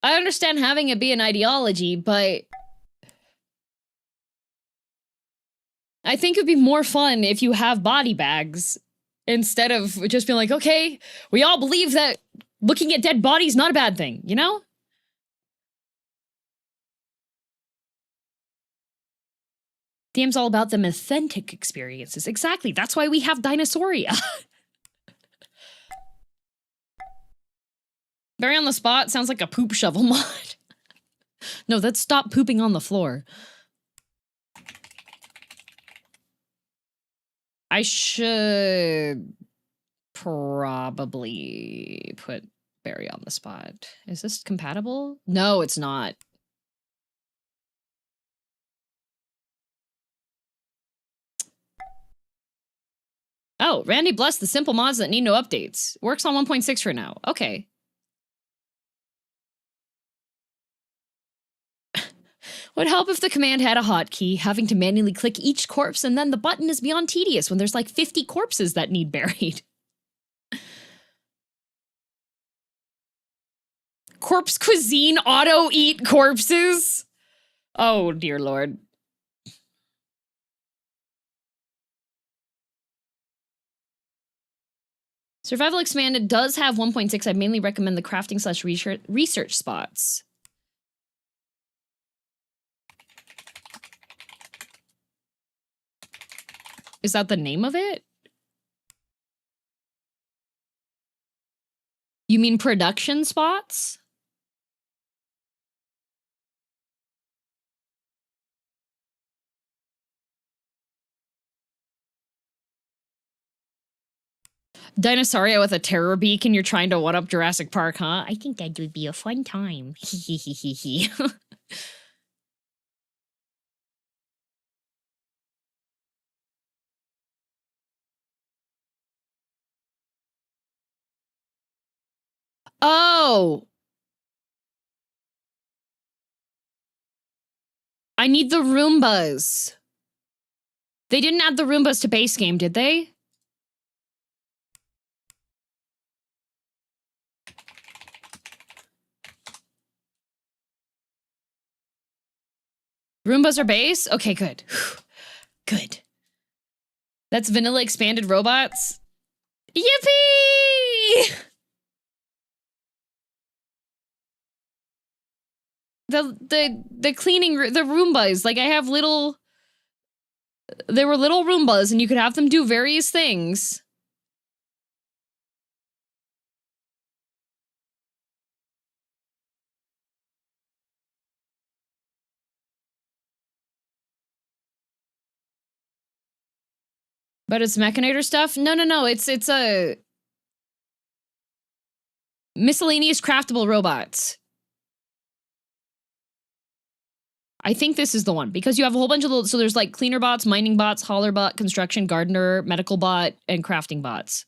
I understand having it be an ideology, but I think it'd be more fun if you have body bags instead of just being like, okay, we all believe that looking at dead bodies, not a bad thing, you know? The game's all about them authentic experiences. Exactly. That's why we have Dinosauria. Bury on the spot sounds like a poop shovel mod. No, that's stop pooping on the floor. I should probably put Barry on the spot. Is this compatible? No, it's not. Oh, Randy blessed the simple mods that need no updates. Works on 1.6 for now. Okay. Would help if the command had a hotkey, having to manually click each corpse, and then the button is beyond tedious when there's like 50 corpses that need buried. Corpse cuisine auto-eat corpses? Oh, dear lord. Survival Expanded does have 1.6. I mainly recommend the crafting slash research spots. Is that the name of it? You mean production spots? Dinosauria with a terror beak and you're trying to one-up Jurassic Park, huh? I think that would be a fun time. Hee. Oh! I need the Roombas. They didn't add the Roombas to base game, did they? Roombas are base? Okay, good. Good. That's vanilla expanded robots? Yippee! The cleaning, the Roombas, like I have little, there were little Roombas and you could have them do various things. But it's Mechanator stuff? No, it's a miscellaneous craftable robots. I think this is the one, because you have a whole bunch of little, so there's like cleaner bots, mining bots, hauler bot, construction, gardener, medical bot, and crafting bots.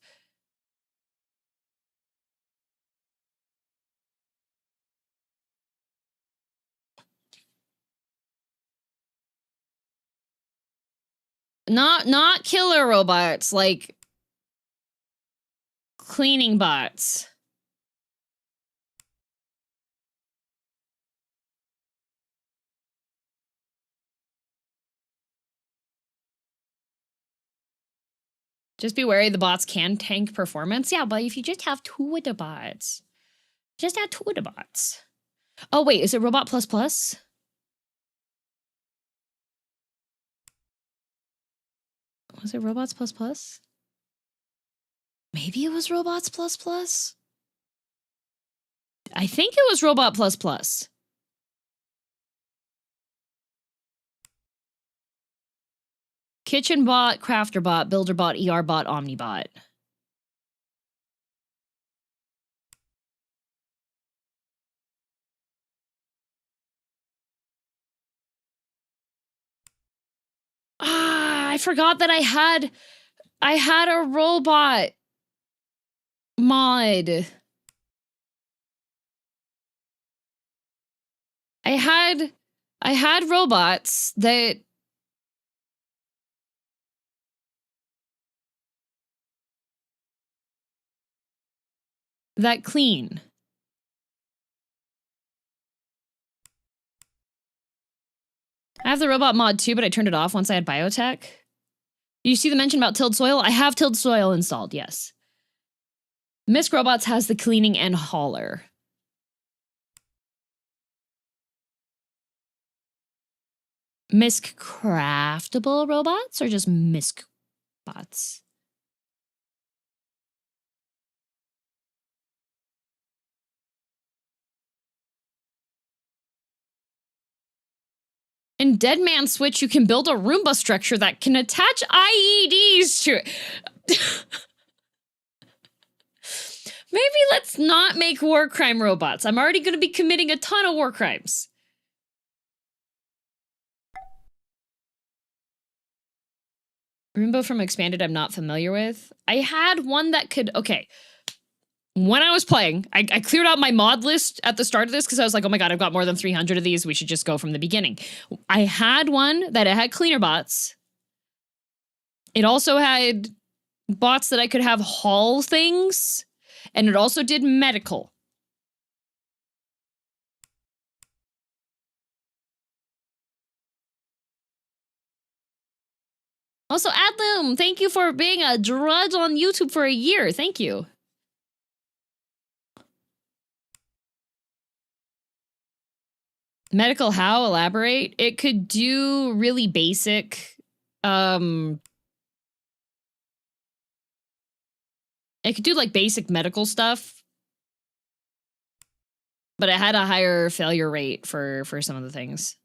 Not killer robots, like cleaning bots. Just be wary the bots can tank performance. Yeah, but if you just have two of the bots. Just add two of the bots. Oh, wait, is it Robot Plus Plus? Was it Robots Plus Plus? Maybe it was Robots Plus Plus? I think it was Robot Plus Plus. Kitchen bot, crafter bot, builder bot, ER bot, omnibot. Ah, I forgot that I had a robot mod. I had robots that clean. I have the robot mod too, but I turned it off once I had biotech. Do you see the mention about tilled soil? I have tilled soil installed, yes. Misk Robots has the cleaning and hauler. Misk Craftable Robots or just Misk Bots? In Dead Man Switch, you can build a Roomba structure that can attach IEDs to it. Maybe let's not make war crime robots. I'm already going to be committing a ton of war crimes. Roomba from Expanded I'm not familiar with. I had one that could... Okay. When I was playing, I cleared out my mod list at the start of this because I was like, oh my god, I've got more than 300 of these. We should just go from the beginning. I had one that it had cleaner bots. It also had bots that I could have haul things. And it also did medical. Also, Adloom, thank you for being a drudge on YouTube for a year. Thank you. Medical how? Elaborate? It could do really basic, it could do like basic medical stuff. But it had a higher failure rate for some of the things.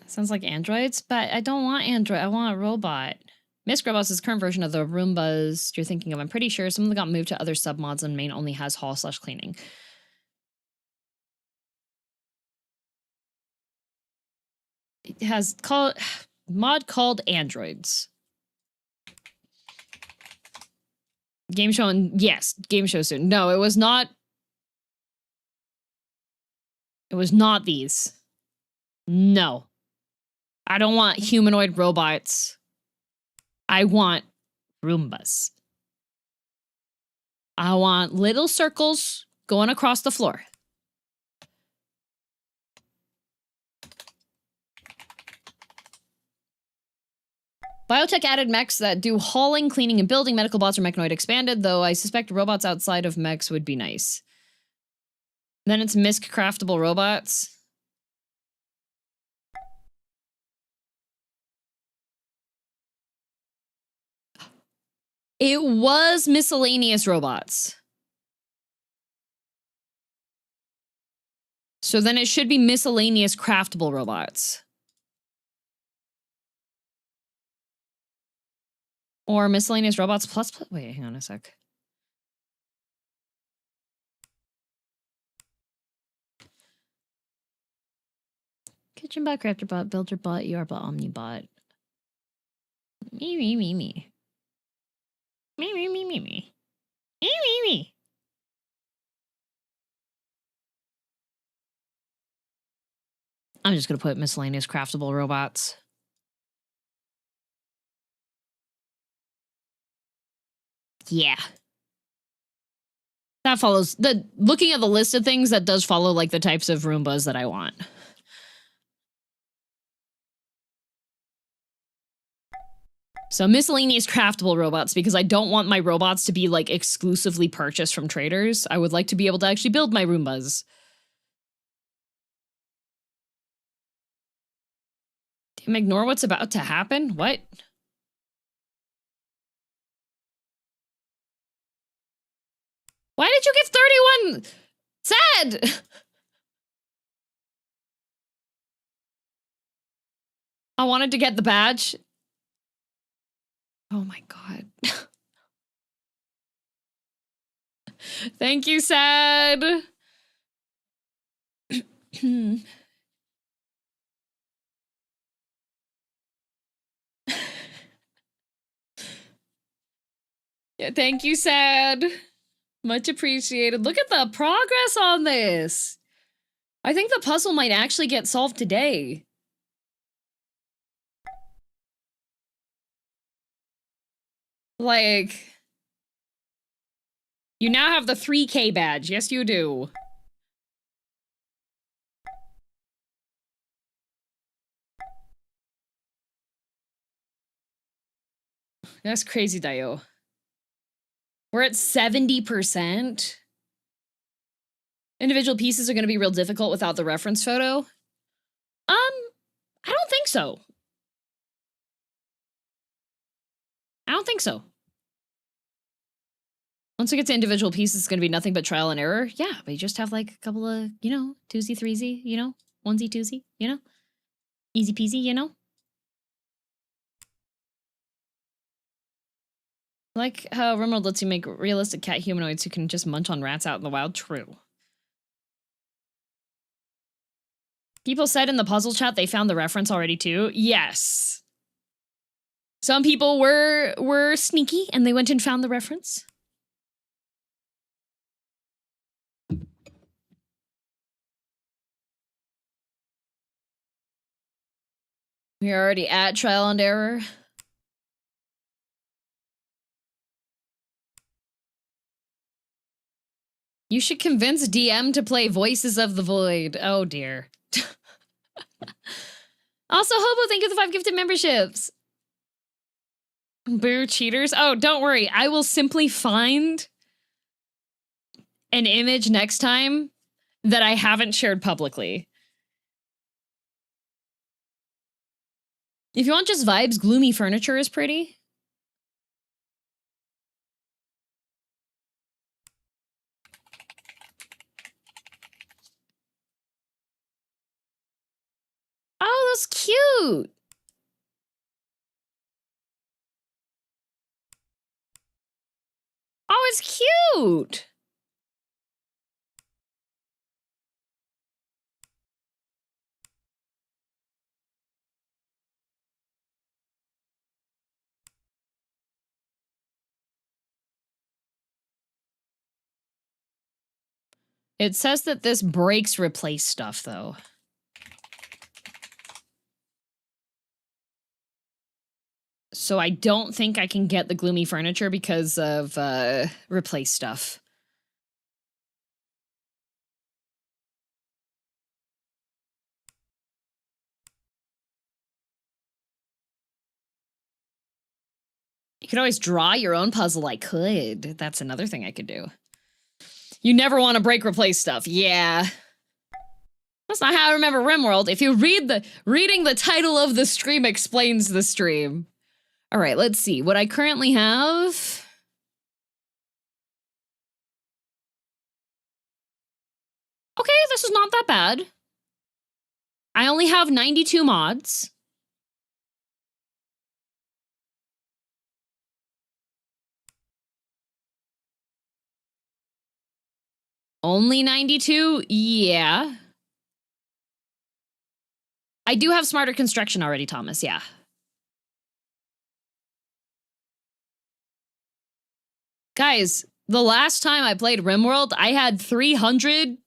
Sounds like androids, but I don't want android. I want a robot. Misk Robots is the current version of the Roombas you're thinking of. I'm pretty sure some of them got moved to other submods and main only has haul/cleaning. It has mod called androids. Game show and yes, game show soon. No, it was not. It was not these. No. I don't want humanoid robots. I want Roombas. I want little circles going across the floor. Biotech added mechs that do hauling, cleaning, and building. Medical bots are mechanoid expanded, though I suspect robots outside of mechs would be nice. Then it's Misk Craftable Robots. It was miscellaneous robots. So then it should be miscellaneous craftable robots. Or miscellaneous robots plus... Wait, hang on a sec. Kitchen bot, crafter bot, builder bot, ER bot, omnibot. Me, me, me, me. Me, me, me, me, me. Me, me, me. I'm just gonna put miscellaneous craftable robots. Yeah. That follows the looking at the list of things, that does follow like the types of Roombas that I want. So miscellaneous craftable robots, because I don't want my robots to be like exclusively purchased from traders. I would like to be able to actually build my Roombas. Damn, ignore what's about to happen? What? Why did you give 31? Sad! I wanted to get the badge. Oh my god. Thank you, Sad. Yeah, thank you, Sad. Much appreciated. Look at the progress on this. I think the puzzle might actually get solved today. Like, you now have the 3K badge. Yes, you do. That's crazy, Dio. We're at 70%. Individual pieces are going to be real difficult without the reference photo. I don't think so. I don't think so. Once we get to individual pieces, it's going to be nothing but trial and error. Yeah, but you just have like a couple of, you know, twosie, threesie, you know, onesie, twosie, you know, easy peasy, you know. Like how Rimworld lets you make realistic cat humanoids who can just munch on rats out in the wild. True. People said in the puzzle chat they found the reference already too. Yes. Some people were sneaky and they went and found the reference. We're already at trial and error. You should convince DM to play Voices of the Void. Oh dear. Also, Hobo, thank you for the 5 gifted memberships. Boo cheaters. Oh, don't worry. I will simply find an image next time that I haven't shared publicly. If you want just vibes, gloomy furniture is pretty. Oh, that's cute. Oh, it's cute. It says that this breaks replace stuff, though. So I don't think I can get the gloomy furniture because of replace stuff. You could always draw your own puzzle. I could. That's another thing I could do. You never want to break replace stuff. Yeah. That's not how I remember RimWorld. If you reading the title of the stream explains the stream. All right, let's see what I currently have. Okay, this is not that bad. I only have 92 mods. Only 92? Yeah. I do have smarter construction already, Thomas, yeah. Guys, the last time I played RimWorld, I had 300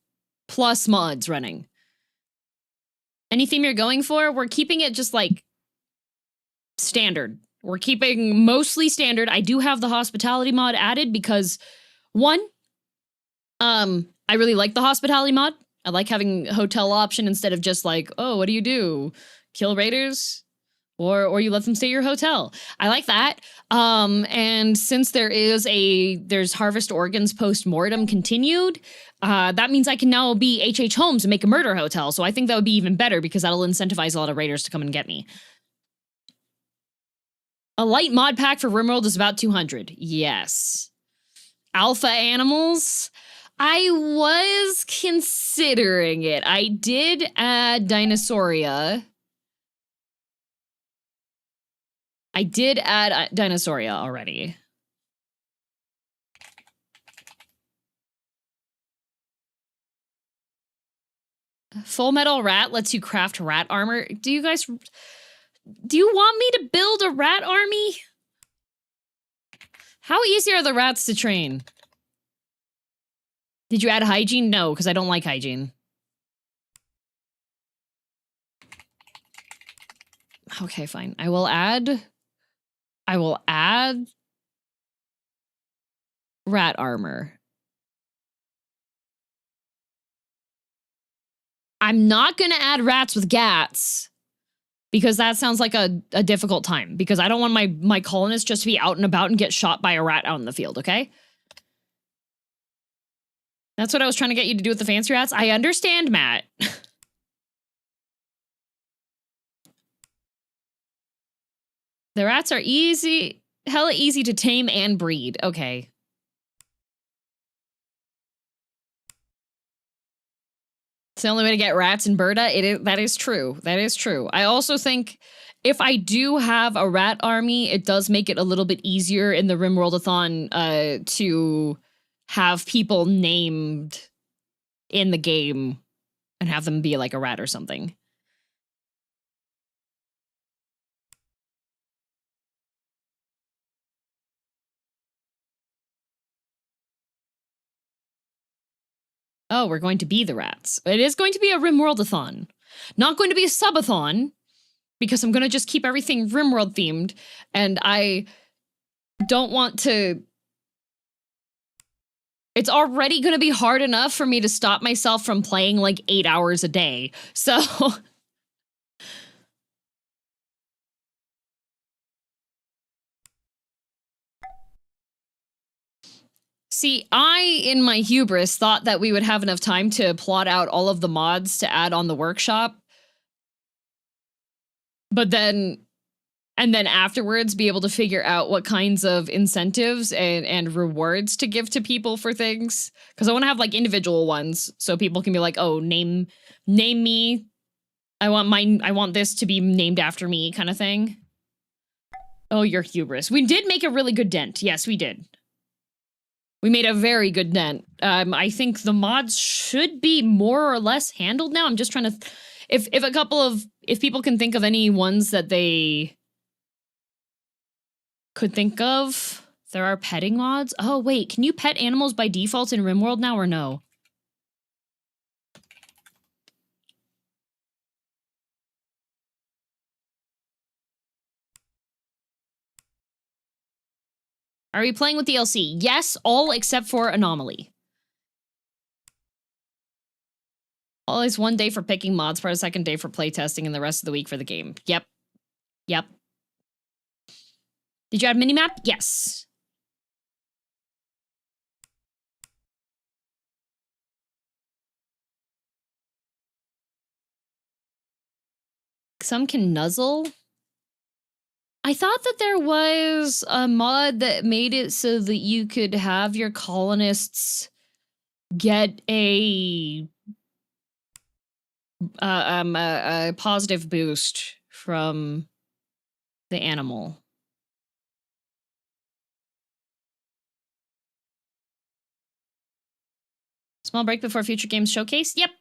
plus mods running. Any theme you're going for? We're keeping it just like standard. We're keeping mostly standard. I do have the hospitality mod added because one, I really like the hospitality mod. I like having a hotel option instead of just like, oh, what do you do? Kill raiders? Or you let them stay at your hotel. I like that. And since there's Harvest Organs post-mortem continued, that means I can now be H.H. Holmes and make a murder hotel. So I think that would be even better because that'll incentivize a lot of raiders to come and get me. A light mod pack for RimWorld is about 200. Yes. Alpha animals? I was considering it. I did add Dinosauria. I did add Dinosauria already. Full Metal Rat lets you craft rat armor. Do you want me to build a rat army? How easy are the rats to train? Did you add hygiene? No, because I don't like hygiene. Okay, fine. I will add rat armor. I'm not gonna add rats with gats Because that sounds like a difficult time. Because I don't want my colonists just to be out and about and get shot by a rat out in the field, okay? That's what I was trying to get you to do with the fancy rats. I understand, Matt. The rats are hella easy to tame and breed. Okay. It's the only way to get rats in Berta. That is true. That is true. I also think if I do have a rat army, it does make it a little bit easier in the Rimworldathon to have people named in the game and have them be like a rat or something. Oh, we're going to be the rats. It is going to be a Rimworldathon. Not going to be a subathon, because I'm going to just keep everything Rimworld themed, and I don't want to... It's already going to be hard enough for me to stop myself from playing like 8 hours a day, so... See, I, in my hubris, thought that we would have enough time to plot out all of the mods to add on the workshop. But then, and then afterwards be able to figure out what kinds of incentives and rewards to give to people for things. Because I want to have like individual ones, so people can be like, oh, name me. I want this to be named after me, kind of thing. Oh, your hubris. We did make a really good dent. Yes, we did. We made a very good dent. I think the mods should be more or less handled now. I'm just trying to... If people can think of any ones that they could think of. There are petting mods. Oh, wait. Can you pet animals by default in RimWorld now or no? Are we playing with DLC? Yes, all except for Anomaly. Always one day for picking mods, part of second day for playtesting, and the rest of the week for the game. Yep. Yep. Did you add minimap? Yes. Some can nuzzle. I thought that there was a mod that made it so that you could have your colonists get a positive boost from the animal. Small break before future games showcase? Yep.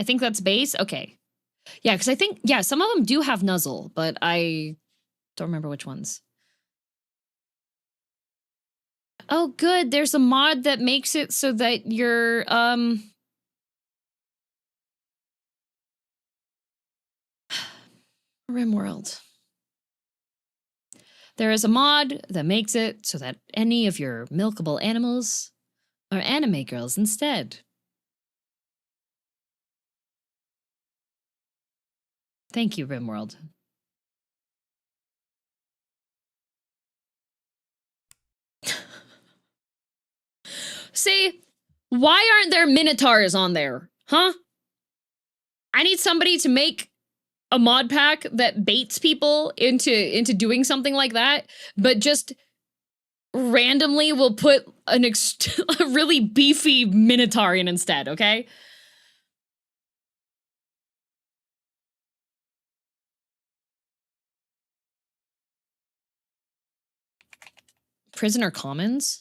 I think that's base. Okay. Yeah, because I think, yeah, some of them do have nuzzle, but I don't remember which ones. Oh, good. There's a mod that makes it so that your, RimWorld. There is a mod that makes it so that any of your milkable animals are anime girls instead. Thank you, RimWorld. See, why aren't there minotaurs on there? Huh? I need somebody to make a mod pack that baits people into doing something like that, but just randomly will put a really beefy minotaur in instead, okay? Prisoner Commons?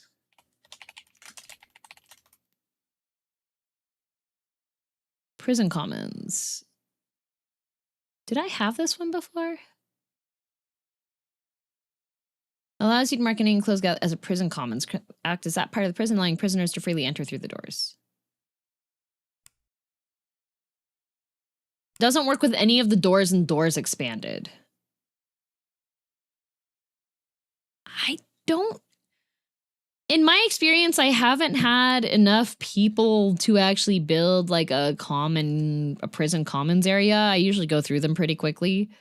Prison Commons. Did I have this one before? Allows you to mark any enclosed as a prison commons. Act as that part of the prison, allowing prisoners to freely enter through the doors. Doesn't work with any of the doors and doors expanded. in my experience, I haven't had enough people to actually build like a prison commons area. I usually go through them pretty quickly.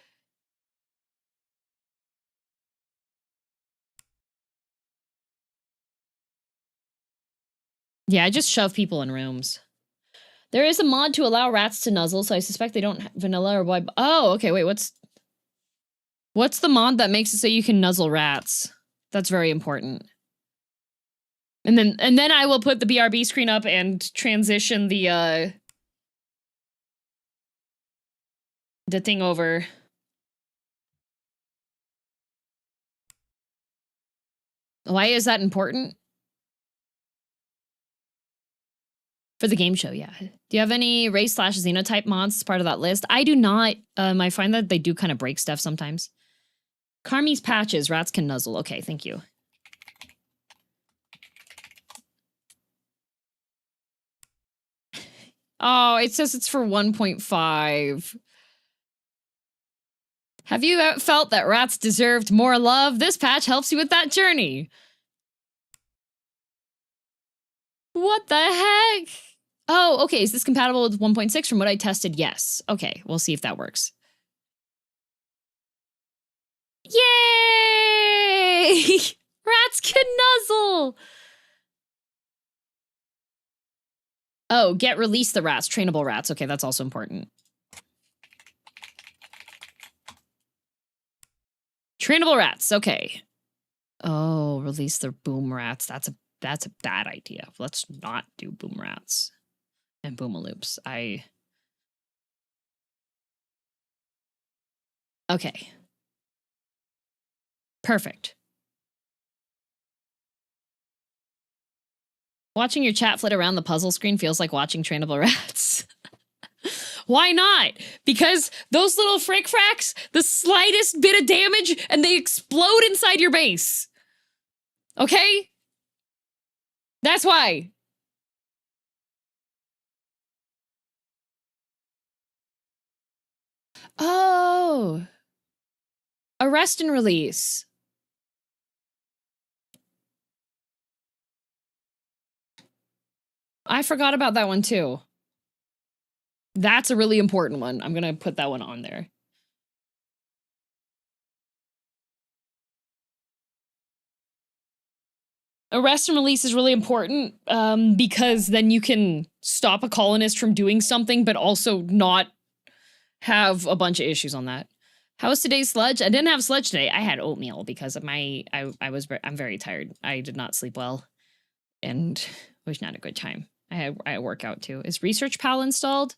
Yeah, I just shove people in rooms. There is a mod to allow rats to nuzzle, so I suspect they don't vanilla or white. Oh, okay, wait, what's the mod that makes it so you can nuzzle rats? That's very important. And then I will put the BRB screen up and transition the thing over. Why is that important? For the game show, yeah. Do you have any race/xenotype mods as part of that list? I do not. I find that they do kind of break stuff sometimes. Carmi's patches, rats can nuzzle. Okay, thank you. Oh, it says it's for 1.5. Have you felt that rats deserved more love? This patch helps you with that journey. What the heck? Oh, okay. Is this compatible with 1.6 from what I tested? Yes. Okay, we'll see if that works. Yay! Rats can nuzzle! Oh, release the rats, trainable rats. Okay, that's also important. Trainable rats, okay. Oh, release the boom rats. That's a bad idea. Let's not do boom rats and boomaloops. Okay. Perfect. Watching your chat flit around the puzzle screen feels like watching trainable rats. Why not? Because those little frick-fracks, the slightest bit of damage, and they explode inside your base. Okay? That's why. Oh. Arrest and release. I forgot about that one too. That's a really important one. I'm gonna put that one on there. Arrest and release is really important because then you can stop a colonist from doing something, but also not have a bunch of issues on that. How was today's sludge? I didn't have sludge today. I had oatmeal because of I'm very tired. I did not sleep well, and it was not a good time. I had a workout too. Is Research Pal installed?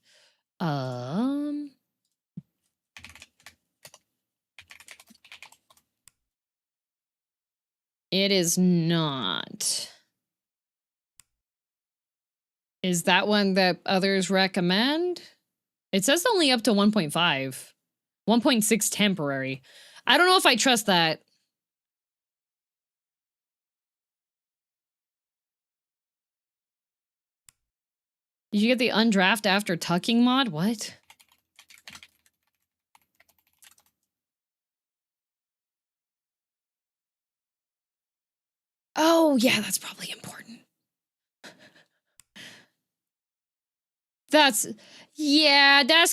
It is not. Is that one that others recommend? It says only up to 1.5. 1.6 temporary. I don't know if I trust that. Did you get the undraft after tucking mod? What? Oh, yeah, that's probably important. That's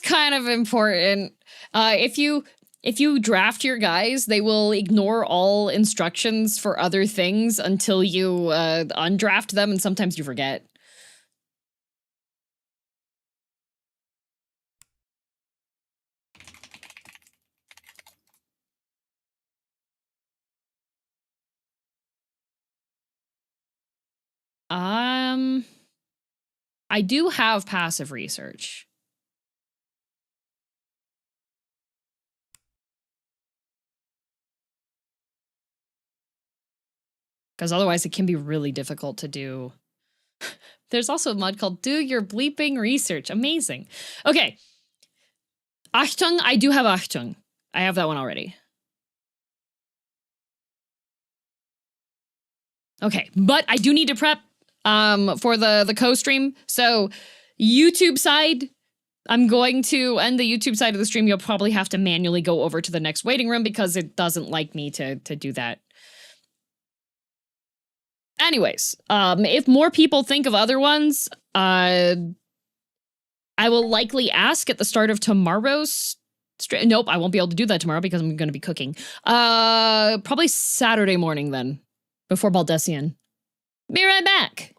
kind of important. If you draft your guys, they will ignore all instructions for other things until you undraft them, and sometimes you forget. I do have passive research. Because otherwise it can be really difficult to do. There's also a mod called Do Your Bleeping Research. Amazing. Okay. Achtung, I do have Achtung. I have that one already. Okay, but I do need to prep for the co-stream. So YouTube side, I'm going to end the YouTube side of the stream. You'll probably have to manually go over to the next waiting room because it doesn't like me to do that. Anyways, if more people think of other ones, I will likely ask at the start of tomorrow's stream. Nope, I won't be able to do that tomorrow because I'm going to be cooking. Probably Saturday morning then, before Baldessian. Be right back.